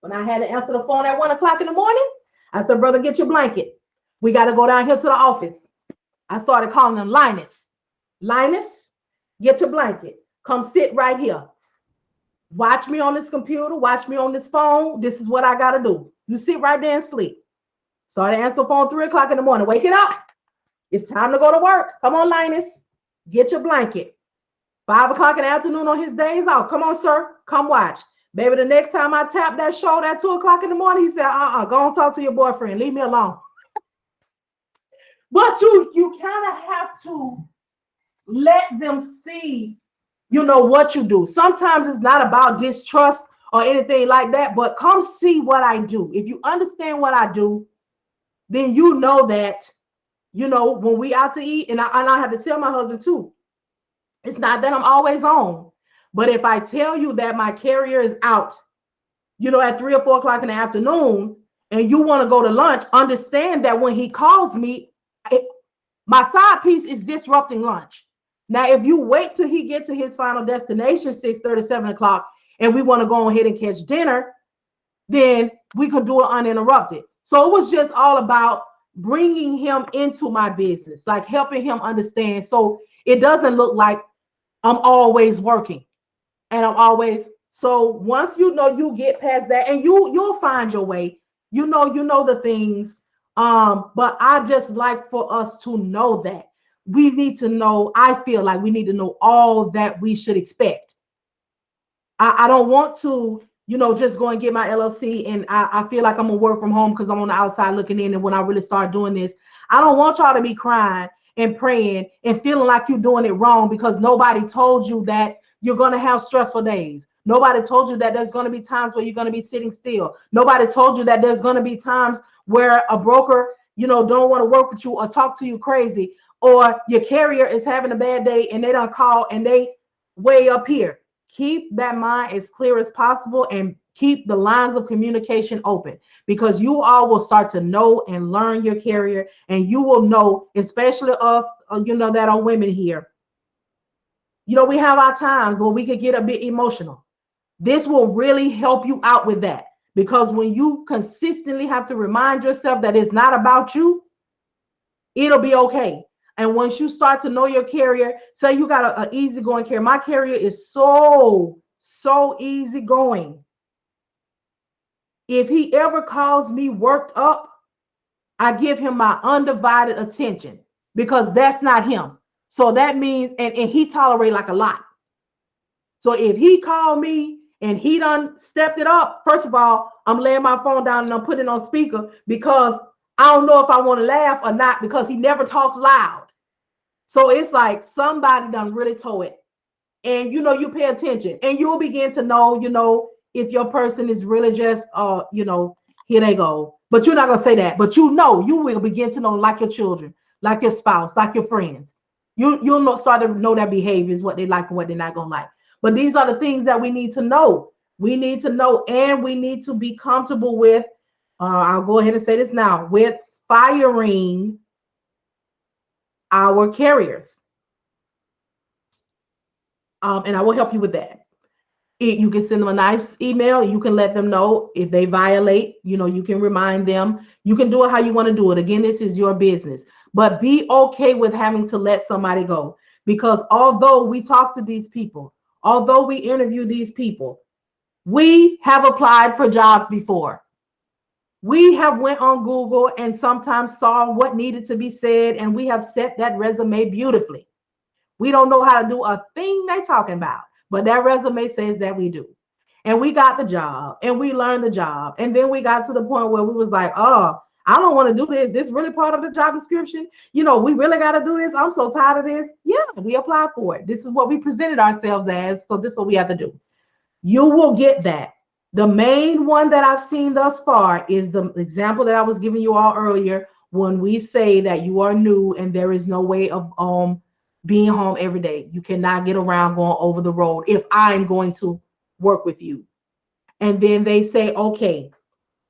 when I had to answer the phone at 1 o'clock in the morning, I said, brother, get your blanket. We got to go down here to the office. I started calling him Linus. Linus, get your blanket. Come sit right here. Watch me on this computer. Watch me on this phone. This is what I got to do. You sit right there and sleep. Started answer the phone 3 o'clock in the morning. Wake it up. It's time to go to work. Come on, Linus. Get your blanket. 5 o'clock in the afternoon on his days off. Come on, sir. Come watch. Baby, the next time I tap that shoulder at 2 o'clock in the morning, he said, go and talk to your boyfriend. Leave me alone. But you kind of have to let them see, what you do. Sometimes it's not about distrust or anything like that, but come see what I do. If you understand what I do, then you know that, when we out to eat, and I have to tell my husband too, it's not that I'm always on, but if I tell you that my carrier is out, at 3 or 4 o'clock in the afternoon, and you want to go to lunch, understand that when he calls me, my side piece is disrupting lunch. Now, if you wait till he get to his final destination, 6:30, 7 o'clock, and we want to go ahead and catch dinner, then we could do it uninterrupted. So it was just all about bringing him into my business, like helping him understand, so it doesn't look like I'm always working and I'm always. So once you get past that, and you'll find your way. You know the things. But I just like for us to know that we need to know. I feel like we need to know all that we should expect. I don't want to, just go and get my LLC, and I feel like I'm gonna work from home because I'm on the outside looking in. And when I really start doing this, I don't want y'all to be crying and praying and feeling like you're doing it wrong because nobody told you that you're gonna have stressful days. Nobody told you that there's gonna be times where you're gonna be sitting still. Nobody told you that there's gonna be times where a broker, don't want to work with you or talk to you crazy, or your carrier is having a bad day and they don't call and they way up here. Keep that mind as clear as possible and keep the lines of communication open, because you all will start to know and learn your carrier, and you will know, especially us, that are women here. We have our times where we could get a bit emotional. This will really help you out with that, because when you consistently have to remind yourself that it's not about you, it'll be okay. And once you start to know your carrier, say you got an easygoing carrier. My carrier is so easygoing. If he ever calls me worked up, I give him my undivided attention, because that's not him. So that means, and he tolerates like a lot. So if he called me and he done stepped it up, first of all, I'm laying my phone down and I'm putting it on speaker, because I don't know if I want to laugh or not, because he never talks loud. So it's like somebody done really told it. And you pay attention, and you'll begin to know, if your person is really just here they go. But you're not gonna say that. But you will begin to know, like your children, like your spouse, like your friends. You'll start to know their behaviors, what they like and what they're not gonna like. But these are the things that we need to know. We need to know, and we need to be comfortable with. I'll go ahead and say this now, with firing our carriers. And I will help you with that. You can send them a nice email. You can let them know if they violate. You can remind them. You can do it how you want to do it. Again, this is your business. But be okay with having to let somebody go. Because although we talk to these people, although we interview these people, we have applied for jobs before. We have went on Google and sometimes saw what needed to be said, and we have set that resume beautifully. We don't know how to do a thing they're talking about, but that resume says that we do. And we got the job, and we learned the job. And then we got to the point where we was like, oh, I don't want to do this. This really part of the job description. We really got to do this. I'm so tired of this. Yeah, we applied for it. This is what we presented ourselves as. So this is what we have to do. You will get that. The main one that I've seen thus far is the example that I was giving you all earlier, when we say that you are new and there is no way of being home every day. You cannot get around going over the road if I'm going to work with you. And then they say, okay.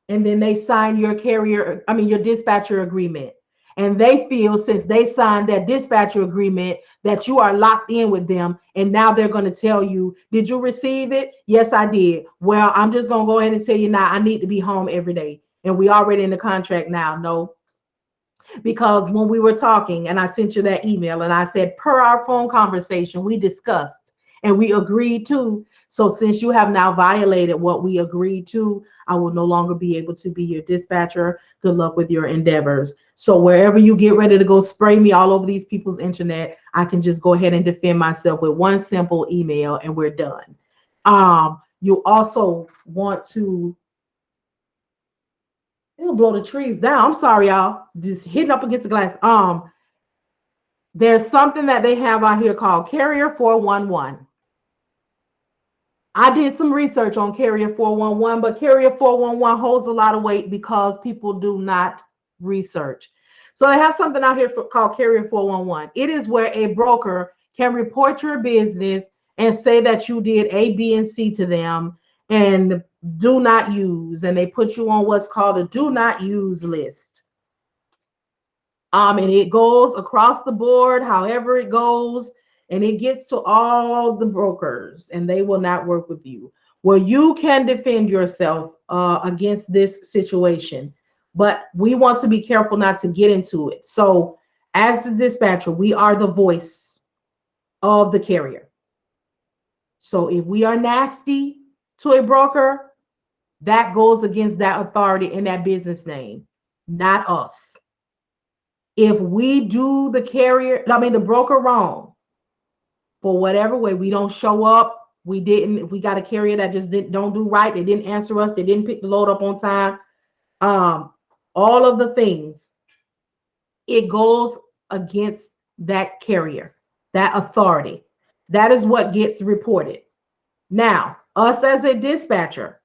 And then they sign your your dispatcher agreement. And they feel, since they signed that dispatcher agreement, that you are locked in with them. And now they're going to tell you, did you receive it? Yes, I did. Well, I'm just going to go ahead and tell you now, I need to be home every day. And we already in the contract now. No, because when we were talking and I sent you that email and I said, per our phone conversation, we discussed and we agreed to. So since you have now violated what we agreed to, I will no longer be able to be your dispatcher. Good luck with your endeavors. So wherever you get ready to go spray me all over these people's internet, I can just go ahead and defend myself with one simple email and we're done. You also want to, it'll blow the trees down. I'm sorry, y'all. Just hitting up against the glass. There's something that they have out here called Carrier 411. I did some research on Carrier 411, but Carrier 411 holds a lot of weight because people do not research. So they have something out here called Carrier 411. It is where a broker can report your business and say that you did A, B, and C to them and do not use. And they put you on what's called a do not use list. And it goes across the board, however it goes, and it gets to all the brokers, and they will not work with you. Well, you can defend yourself against this situation, but we want to be careful not to get into it. So, as the dispatcher, we are the voice of the carrier. So, if we are nasty to a broker, that goes against that authority and that business name, not us. If we do the broker wrong, for whatever way, we don't show up, if we got a carrier that just don't do right, they didn't answer us, they didn't pick the load up on time, all of the things, it goes against that carrier, that authority. That is what gets reported. Now, us as a dispatcher,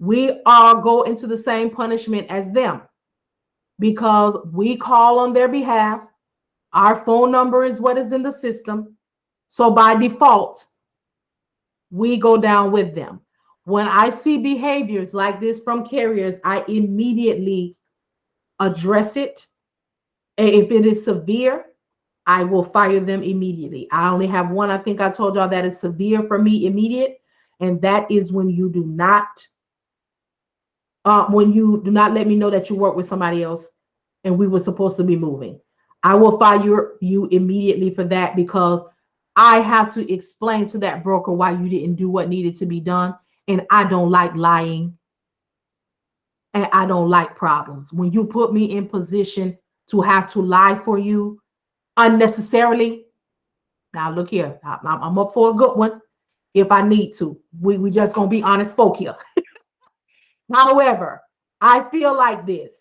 we all go into the same punishment as them because we call on their behalf. Our phone number is what is in the system. So by default, we go down with them. When I see behaviors like this from carriers, I immediately address it. And if it is severe, I will fire them immediately. I only have one, I think I told y'all, that is severe for me, immediate. And that is when you do not let me know that you work with somebody else and we were supposed to be moving. I will fire you immediately for that because I have to explain to that broker why you didn't do what needed to be done. And I don't like lying. And I don't like problems. When you put me in position to have to lie for you unnecessarily, now look here, I'm up for a good one if I need to. We just gonna be honest folk here. However, I feel like this.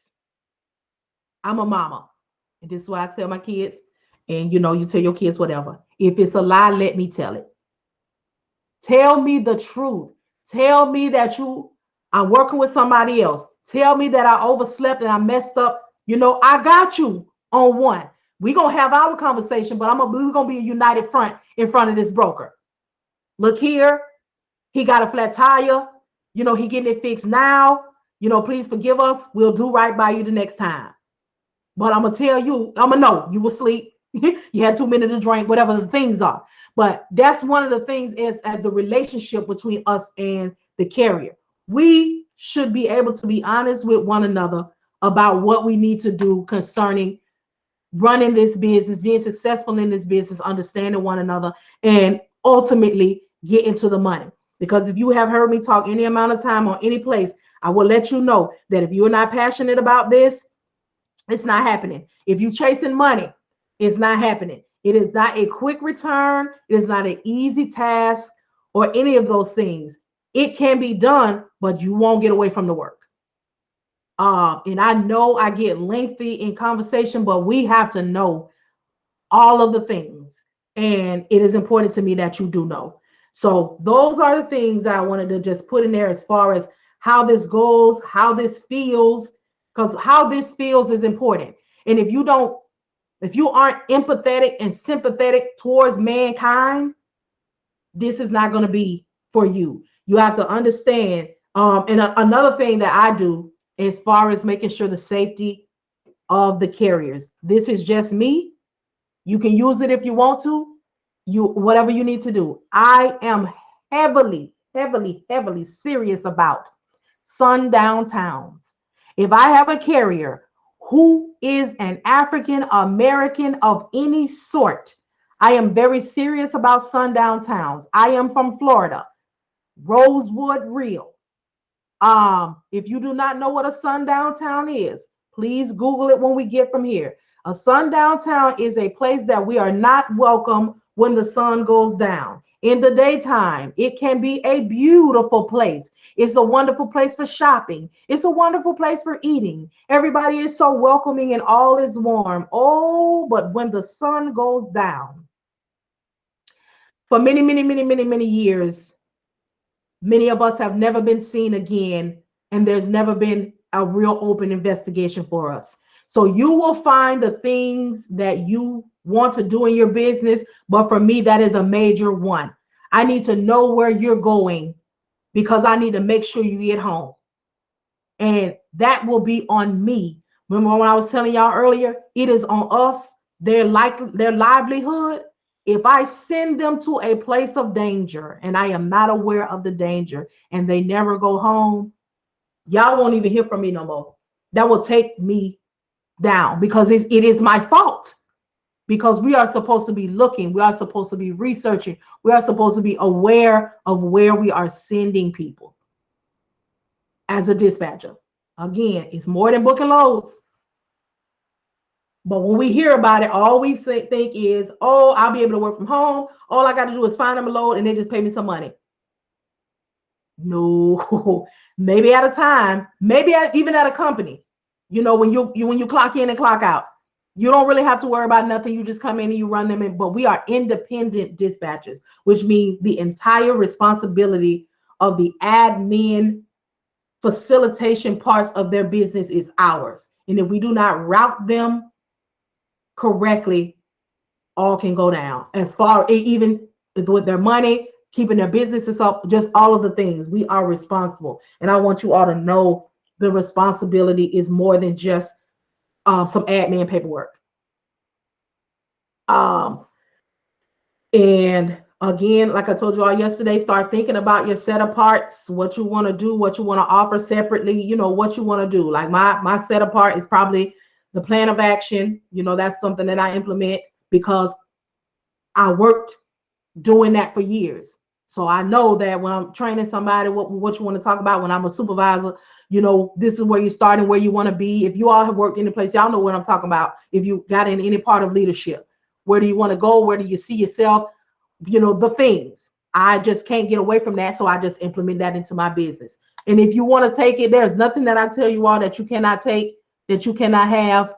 I'm a mama. And this is what I tell my kids. And you tell your kids whatever. If it's a lie, let me tell it. Tell me the truth. Tell me that you are working with somebody else. Tell me that I overslept and I messed up. I got you on one. We're going to have our conversation, but we're going to be a united front in front of this broker. Look here. He got a flat tire. He getting it fixed now. Please forgive us. We'll do right by you the next time. But I'm going to tell you, I'm going to know you will sleep. You had 2 minutes to drink, whatever the things are. But that's one of the things is as the relationship between us and the carrier. We should be able to be honest with one another about what we need to do concerning running this business, being successful in this business, understanding one another, and ultimately get into the money. Because if you have heard me talk any amount of time on any place, I will let you know that if you're not passionate about this, it's not happening. If you're chasing money, it's not happening. It is not a quick return. It is not an easy task or any of those things. It can be done, but you won't get away from the work. And I know I get lengthy in conversation, but we have to know all of the things. And it is important to me that you do know. So those are the things that I wanted to just put in there as far as how this goes, how this feels, because how this feels is important. And if you aren't empathetic and sympathetic towards mankind, this is not going to be for you. You have to understand. Another thing that I do as far as making sure the safety of the carriers, this is just me. You can use it if you want to. Whatever you need to do. I am heavily, heavily, heavily serious about sundown towns. If I have a carrier who is an African American of any sort, I am very serious about sundown towns. I am from Florida, Rosewood Real. If you do not know what a sundown town is, please Google it when we get from here. A sundown town is a place that we are not welcome when the sun goes down. In the daytime, it can be a beautiful place. It's a wonderful place for shopping. It's a wonderful place for eating. Everybody is so welcoming and all is warm. Oh, but when the sun goes down, for many, many, many, many, many years, Many of us have never been seen again, and there's never been a real open investigation for us. So you will find the things that you want to do in your business, but for me, that is a major one. I need to know where you're going because I need to make sure you get home. And that will be on me. Remember when I was telling y'all earlier, it is on us, their livelihood. If I send them to a place of danger and I am not aware of the danger and they never go home, y'all won't even hear from me no more. That will take me down because it is my fault. Because we are supposed to be looking, we are supposed to be researching, we are supposed to be aware of where we are sending people as a dispatcher. Again, it's more than booking loads. But when we hear about it, all we think is, oh, I'll be able to work from home. All I got to do is find them a load and they just pay me some money. No, maybe at a time, maybe even at a company, when you clock in and clock out, you don't really have to worry about nothing. You just come in and you run them in. But we are independent dispatchers, which means the entire responsibility of the admin facilitation parts of their business is ours. And if we do not route them correctly, all can go down. As far even with their money, keeping their businesses up, just all of the things, we are responsible. And I want you all to know the responsibility is more than just some admin paperwork. And again, like I told you all yesterday, start thinking about your set of parts, what you want to do, what you want to offer separately, what you want to do. Like my set apart is probably the plan of action. That's something that I implement because I worked doing that for years. So I know that when I'm training somebody, what you want to talk about, when I'm a supervisor, this is where you start and where you want to be. If you all have worked in a place, y'all know what I'm talking about. If you got in any part of leadership, where do you want to go? Where do you see yourself? The things. I just can't get away from that. So I just implement that into my business. And if you want to take it, there's nothing that I tell you all that you cannot take, that you cannot have.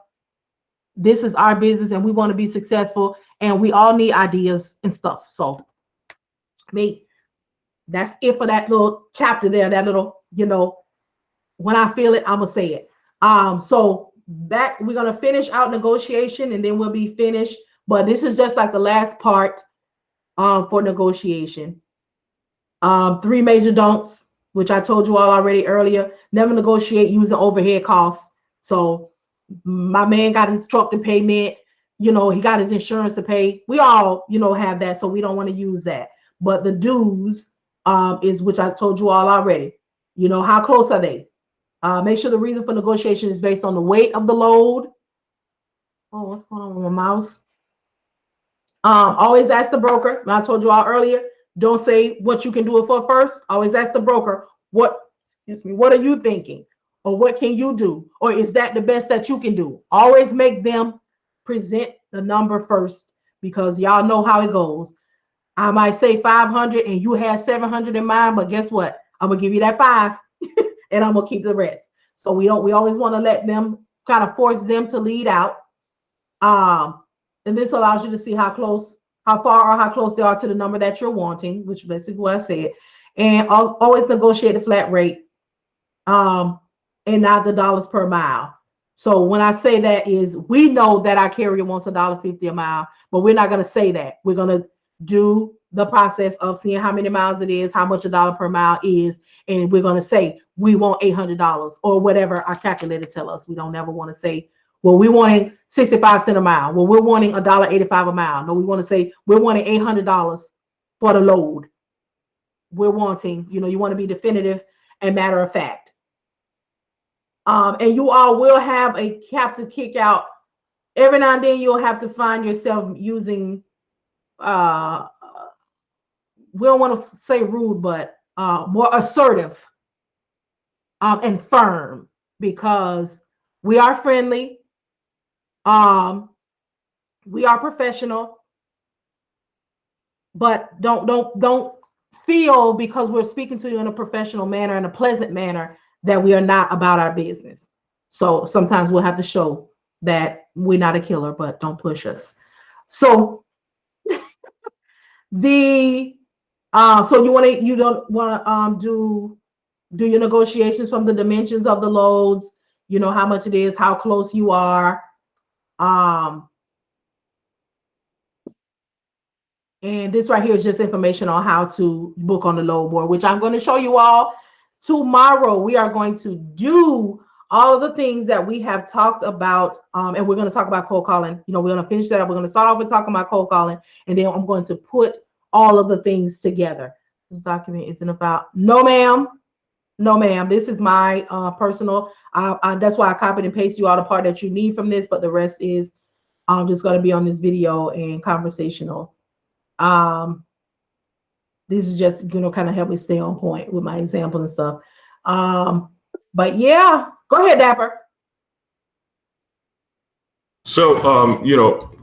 This is our business and we want to be successful and we all need ideas and stuff. So that's it for that little chapter there, that little, when I feel it, I'm gonna say it. So we're gonna finish out negotiation and then we'll be finished. But this is just like the last part for negotiation. 3 major don'ts, which I told you all already earlier. Never negotiate using overhead costs. So my man got his truck to payment, he got his insurance to pay. We all, have that. So we don't want to use that. But the dues is, which I told you all already, how close are they? Make sure the reason for negotiation is based on the weight of the load. Oh, what's going on with my mouse? Always ask the broker. I told you all earlier, don't say what you can do it for first. Always ask the broker, what are you thinking? Or what can you do? Or is that the best that you can do? Always make them present the number first because y'all know how it goes. I might say 500 and you had 700 in mind, but guess what? I'm gonna give you that 5 and I'm gonna keep the rest. So we always want to let them kind of force them to lead out. And this allows you to see how far or how close they are to the number that you're wanting, which is basically what I said. And always negotiate a flat rate, and not the dollars per mile. So when I say that is, we know that our carrier wants $1.50 a mile, but we're not going to say that. We're going to do the process of seeing how many miles it is, how much $1 per mile is, and we're going to say we want $800 or whatever our calculator tell us. We don't ever want to say, well, we're wanting 65 cents a mile. Well, we're wanting $1.85 a mile. No, we want to say we're wanting $800 for the load. We're wanting, you want to be definitive and matter of fact. And you all will have to kick out. Every now and then you'll have to find yourself using, we don't want to say rude, but more assertive and firm, because we are friendly. We are professional, but don't feel because we're speaking to you in a professional manner, in a pleasant manner, that we are not about our business. So sometimes we'll have to show that we're not a killer, but don't push us. So the So you don't want to do your negotiations from the dimensions of the loads, how much it is, how close you are. Um, and this right here is just information on how to book on the load board, which I'm going to show you all tomorrow. We are going to do all of the things that we have talked about, and we're going to talk about cold calling. We're going to finish that up. We're going to start off with talking about cold calling, and then I'm going to put all of the things together. This document isn't about, no ma'am. No, ma'am. This is my personal. That's why I copied and pasted you all the part that you need from this, but the rest is just going to be on this video and conversational. This is just kind of help me stay on point with my example and stuff. But yeah, go ahead, Dapper. So,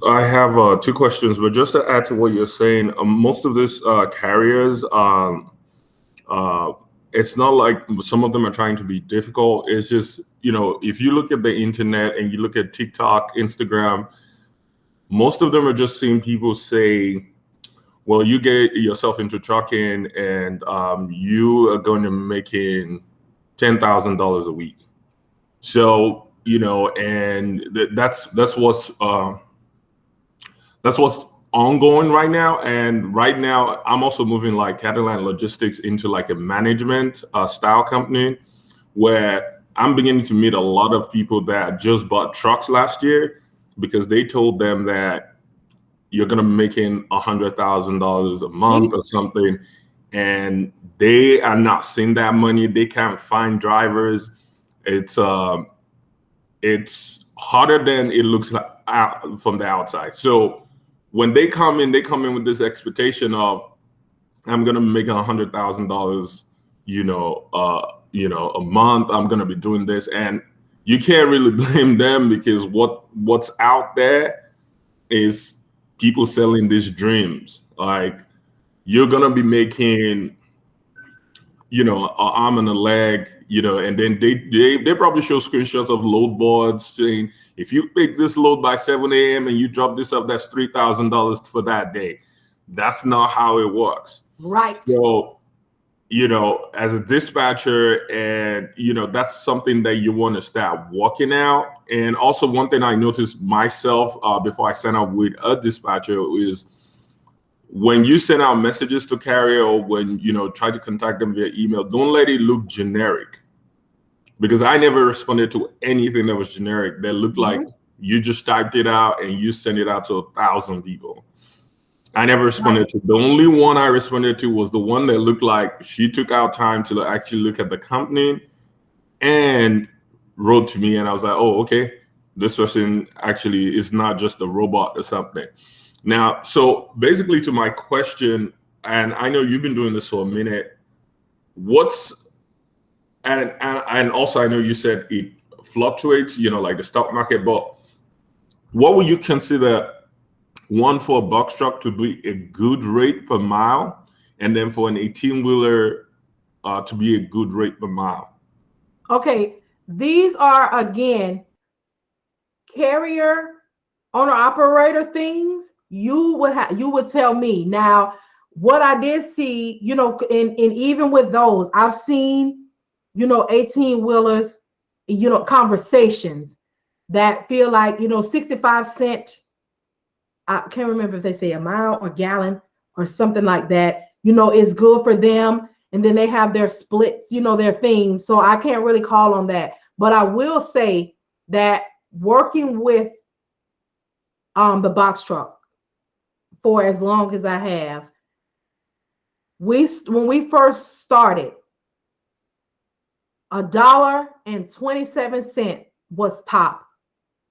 I have 2 questions, but just to add to what you're saying, most of these carriers, it's not like some of them are trying to be difficult. It's just, if you look at the internet and you look at TikTok, Instagram, most of them are just seeing people say, well, you get yourself into trucking and you are going to be making $10,000 a week. So, and that's what's ongoing right now. And right now, I'm also moving like Catalan Logistics into like a management style company, where I'm beginning to meet a lot of people that just bought trucks last year because they told them that you're gonna be making $100,000 a month or something, and they are not seeing that money. They can't find drivers. It's harder than it looks like from the outside. So when they come in with this expectation of, I'm gonna make $100,000, a month. I'm gonna be doing this, and you can't really blame them because what's out there is people selling these dreams. Like, you're gonna be making, an arm and a leg, and then they probably show screenshots of load boards saying, if you pick this load by 7 a.m. and you drop this up, that's $3,000 for that day. That's not how it works. Right. So, as a dispatcher, and, that's something that you want to start working out. And also, one thing I noticed myself before I sign up with a dispatcher is, when you send out messages to carrier, or when try to contact them via email, don't let it look generic, because I never responded to anything that was generic that looked like you just typed it out and you sent it out to 1,000 people. I never responded to. The only one I responded to was the one that looked like she took out time to actually look at the company and wrote to me, and I was like, oh, okay, this person actually is not just a robot or something. Now, so basically, to my question, and I know you've been doing this for a minute, and also I know you said it fluctuates, like the stock market, but what would you consider, one, for a box truck to be a good rate per mile, and then for an 18-wheeler to be a good rate per mile? Okay, these are, again, carrier owner operator things. You would tell me. Now, what I did see, and even with those, I've seen, 18-wheelers, conversations that feel like, 65 cent. I can't remember if they say a mile or gallon or something like that, is good for them. And then they have their splits, their things. So I can't really call on that. But I will say that working with the box truck for as long as I have, when we first started, $1.27 was top.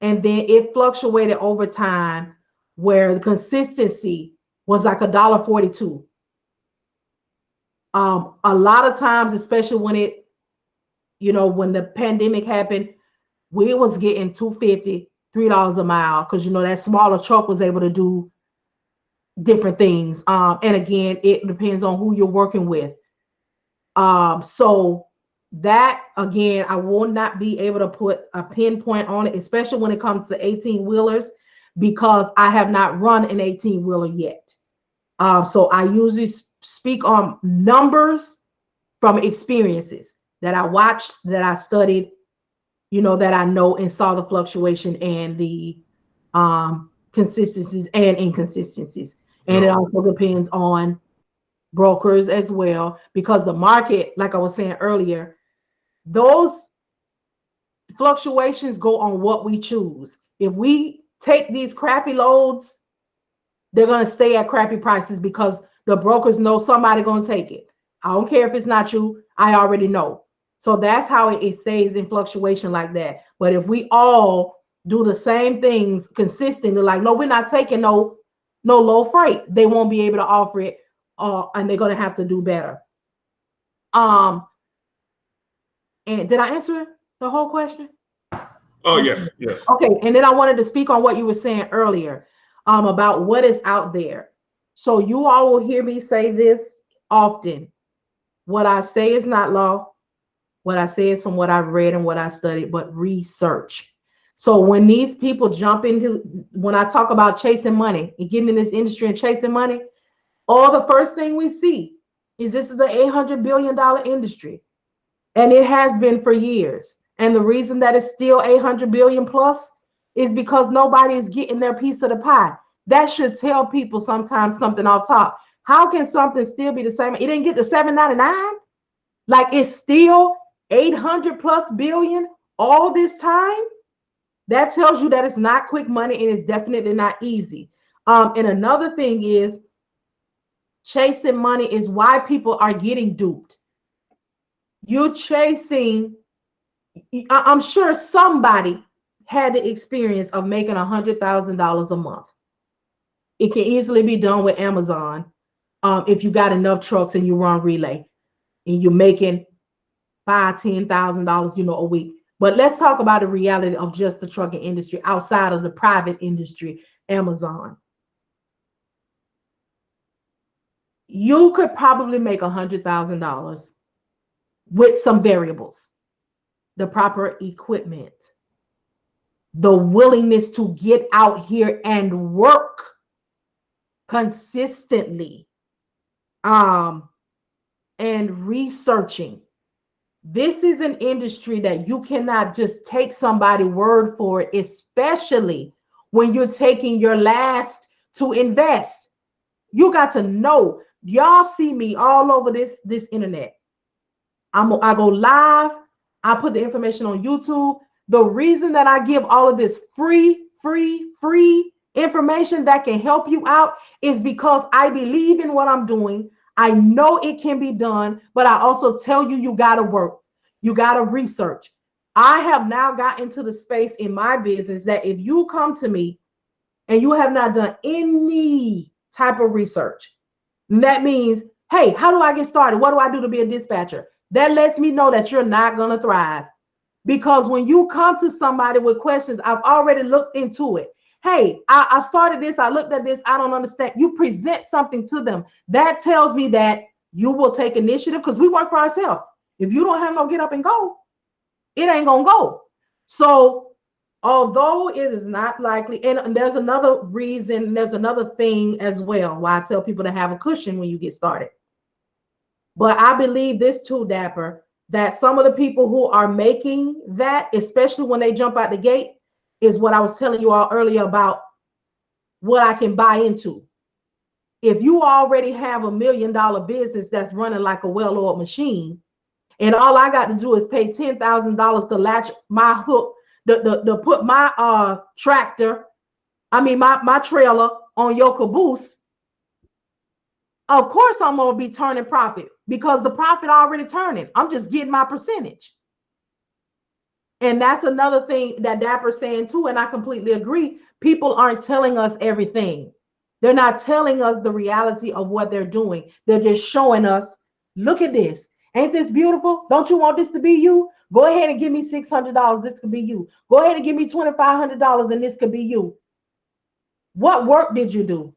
And then it fluctuated over time, where the consistency was like $1.42. A lot of times, especially when when the pandemic happened, we was getting $2.50, $3 a mile, because that smaller truck was able to do different things. And again, it depends on who you're working with. So that, again, I will not be able to put a pinpoint on it, especially when it comes to 18-wheelers, because I have not run an 18-wheeler yet. So I usually speak on numbers from experiences that I watched, that I studied, that I know and saw the fluctuation and the consistencies and inconsistencies. And it also depends on brokers as well, because the market, like I was saying earlier, those fluctuations go on what we choose. If we take these crappy loads, they're going to stay at crappy prices because the brokers know somebody going to take it. I don't care if it's not you. I already know. So that's how it stays in fluctuation like that. But if we all do the same things consistently, like, no, we're not taking no low freight, they won't be able to offer it, and they're going to have to do better. And did I answer the whole question? Oh, yes. Okay, and then I wanted to speak on what you were saying earlier, about what is out there. So you all will hear me say this often. What I say is not law. What I say is from what I've read and what I studied, but research. So when these people jump into, when I talk about chasing money and getting in this industry and chasing money, all the first thing we see is this is an $800 billion industry. And it has been for years. And the reason that it's still 800 billion plus is because nobody is getting their piece of the pie. That should tell people sometimes something off top. How can something still be the same? It didn't get to 799. Like, it's still 800 plus billion all this time. That tells you that it's not quick money, and it's definitely not easy. And another thing is, chasing money is why people are getting duped. You're chasing, I'm sure somebody had the experience of making $100,000 a month. It can easily be done with Amazon, if you got enough trucks and you run relay and you're making $5,000-$10,000, a week. But let's talk about the reality of just the trucking industry outside of the private industry, Amazon. You could probably make $100,000 with some variables, the proper equipment, the willingness to get out here and work consistently, and researching. This is an industry that you cannot just take somebody's word for it, especially when you're taking your last to invest. You got to know. Y'all see me all over this internet. I go live. I put the information on YouTube. The reason that I give all of this free information that can help you out is because I believe in what I'm doing. I know it can be done, but I also tell you, you got to work. You got to research. I have now got into the space in my business that if you come to me and you have not done any type of research, that means, hey, how do I get started? What do I do to be a dispatcher? That lets me know that you're not going to thrive. Because when you come to somebody with questions, I've already looked into it. Hey, I started this. I looked at this. I don't understand. You present something to them. That tells me that you will take initiative, because we work for ourselves. If you don't have no get up and go, it ain't going to go. So although it is not likely, and there's another reason, there's another thing as well why I tell people to have a cushion when you get started. But I believe this too, Dapper, that some of the people who are making that, especially when they jump out the gate, is what I was telling you all earlier about what I can buy into. If you already have $1 million business that's running like a well-oiled machine, and all I got to do is pay $10,000 to latch my hook, to put my tractor, my trailer on your caboose, of course I'm going to be turning profit, because the profit already turning. I'm just getting my percentage. And that's another thing that Dapper's saying too, and I completely agree. People aren't telling us everything. They're not telling us the reality of what they're doing. They're just showing us, look at this. Ain't this beautiful? Don't you want this to be you? Go ahead and give me $600. This could be you. Go ahead and give me $2,500 and this could be you. What work did you do?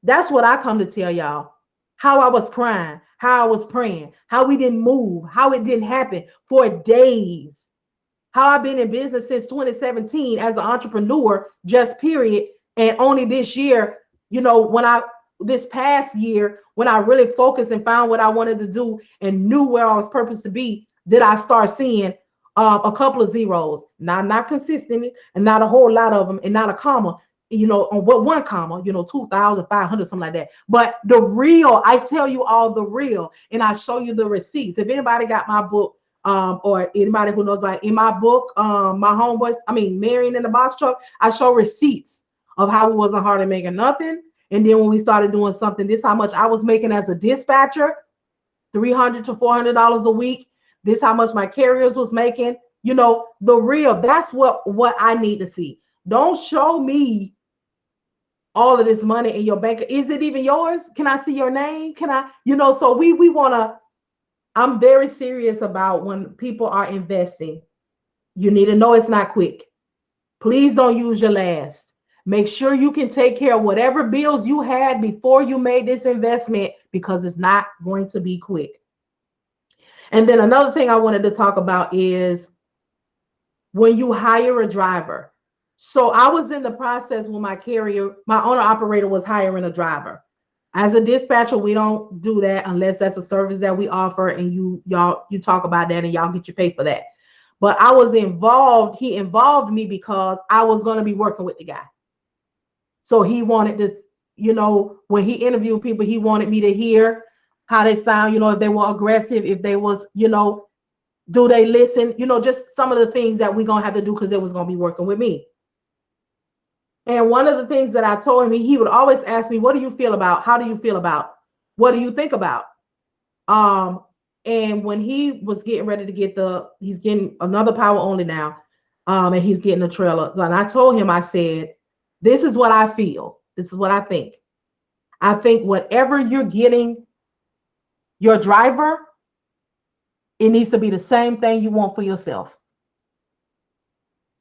That's what I come to tell y'all. How I was crying, how I was praying, how we didn't move, how it didn't happen for days. How I've been in business since 2017 as an entrepreneur, just period. And only this year, when I this past year, when I really focused and found what I wanted to do and knew where I was purposed to be, did I start seeing a couple of zeros, not consistent, and not a whole lot of them, and not a comma, on what one comma, 2,500, something like that. But the real, I tell you all the real, and I show you the receipts. If anybody got my book, or anybody who knows about, in my book, my homeboys, Marian in the Box Truck, I show receipts of how it wasn't hard to making nothing. And then when we started doing something, this how much I was making as a dispatcher, $300 to $400 a week. This how much my carriers was making. The real. That's what I need to see. Don't show me all of this money in your bank. Is it even yours? Can I see your name? Can I? So we want to. I'm very serious about when people are investing. You need to know it's not quick. Please don't use your last. Make sure you can take care of whatever bills you had before you made this investment, because it's not going to be quick. And then another thing I wanted to talk about is when you hire a driver. So I was in the process when my owner operator was hiring a driver. As a dispatcher, we don't do that unless that's a service that we offer, and you talk about that and y'all get your pay for that. But I was involved. He involved me because I was going to be working with the guy. So he wanted this, when he interviewed people, he wanted me to hear how they sound, if they were aggressive, if they was, do they listen, just some of the things that we're going to have to do, because they was going to be working with me. And one of the things that I told him, he would always ask me, what do you feel about? How do you feel about? What do you think about? And when he was getting ready to he's getting another power only now, and he's getting a trailer. And I told him, I said, this is what I feel. This is what I think. I think whatever you're getting your driver, it needs to be the same thing you want for yourself.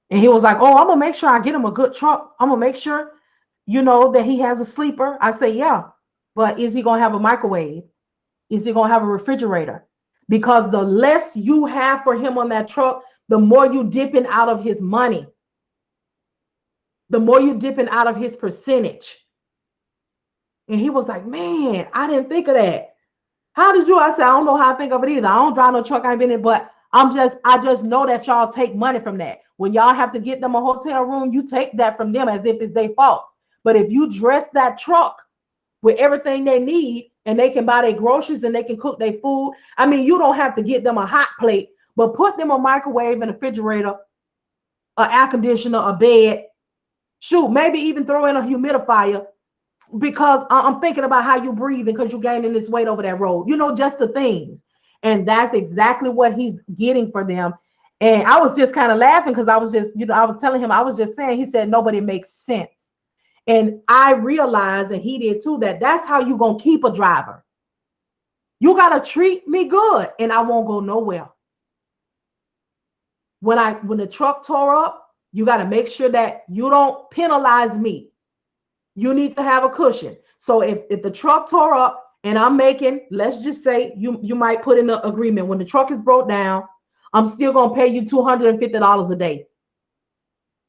And he was like, oh, I'm going to make sure I get him a good truck. I'm going to make sure, that he has a sleeper. I say, yeah, but is he going to have a microwave? Is he going to have a refrigerator? Because the less you have for him on that truck, the more you dipping out of his money. The more you dipping out of his percentage. And he was like, man, I didn't think of that. How did you? I said, I don't know how I think of it either. I don't drive no truck. I ain't been in, but I just know that y'all take money from that. When y'all have to get them a hotel room, you take that from them as if it's their fault. But if you dress that truck with everything they need, and they can buy their groceries and they can cook their food, you don't have to get them a hot plate, but put them a microwave and a refrigerator, an air conditioner, a bed, shoot, maybe even throw in a humidifier, because I'm thinking about how you breathe, because you're gaining this weight over that road, just the things. And that's exactly what he's getting for them. And I was just kind of laughing, because I was just, I was telling him, I was just saying, he said, nobody makes sense. And I realized, and he did too, that that's how you're going to keep a driver. You got to treat me good, and I won't go nowhere. When the truck tore up, you got to make sure that you don't penalize me. You need to have a cushion. So if the truck tore up and I'm making, let's just say you might put in an agreement, when the truck is broke down, I'm still going to pay you $250 a day,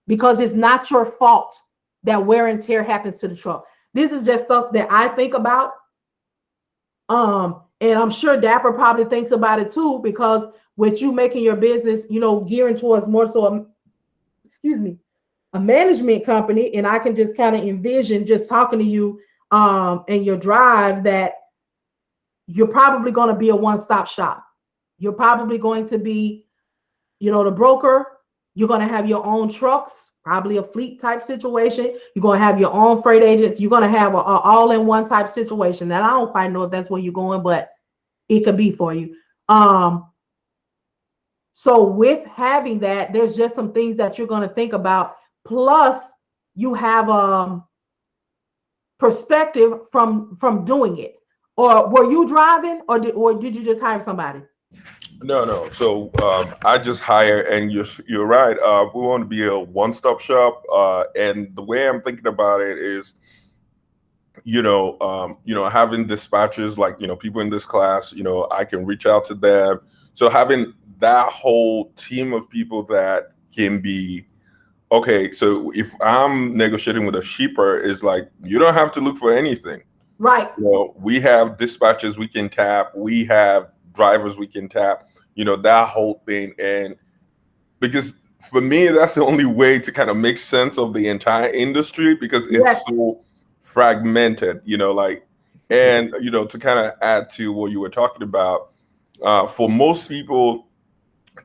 because it's not your fault that wear and tear happens to the truck. This is just stuff that I think about. And I'm sure Dapper probably thinks about it too, because with you making your business, gearing towards more so, a management company, and I can just kind of envision just talking to you and your drive, that you're probably going to be a one-stop shop. You're probably going to be, the broker. You're going to have your own trucks, probably a fleet type situation. You're going to have your own freight agents. You're going to have an all-in-one type situation. And I don't quite know if that's where you're going, but it could be for you. So with having that, there's just some things that you're going to think about. Plus, you have perspective from doing it. Or were you driving, or did you just hire somebody? No. So I just hire, and you're right. We want to be a one-stop shop, and the way I'm thinking about it is, having dispatchers, like, people in this class, I can reach out to them. So having that whole team of people that can be, okay, so if I'm negotiating with a shipper, it's like, you don't have to look for anything. Right. You know, we have dispatchers we can tap, we have drivers we can tap, you know, that whole thing. And because for me, that's the only way to kind of make sense of the entire industry, because Yes. it's so fragmented, you know, like, and, you know, to kind of add to what you were talking about, for most people,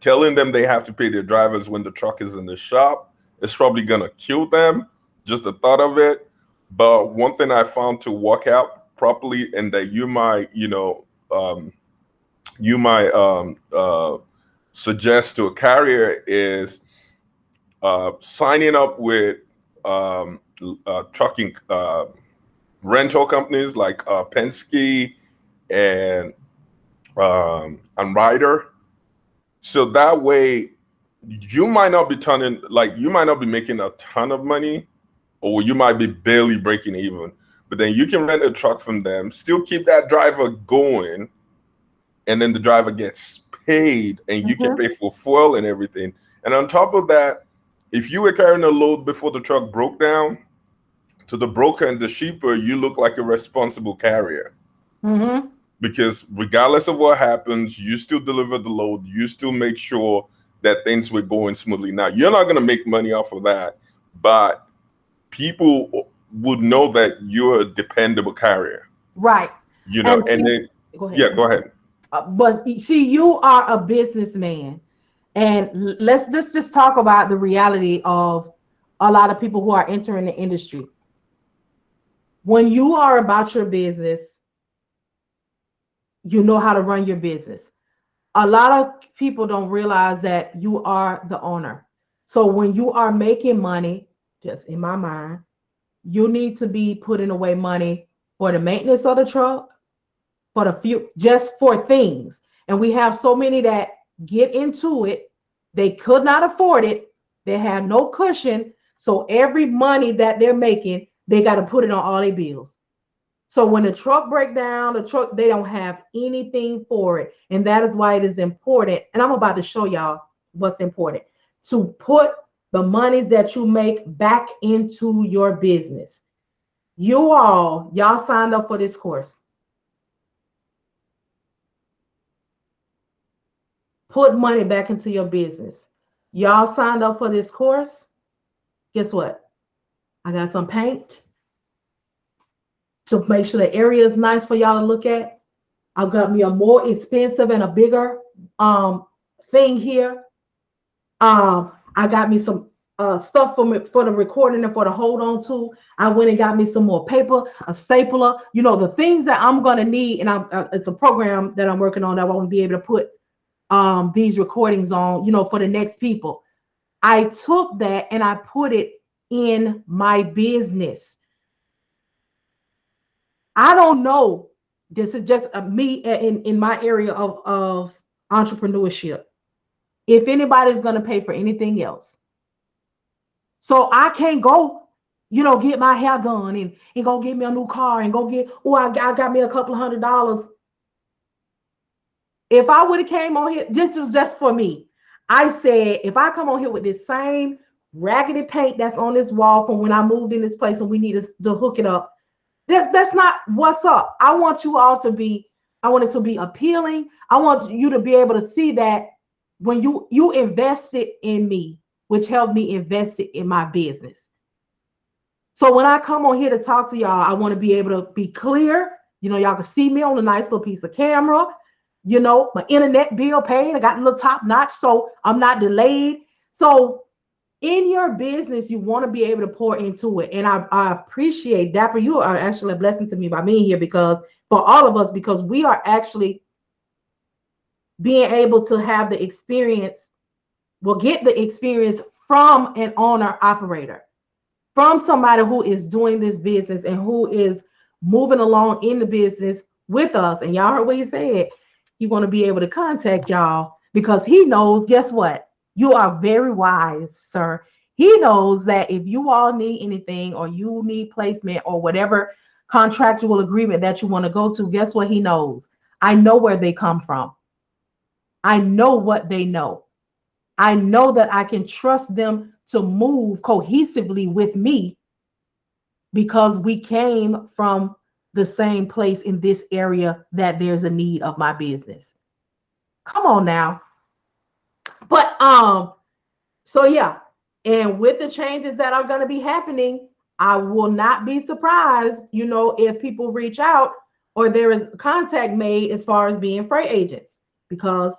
telling them they have to pay their drivers when the truck is in the shop is probably going to kill them, just the thought of it. But one thing I found to work out properly, and that you might, you might suggest to a carrier, is signing up with trucking rental companies like Penske and Ryder. So that way, you might not be you might not be making a ton of money, or you might be barely breaking even. But then you can rent a truck from them, still keep that driver going, and then the driver gets paid, and you can pay for fuel and everything. And on top of that, if you were carrying a load before the truck broke down, to the broker and the shipper, you look like a responsible carrier. Mm-hmm. Because regardless of what happens, you still deliver the load, you still make sure that things were going smoothly. Now, you're not going to make money off of that, but people would know that you're a dependable carrier. Right. You know, and then, go ahead. yeah, go ahead. But see, you are a businessman, and let's just talk about the reality of a lot of people who are entering the industry. When you are about your business, you know how to run your business. A lot of people don't realize that you are the owner. So when you are making money, just in my mind, you need to be putting away money for the maintenance of the truck, for the few, just for things. And we have so many that get into it, they could not afford it, they have no cushion. So every money that they're making, they got to put it on all their bills. So when the truck break down, they don't have anything for it. And that is why it is important. And I'm about to show y'all what's important, to put the monies that you make back into your business. Y'all signed up for this course. Put money back into your business. Y'all signed up for this course. Guess what? I got some paint to make sure the area is nice for y'all to look at. I've got me a more expensive and a bigger thing here. I got me some stuff for the recording and for the hold on to. I went and got me some more paper, a stapler, you know, the things that I'm going to need. And it's a program that I'm working on that I want to be able to put these recordings on, you know, for the next people. I took that and I put it in my business. I don't know. This is just me in my area of entrepreneurship. If anybody's going to pay for anything else. So I can't go, you know, get my hair done and go get me a new car and go get, I got me a couple of $100. If I would have came on here, this was just for me. I said, if I come on here with this same raggedy paint that's on this wall from when I moved in this place and we need to hook it up, that's not what's up. I want you all to be, I want it to be appealing. I want you to be able to see that when you invested in me, which helped me invest it in my business. So when I come on here to talk to y'all, I want to be able to be clear. You know, y'all can see me on a nice little piece of camera. You know, my internet bill paid. I got a little top notch, so I'm not delayed. So in your business, you want to be able to pour into it. And I appreciate Dapper. You are actually a blessing to me by being here, because for all of us, because we are actually being able to have the experience, get the experience from an owner operator, from somebody who is doing this business and who is moving along in the business with us. And y'all heard what he said. He want to be able to contact y'all because he knows, guess what? You are very wise, sir. He knows that if you all need anything or you need placement or whatever contractual agreement that you want to go to, guess what he knows? I know where they come from. I know what they know. I know that I can trust them to move cohesively with me because we came from the same place in this area that there's a need of my business. Come on now. But so yeah, and with the changes that are going to be happening, I will not be surprised, if people reach out or there is contact made as far as being freight agents, because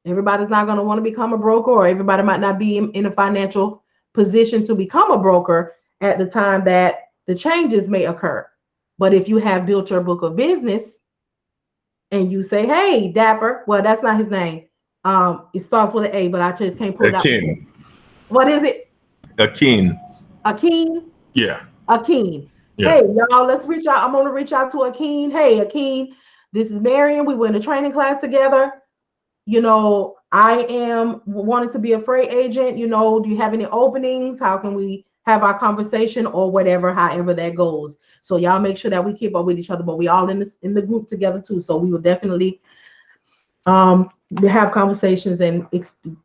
everybody's not going to want to become a broker, or everybody might not be in a financial position to become a broker at the time that the changes may occur. But if you have built your book of business and you say, hey, Dapper, well, that's not his name. It starts with an A, but I just can't pull it out. Akin. What is it? Akin. Akin? Yeah. Akin. Yeah. Hey, y'all, let's reach out. I'm going to reach out to Akin. Hey, Akin, this is Marian. We went to training class together. I am wanting to be a freight agent. Do you have any openings? How can we have our conversation, or whatever, however that goes? So y'all make sure that we keep up with each other, but we all in the group together too. So we will definitely have conversations and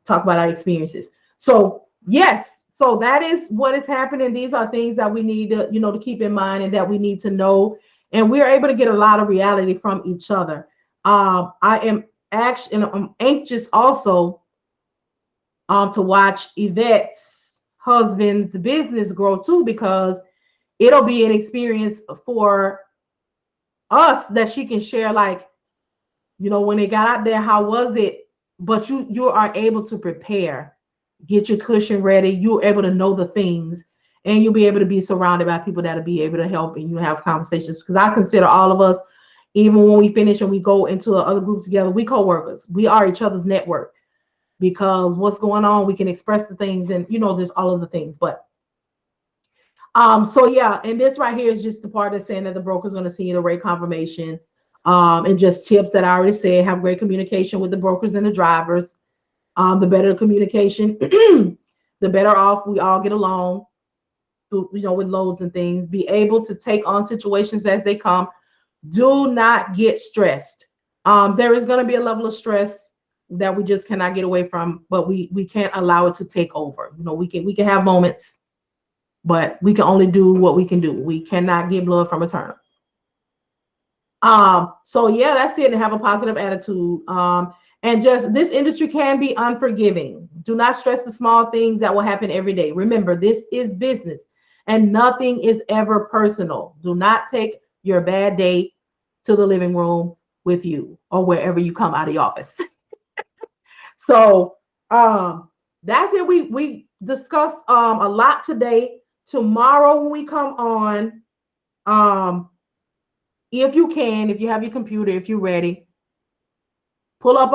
talk about our experiences. So yes, so that is what is happening. These are things that we need to, to keep in mind, and that we need to know. And we are able to get a lot of reality from each other. I am actually, and I'm anxious also to watch Yvette's husband's business grow too, because it'll be an experience for us that she can share, like, when they got out there, how was it? But you are able to prepare, get your cushion ready. You're able to know the things, and you'll be able to be surrounded by people that'll be able to help, and you have conversations. Because I consider all of us, even when we finish and we go into other groups together, we co-workers. We are each other's network, because what's going on, we can express the things, and there's all of the things. But so yeah, and this right here is just the part that's saying that the broker's going to see the rate confirmation, and just tips that I already said. Have great communication with the brokers and the drivers. The better the communication, the better off we all get along, with loads and things. Be able to take on situations as they come. Do not get stressed. There is going to be a level of stress that we just cannot get away from, but we can't allow it to take over. We can have moments, but we can only do what we can do. We cannot get blood from a turnip. So yeah, that's it. And have a positive attitude. And just, this industry can be unforgiving. Do not stress the small things that will happen every day. Remember, this is business, and nothing is ever personal. Do not take your bad day to the living room with you, or wherever you come out of the office. So that's it. We discussed a lot today. Tomorrow when we come on, if you have your computer, if you're ready, pull up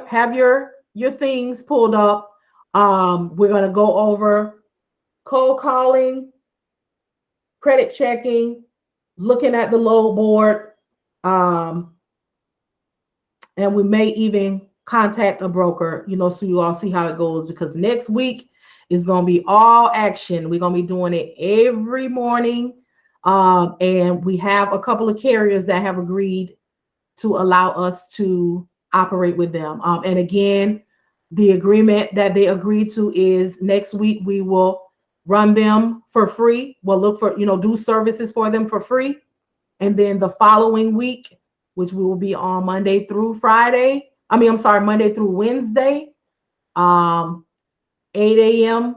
have your things pulled up. We're going to go over cold calling, credit checking, looking at the load board, and we may even contact a broker, so you all see how it goes, because next week is going to be all action. We're going to be doing it every morning. And we have a couple of carriers that have agreed to allow us to operate with them. And again, the agreement that they agreed to is next week we will run them for free. We'll look for, do services for them for free. And then the following week, which we will be on Monday through Wednesday, 8 a.m.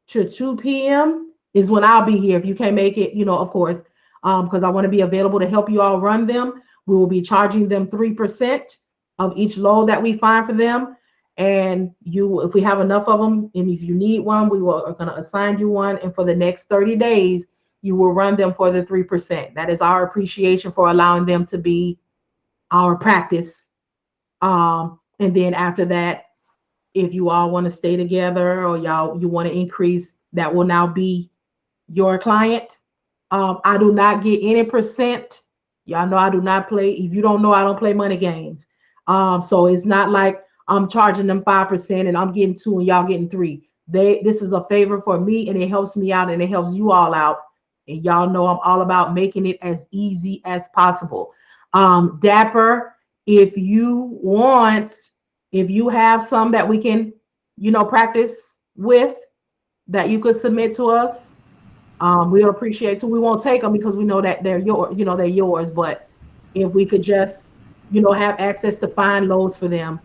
to 2 p.m. is when I'll be here. If you can't make it, of course, because I want to be available to help you all run them. We will be charging them 3% of each load that we find for them. And if we have enough of them, and if you need one, are going to assign you one. And for the next 30 days, you will run them for the 3%. That is our appreciation for allowing them to be our practice. And then after that, if you all want to stay together, or you want to increase, that will now be your client. I do not get any percent. Y'all know I do not play. If you don't know, I don't play money games. So it's not like I'm charging them 5% and I'm getting 2 and y'all getting 3. This is a favor for me, and it helps me out, and it helps you all out. And y'all know I'm all about making it as easy as possible. Dapper, if you have some that we can, practice with, that you could submit to us. We'll appreciate too. We won't take them because we know that they're they're yours. But if we could just, have access to find loads for them,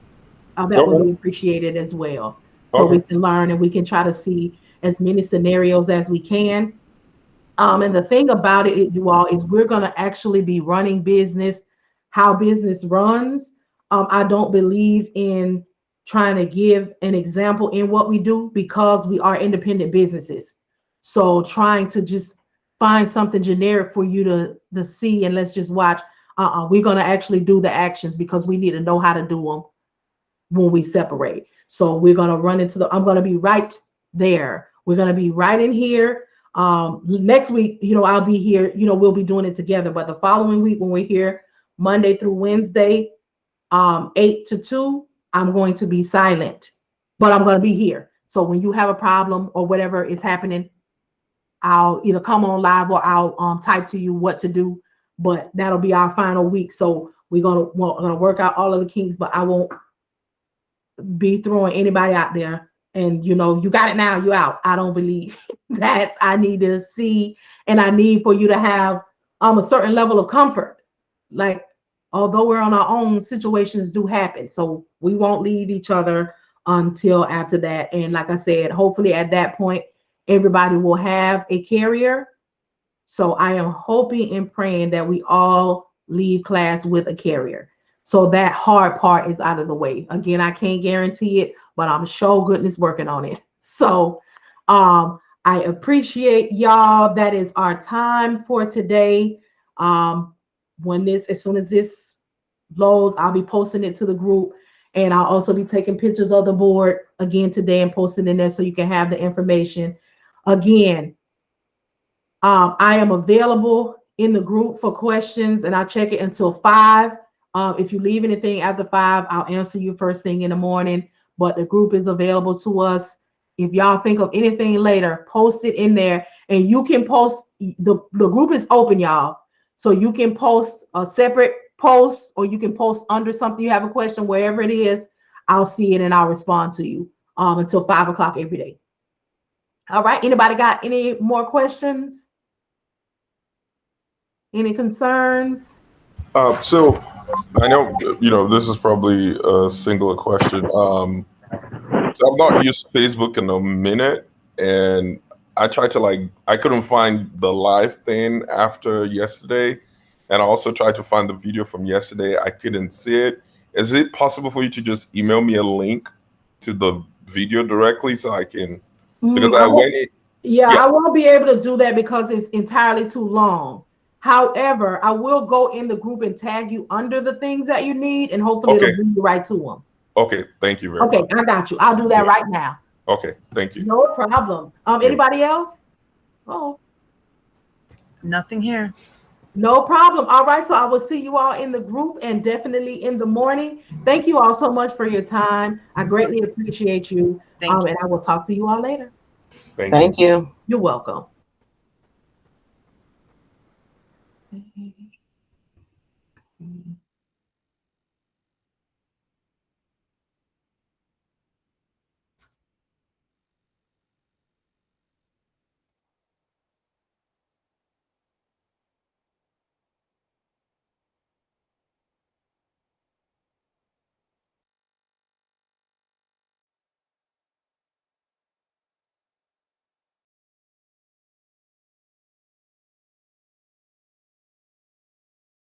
that would Okay. be appreciated as well. So we Okay. can learn and we can try to see as many scenarios as we can. And the thing about it, you all, is we're going to actually be running business, how business runs. I don't believe in trying to give an example in what we do because we are independent businesses. So trying to just find something generic for you to see and let's just watch. We're going to actually do the actions because we need to know how to do them when we separate. So we're going to run into I'm going to be right there. We're going to be right in here. Next week, I'll be here, we'll be doing it together. But the following week, when we're here Monday through Wednesday, 8 to 2, I'm going to be silent, but I'm going to be here. So when you have a problem or whatever is happening, I'll either come on live or I'll type to you what to do. But that'll be our final week. So we're going to work out all of the kinks, but I won't be throwing anybody out there and you got it now, you out. I don't believe that. I need to see, and I need for you to have a certain level of comfort. Like, although we're on our own, situations do happen, so we won't leave each other until after that. And like I said, hopefully at that point everybody will have a carrier. So I am hoping and praying that we all leave class with a carrier. So that hard part is out of the way. Again, I can't guarantee it, but I'm sure goodness working on it. So I appreciate y'all. That is our time for today. As soon as this loads, I'll be posting it to the group, and I'll also be taking pictures of the board again today and posting in there so you can have the information. Again, I am available in the group for questions, and I check it until 5. If you leave anything after 5, I'll answer you first thing in the morning. But the group is available to us. If y'all think of anything later, post it in there, and you can post. The group is open, y'all, so you can post a separate post, or you can post under something you have a question, wherever it is. I'll see it and I'll respond to you until 5 o'clock every day. All right. Anybody got any more questions? Any concerns? So I know this is probably a singular question. So I've not used Facebook in a minute, and I tried to I couldn't find the live thing after yesterday, and I also tried to find the video from yesterday. I couldn't see it. Is it possible for you to just email me a link to the video directly so I can? Because I went in. Yeah, Yeah. I won't be able to do that because it's entirely too long. However, I will go in the group and tag you under the things that you need, and hopefully Okay. it'll bring you right to them. Okay. Thank you very much. Okay, I got you. I'll do that right now. Okay. Thank you. No problem. Anybody else? Oh, Nothing here. no problem. All right, so I will see you all in the group and definitely in the morning. Thank you all so much for your time. I greatly appreciate you. Thank you. And I will talk to you all later. Thank you. You're welcome.